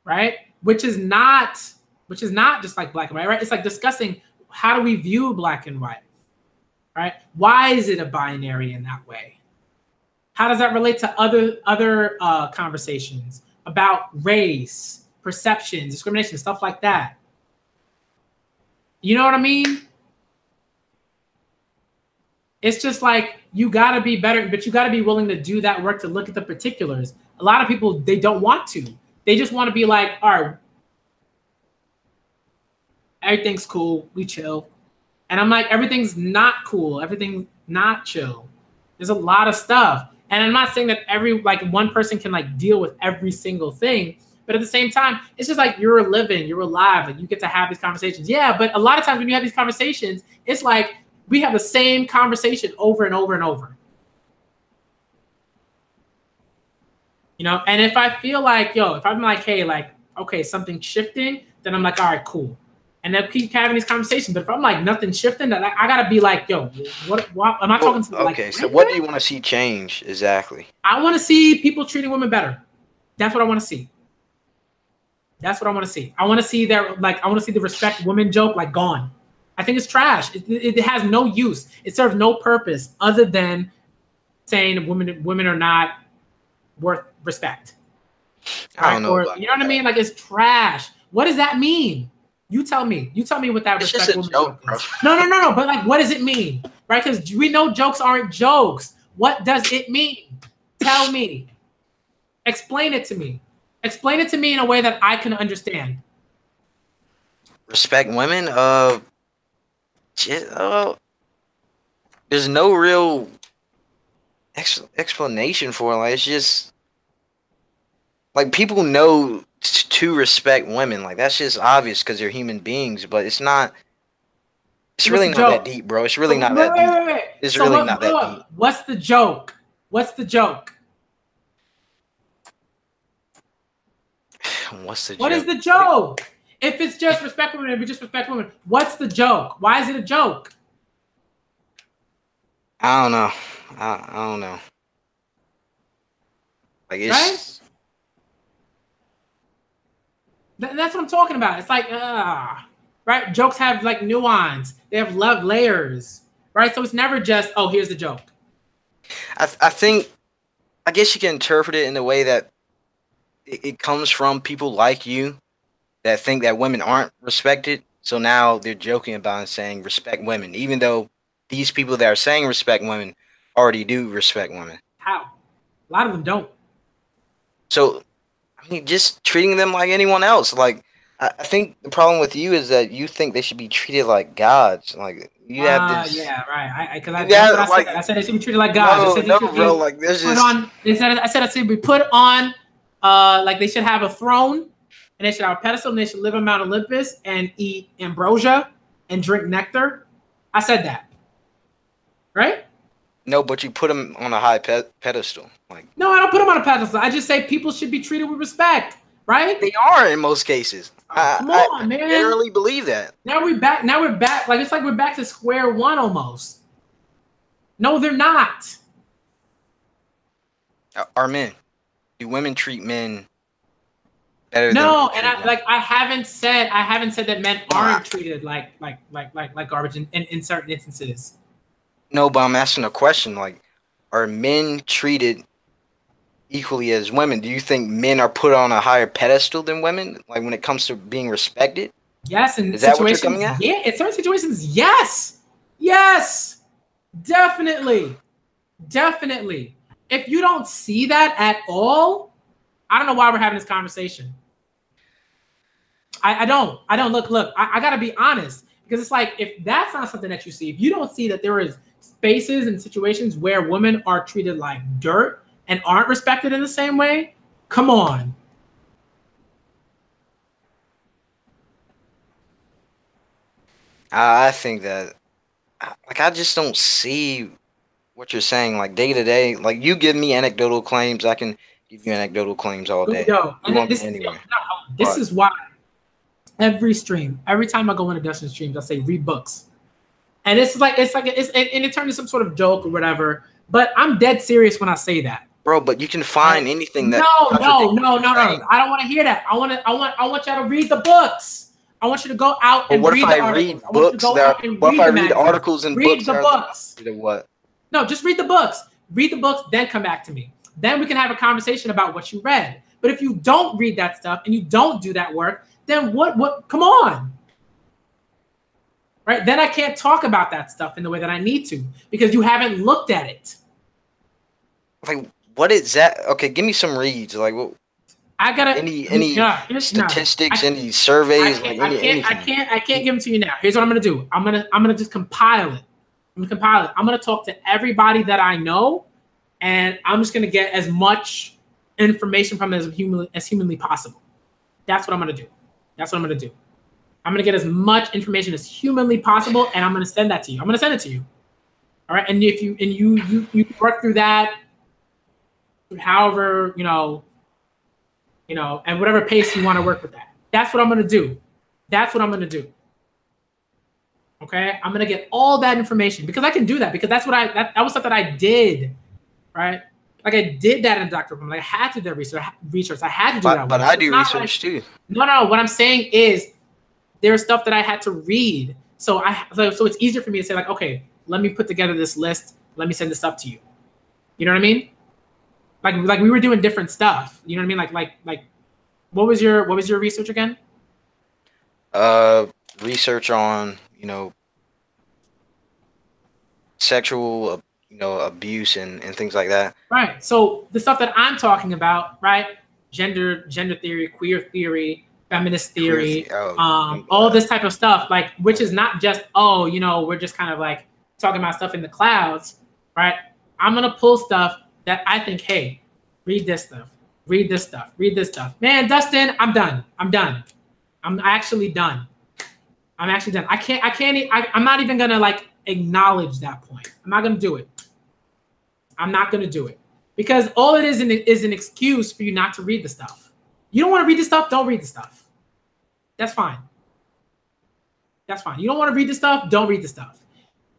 right? Which is not just like black and white, right? It's like discussing how do we view black and white, right? Why is it a binary in that way? How does that relate to other conversations about race, perception, discrimination, stuff like that? You know what I mean? It's just like, you got to be better, but you got to be willing to do that work to look at the particulars. A lot of people, they don't want to. They just want to be like, all right, everything's cool, we chill. And I'm like, everything's not cool, everything's not chill. There's a lot of stuff. And I'm not saying that one person can like deal with every single thing, but at the same time, it's just like you're living, you're alive, like you get to have these conversations. Yeah, but a lot of times when you have these conversations, it's like we have the same conversation over and over and over. You know, and if I feel like, if I'm like, hey, like, okay, something's shifting, then I'm like, all right, cool. And they'll keep having these conversations. But if I'm like, nothing's shifting, then I gotta be like, yo, what am I talking to? Okay, so what do you want to see change exactly? I want to see people treating women better. That's what I want to see. That's what I want to see. I want to see the respect women joke like gone. I think it's trash. It has no use. It serves no purpose other than saying women are not worth respect. I don't know. Or, you know what I mean? Like, it's trash. What does that mean? You tell me. You tell me what that respect woman joke is. No. But like, what does it mean? Right? Because we know jokes aren't jokes. What does it mean? Tell me. Explain it to me. Explain it to me in a way that I can understand. Respect women. Just, there's no real explanation for it. Like, it's just like people know to respect women. Like that's just obvious because they're human beings. But it's not. It's So what's really the not that joke? deep, bro. It's So really not wait, that wait, deep. wait, wait. It's So really not that deep. what's the joke? What's the joke? What's the What is joke? the joke? If it's just respect women, if we just respect women, what's the joke? Why is it a joke? I don't know. I don't know. Like Right? it's That's what I'm talking about. It's like, right? Jokes have like nuance. They have love layers, right? So it's never just, oh, here's the joke. I think I guess you can interpret it in a way that it comes from people like you that think that women aren't respected. So now they're joking about and saying respect women, even though these people that are saying respect women already do respect women. How? A lot of them don't. So I mean, just treating them like anyone else. Like I think the problem with you is that you think they should be treated like gods. Like you have this. Yeah, right. Because that's what Yeah, I said. like I said they should be treated like gods. I no, said they no, should bro. be Like there's put just on. I said it should be put on. Like they should have a throne, and they should have a pedestal, and they should live on Mount Olympus and eat ambrosia and drink nectar. I said that, right? no, but you put them on a high pedestal. Like No, I don't put them on a pedestal. I just say people should be treated with respect, right? they are in most cases. Oh, come I on, man. generally believe that. Now we're back. Now we're back. Like it's like we're back to square one almost. No, they're not. Are men? Do women treat men better than No, men and treat women? I haven't said that men aren't treated like garbage in certain instances. No, but I'm asking a question. Like, are men treated equally as women? Do you think men are put on a higher pedestal than women? Like when it comes to being respected? Yes, in Is that what you're situations, coming at? yeah. In certain situations, yes, yes, definitely, definitely. If you don't see that at all, I don't know why we're having this conversation. I don't. Look. I gotta be honest because it's like if that's not something that you see, if you don't see that there is spaces and situations where women are treated like dirt and aren't respected in the same way, come on. I think that, like, I just don't see what you're saying. Like day to day, like you give me anecdotal claims, I can give you anecdotal claims all day. Yo, You want me this anywhere? this But is why every stream, every time I go into Dustin streams, I say read books. And and it turned into some sort of joke or whatever. But I'm dead serious when I say that. bro, but you can find anything that No. contradicts what you're saying. I don't want to hear that. I want y'all to read the books. I want you to go out But and what if read I the articles. read I want you to books go that out are, and what if read I the read magazine. articles and Read books the that are books. the what? No, just read the books. Read the books, then come back to me. Then we can have a conversation about what you read. But if you don't read that stuff and you don't do that work, then what come on. Right? Then I can't talk about that stuff in the way that I need to because you haven't looked at it. Like what is that? Okay, give me some reads. Like what? I gotta Any statistics, any surveys, like anything. I can't give them to you now. Here's what I'm gonna do. I'm gonna just compile it. I'm gonna talk to everybody that I know, and I'm just gonna get as much information from them as humanly possible. That's what I'm gonna do. I'm gonna get as much information as humanly possible, and I'm gonna send that to you. I'm gonna send it to you. All right. And if you work through that, however, at whatever pace you want to work with that. That's what I'm gonna do. Okay, I'm gonna get all that information because I can do that because that's what that was stuff that I did, right? Like I did that in Dr. Like I had to do that research. I had to do that. But work. I do research too. No. What I'm saying is there's stuff that I had to read. So it's easier for me to say like, okay, let me put together this list. Let me send this up to you. You know what I mean? Like we were doing different stuff. You know what I mean? Like what was your research again? Research on, sexual, abuse and things like that. Right. So the stuff that I'm talking about, right? gender theory, queer theory, feminist theory, Oh, all this type of stuff, like, which is not just, oh, you know, we're just kind of like talking about stuff in the clouds, right? I'm gonna pull stuff that I think, hey, read this stuff, read this stuff, read this stuff. Man, Dustin, I'm done. I'm actually done. I'm not even gonna like acknowledge that point. I'm not gonna do it. I'm not gonna do it. Because all it is an excuse for you not to read the stuff. You don't want to read the stuff, don't read the stuff. That's fine. That's fine. You don't want to read the stuff, don't read the stuff.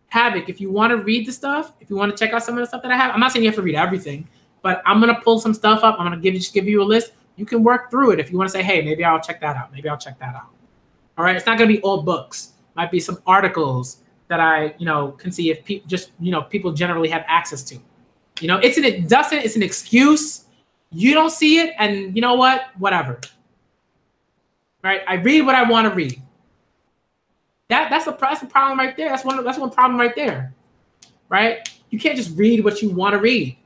Havoc, if you want to read the stuff, if you want to check out some of the stuff that I have, I'm not saying you have to read everything, but I'm gonna pull some stuff up. I'm gonna just give you a list. You can work through it if you want to say, hey, maybe I'll check that out. Maybe I'll check that out. All right, it's not gonna be all books. Might be some articles that I, can see if people generally have access to. It's an excuse. You don't see it, and you know what? Whatever. Right? I read what I want to read. That's the problem right there. That's one problem right there. Right? You can't just read what you want to read.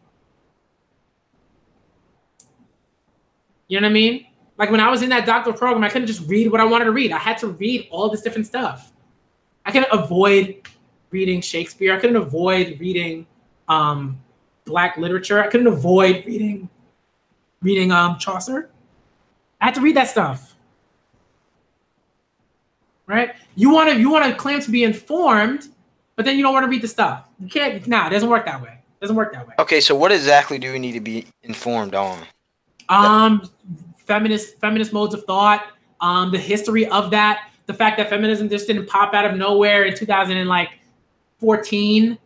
You know what I mean? Like when I was in that doctoral program, I couldn't just read what I wanted to read. I had to read all this different stuff. I couldn't avoid reading Shakespeare. I couldn't avoid reading Black literature. I couldn't avoid reading Chaucer. I had to read that stuff. Right? You want to claim to be informed, but then you don't want to read the stuff. You can't. Nah, it doesn't work that way. It doesn't work that way. Okay, so what exactly do we need to be informed on? Feminist modes of thought, the history of that, the fact that feminism just didn't pop out of nowhere in 2014.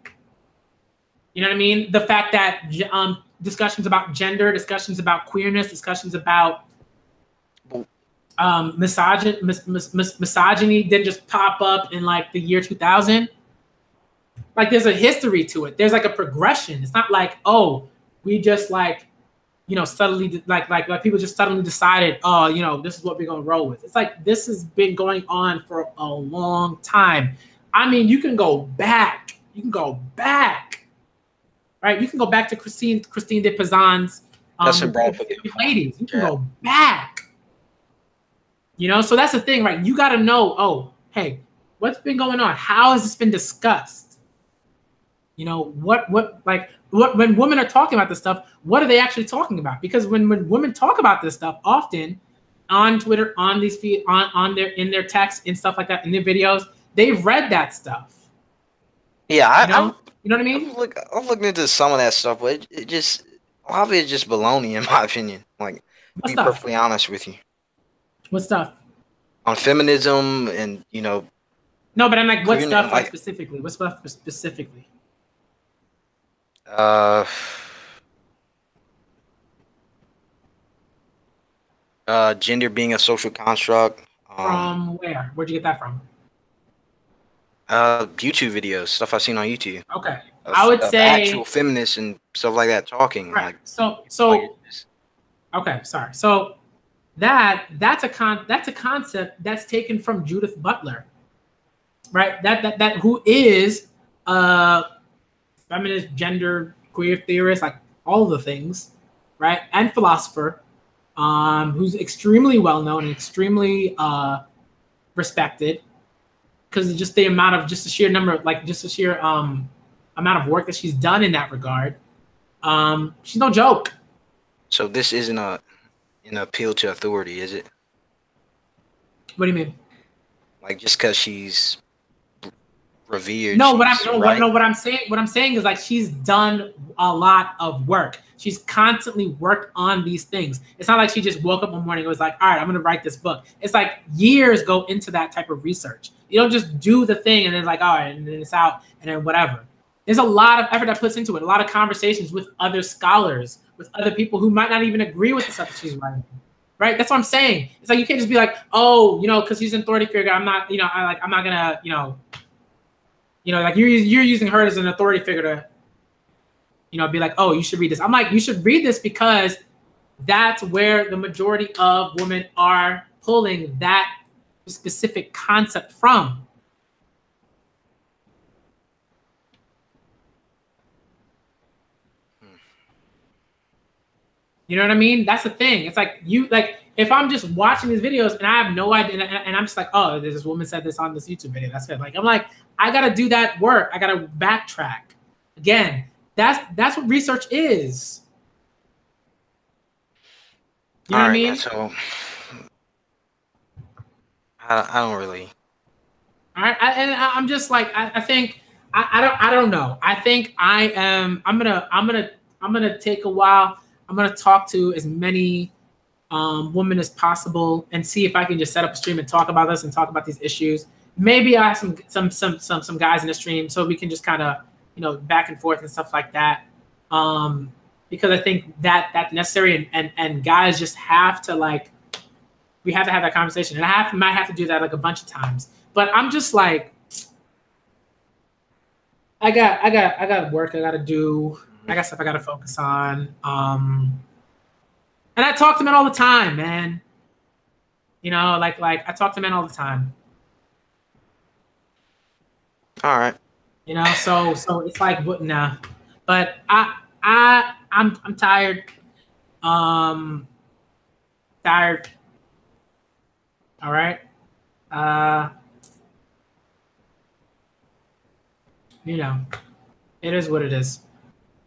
You know what I mean? The fact that discussions about gender, discussions about queerness, discussions about misogyny didn't just pop up in like the year 2000. Like there's a history to it. There's like a progression. It's not like, oh, we just like, suddenly like people just suddenly decided, oh, this is what we're gonna roll with. It's like this has been going on for a long time. I mean, you can go back. Right? You can go back to Christine de Pizan's ladies. You can go back. So that's the thing, right? You got to know, oh, hey, what's been going on? How has this been discussed? When women are talking about this stuff, what are they actually talking about? Because when women talk about this stuff, often on Twitter, on these feed, in their texts and stuff like that, in their videos, they've read that stuff. Yeah, you know what I mean? I'm looking into some of that stuff, but it just a lot of it is just baloney, in my opinion. Like, to be perfectly honest with you. What stuff? On feminism and No, but I'm like, what stuff like specifically? What stuff specifically? Gender being a social construct. From where? Where'd you get that from? YouTube videos, stuff I've seen on YouTube. Okay, I would say actual feminists and stuff like that talking. Right. Okay, sorry. So that's a concept that's taken from Judith Butler, right? That who is a feminist, gender, queer theorist, like all the things, right? And philosopher, who's extremely well known and extremely respected, because just the amount of the sheer amount of work that she's done in that regard. She's no joke. So this isn't an appeal to authority, is it? What do you mean? Like just because she's revered. No, what I'm saying is like she's done a lot of work. She's constantly worked on these things. It's not like she just woke up one morning and was like, all right, I'm going to write this book. It's like years go into that type of research. You don't just do the thing and then like, all right, and then it's out and then whatever. There's a lot of effort that puts into it, a lot of conversations with other scholars, with other people who might not even agree with the stuff that she's writing. Right? That's what I'm saying. It's like you can't just be like, oh, because she's an authority figure, I'm not, I'm not gonna, like you're using her as an authority figure to, be like, oh, you should read this. I'm like, you should read this because that's where the majority of women are pulling that specific concept from. You know what I mean? That's the thing. It's like if I'm just watching these videos and I have no idea, and I'm just like, oh, this woman said this on this YouTube video. That's it. Like I'm like, I gotta do that work. I gotta backtrack. Again, that's what research is. You know what I mean? Man, so I don't really. All right, I'm just like I think I don't know. I think I'm gonna take a while. I'm gonna talk to as many women as possible and see if I can just set up a stream and talk about this and talk about these issues. Maybe I have some guys in the stream so we can just kind of back and forth and stuff like that. Because I think that's necessary and guys just have to we have to have that conversation, and I might have to do that like a bunch of times. But I'm just like, I got work I got to do. I got stuff I got to focus on. And I talk to men all the time, man. Like I talk to men all the time. All right. So it's like, what? Nah. But I'm tired. Tired. All right. It is what it is.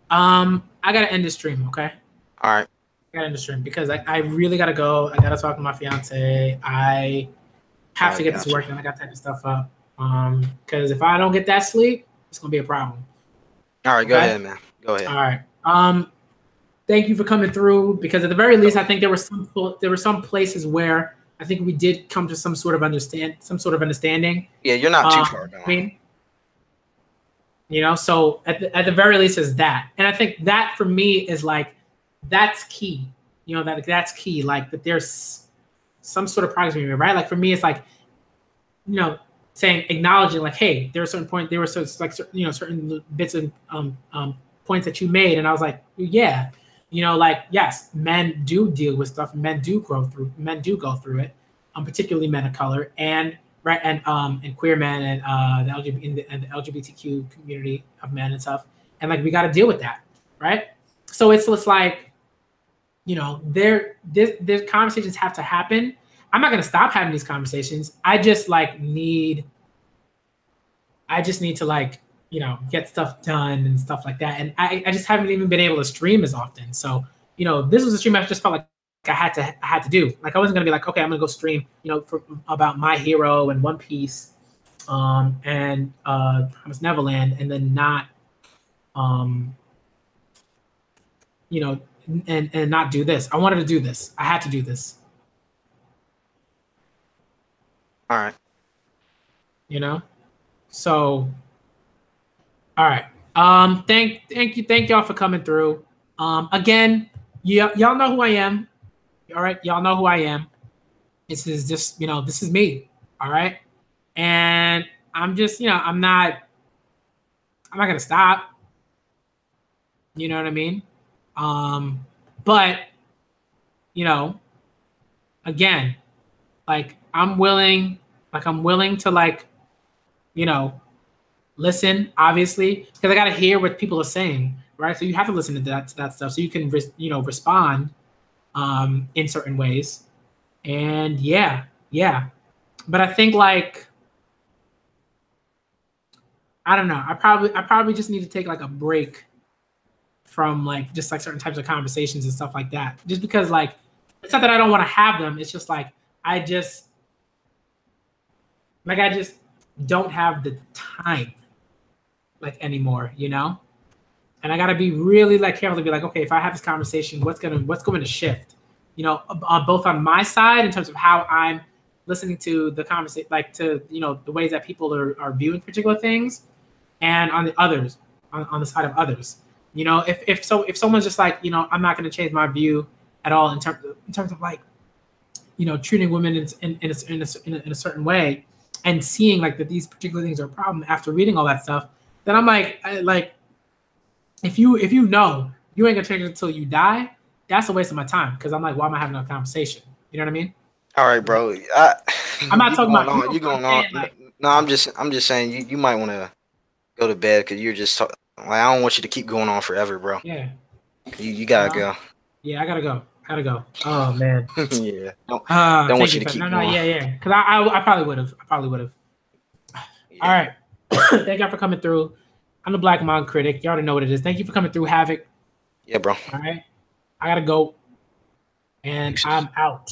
I gotta end the stream, okay? All right. I gotta end the stream because I really gotta go. I gotta talk to my fiance. I have to get this work done. I gotta type this stuff up. Because if I don't get that sleep, it's gonna be a problem. All right, go ahead, man. Go ahead. All right. Thank you for coming through. Because at the very least, I think there were some places where I think we did come to some sort of understanding. Yeah, you're not too far gone. I mean, so at the very least is that, and I think that for me is like that's key. That's key. Like that there's some sort of progress being made, right? Like for me, it's like saying acknowledging like, hey, there were certain bits and points that you made, and I was like, yeah. Like yes, men do deal with stuff. Men do go through it, particularly men of color and queer men and the LGBTQ community of men and stuff. And like we got to deal with that, right? So it's like, there's conversations have to happen. I'm not gonna stop having these conversations. I just need to get stuff done and stuff like that. And I just haven't even been able to stream as often. So, this was a stream I just felt like I had to do. Like I wasn't gonna be like, okay, I'm gonna go stream, about My Hero and One Piece, and Promised Neverland, and then not, and not do this. I wanted to do this. I had to do this. All right. So. All right. Thank y'all for coming through. Again, y'all know who I am. All right, y'all know who I am. This is just, this is me. All right, and I'm just, I'm not gonna stop. You know what I mean? But again, I'm willing to listen, obviously, because I gotta hear what people are saying, right? So you have to listen to that stuff so you can respond in certain ways. And yeah. But I think I don't know. I probably just need to take a break from just certain types of conversations and stuff like that. Just because it's not that I don't want to have them. It's just I just don't have the time anymore, and I gotta be really careful to be okay, if I have this conversation, what's going to shift, both on my side in terms of how I'm listening to the conversation, to the ways that people are viewing particular things, and on the others, on the side of others, if someone's just I'm not going to change my view at all in terms of treating women in a certain way, and seeing that these particular things are a problem after reading all that stuff, then I'm if you know you ain't gonna change it until you die, that's a waste of my time, because I'm why am I having a conversation? You know what I mean? All right, bro. I'm not talking about you going on. No, I'm just saying you might want to go to bed because you're just I don't want you to keep going on forever, bro. Yeah. You gotta go. Yeah, I gotta go. Oh man. Yeah. Don't Thank want you you to for keep no, going. yeah. Because I probably would have. All Yeah. right. Thank y'all for coming through. I'm the Black Manga Critic. You already know what it is. Thank you for coming through, Havoc. Yeah, bro. All right. I gotta go. And Deuces. I'm out.